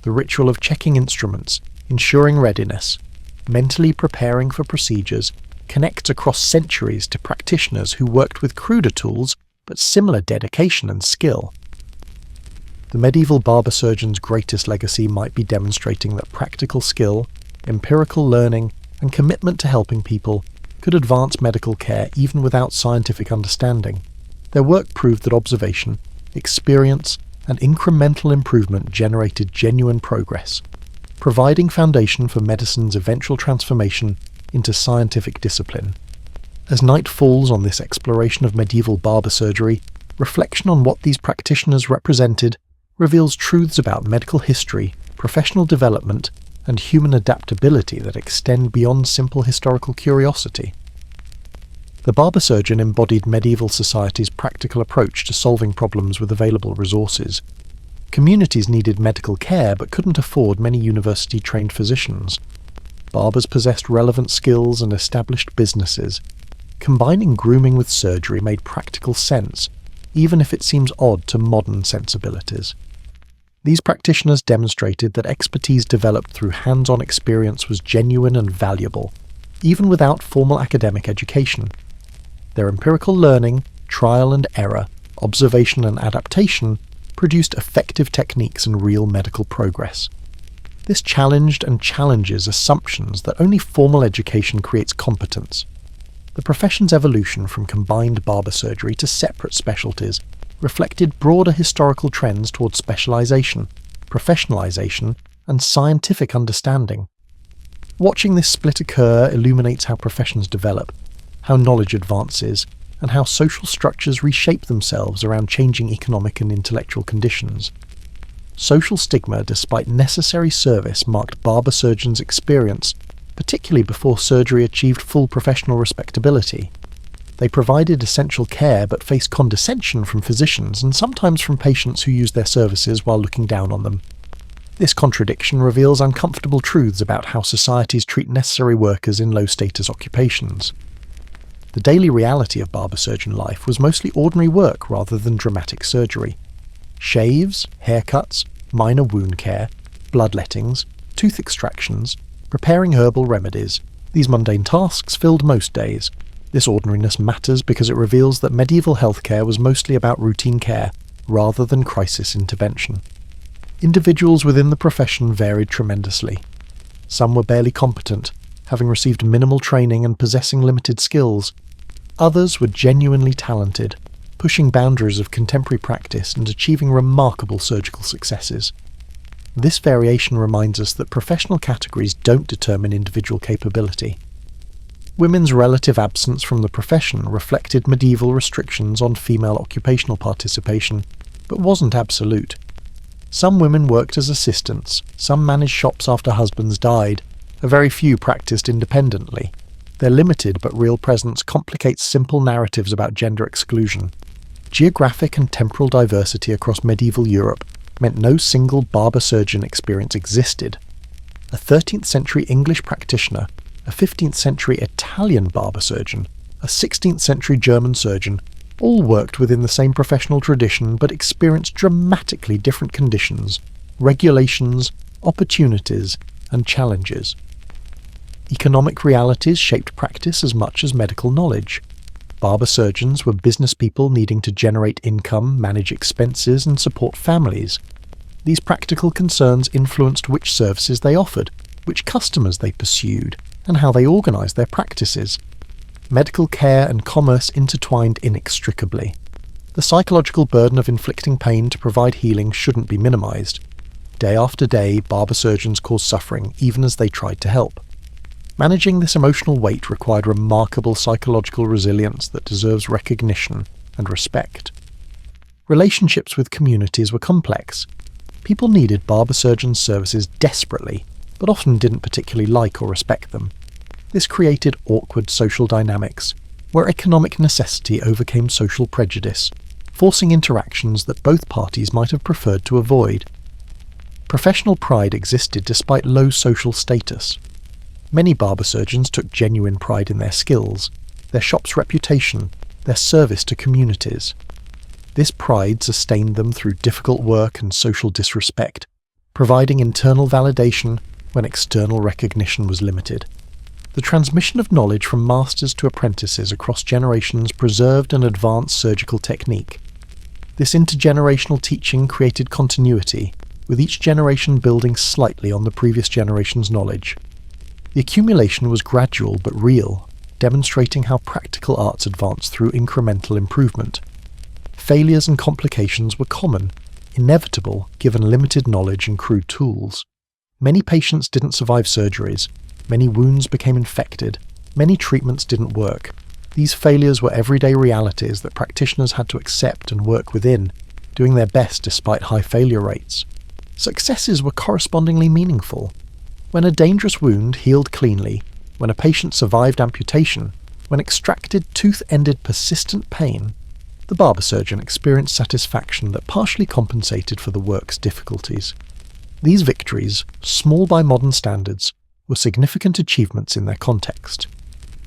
The ritual of checking instruments, ensuring readiness, mentally preparing for procedures, connects across centuries to practitioners who worked with cruder tools but similar dedication and skill. The medieval barber surgeon's greatest legacy might be demonstrating that practical skill, empirical learning, and commitment to helping people could advance medical care even without scientific understanding. Their work proved that observation, experience, and incremental improvement generated genuine progress, providing foundation for medicine's eventual transformation into scientific discipline. As night falls on this exploration of medieval barber surgery, reflection on what these practitioners represented reveals truths about medical history, professional development, and human adaptability that extend beyond simple historical curiosity. The barber-surgeon embodied medieval society's practical approach to solving problems with available resources. Communities needed medical care but couldn't afford many university-trained physicians. Barbers possessed relevant skills and established businesses. Combining grooming with surgery made practical sense, even if it seems odd to modern sensibilities. These practitioners demonstrated that expertise developed through hands-on experience was genuine and valuable, even without formal academic education. Their empirical learning, trial and error, observation and adaptation produced effective techniques and real medical progress. This challenged and challenges assumptions that only formal education creates competence. The profession's evolution from combined barber surgery to separate specialties reflected broader historical trends towards specialization, professionalization, and scientific understanding. Watching this split occur illuminates how professions develop, how knowledge advances, and how social structures reshape themselves around changing economic and intellectual conditions. Social stigma, despite necessary service, marked barber surgeons' experience, particularly before surgery achieved full professional respectability. They provided essential care but faced condescension from physicians and sometimes from patients who used their services while looking down on them. This contradiction reveals uncomfortable truths about how societies treat necessary workers in low-status occupations. The daily reality of barber surgeon life was mostly ordinary work rather than dramatic surgery. Shaves, haircuts, minor wound care, bloodlettings, tooth extractions, preparing herbal remedies, these mundane tasks filled most days. This ordinariness matters because it reveals that medieval healthcare was mostly about routine care rather than crisis intervention. Individuals within the profession varied tremendously. Some were barely competent, having received minimal training and possessing limited skills. Others were genuinely talented, pushing boundaries of contemporary practice and achieving remarkable surgical successes. This variation reminds us that professional categories don't determine individual capability. Women's relative absence from the profession reflected medieval restrictions on female occupational participation, but wasn't absolute. Some women worked as assistants, some managed shops after husbands died, a very few practiced independently. Their limited but real presence complicates simple narratives about gender exclusion. Geographic and temporal diversity across medieval Europe meant no single barber-surgeon experience existed. A 13th century English practitioner, a 15th century Italian barber-surgeon, a 16th century German surgeon, all worked within the same professional tradition but experienced dramatically different conditions, regulations, opportunities, and challenges. Economic realities shaped practice as much as medical knowledge. Barber surgeons were business people needing to generate income, manage expenses, and support families. These practical concerns influenced which services they offered, which customers they pursued, and how they organized their practices. Medical care and commerce intertwined inextricably. The psychological burden of inflicting pain to provide healing shouldn't be minimized. Day after day, barber surgeons caused suffering even as they tried to help. Managing this emotional weight required remarkable psychological resilience that deserves recognition and respect. Relationships with communities were complex. People needed barber surgeons' services desperately, but often didn't particularly like or respect them. This created awkward social dynamics, where economic necessity overcame social prejudice, forcing interactions that both parties might have preferred to avoid. Professional pride existed despite low social status. Many barber surgeons took genuine pride in their skills, their shop's reputation, their service to communities. This pride sustained them through difficult work and social disrespect, providing internal validation when external recognition was limited. The transmission of knowledge from masters to apprentices across generations preserved and advanced surgical technique. This intergenerational teaching created continuity, with each generation building slightly on the previous generation's knowledge. The accumulation was gradual but real, demonstrating how practical arts advanced through incremental improvement. Failures and complications were common, inevitable given limited knowledge and crude tools. Many patients didn't survive surgeries, many wounds became infected, many treatments didn't work. These failures were everyday realities that practitioners had to accept and work within, doing their best despite high failure rates. Successes were correspondingly meaningful. When a dangerous wound healed cleanly, when a patient survived amputation, when extracted tooth ended persistent pain, the barber surgeon experienced satisfaction that partially compensated for the work's difficulties. These victories, small by modern standards, were significant achievements in their context.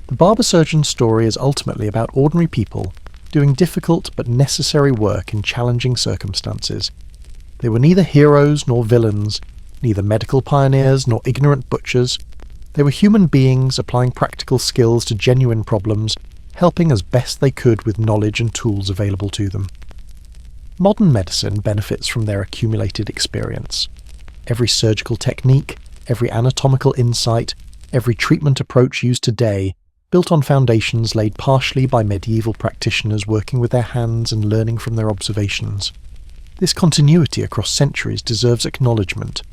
The barber surgeon's story is ultimately about ordinary people doing difficult but necessary work in challenging circumstances. They were neither heroes nor villains, neither medical pioneers nor ignorant butchers. They were human beings applying practical skills to genuine problems, helping as best they could with knowledge and tools available to them. Modern medicine benefits from their accumulated experience. every surgical technique, every anatomical insight, every treatment approach used today, built on foundations laid partially by medieval practitioners working with their hands and learning from their observations. This continuity across centuries deserves acknowledgement.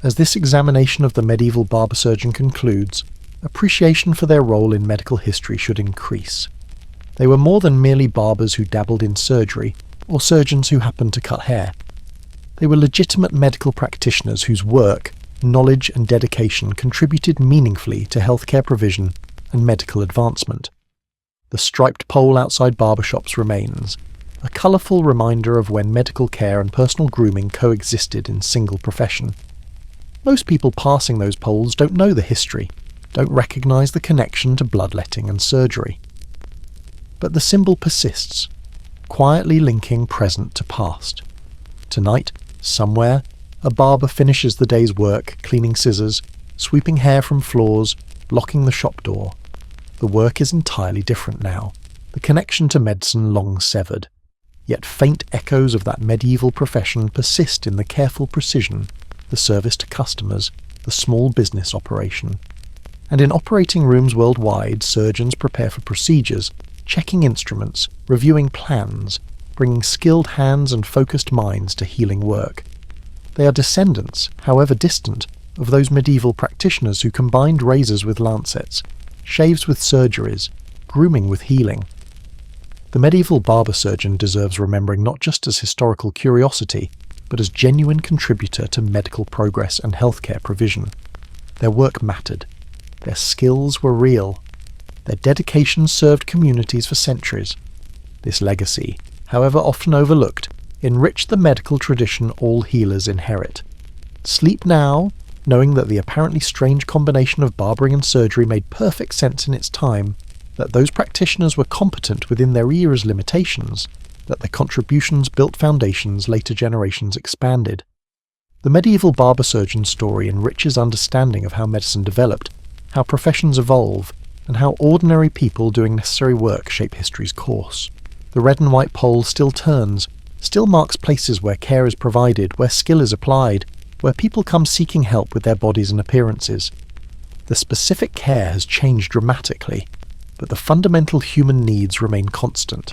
As this examination of the medieval barber-surgeon concludes, appreciation for their role in medical history should increase. They were more than merely barbers who dabbled in surgery, or surgeons who happened to cut hair. They were legitimate medical practitioners whose work, knowledge and dedication contributed meaningfully to healthcare provision and medical advancement. The striped pole outside barbershops remains, a colourful reminder of when medical care and personal grooming coexisted in single profession. Most people passing those poles don't know the history, don't recognise the connection to bloodletting and surgery. But the symbol persists, quietly linking present to past. Tonight, somewhere, a barber finishes the day's work cleaning scissors, sweeping hair from floors, locking the shop door. The work is entirely different now, the connection to medicine long severed. Yet faint echoes of that medieval profession persist in the careful precision, the service to customers, the small business operation. And in operating rooms worldwide, surgeons prepare for procedures, checking instruments, reviewing plans, bringing skilled hands and focused minds to healing work. They are descendants, however distant, of those medieval practitioners who combined razors with lancets, shaves with surgeries, grooming with healing. The medieval barber-surgeon deserves remembering not just as historical curiosity, but as genuine contributor to medical progress and healthcare provision. Their work mattered. Their skills were real. Their dedication served communities for centuries. This legacy, however often overlooked, enriched the medical tradition all healers inherit. Sleep now, knowing that the apparently strange combination of barbering and surgery made perfect sense in its time, that those practitioners were competent within their era's limitations, that their contributions built foundations later generations expanded. The medieval barber-surgeon story enriches understanding of how medicine developed, how professions evolve, and how ordinary people doing necessary work shape history's course. The red and white pole still turns, still marks places where care is provided, where skill is applied, where people come seeking help with their bodies and appearances. The specific care has changed dramatically, but the fundamental human needs remain constant.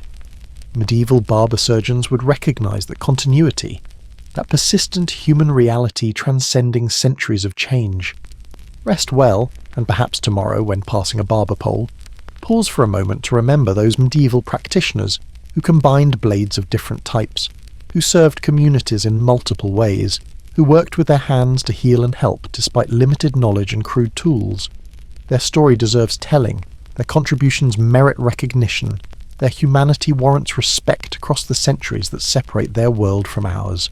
Medieval barber-surgeons would recognise that continuity, that persistent human reality transcending centuries of change. Rest well, and perhaps tomorrow, when passing a barber pole, pause for a moment to remember those medieval practitioners who combined blades of different types, who served communities in multiple ways, who worked with their hands to heal and help despite limited knowledge and crude tools. Their story deserves telling, their contributions merit recognition, their humanity warrants respect across the centuries that separate their world from ours.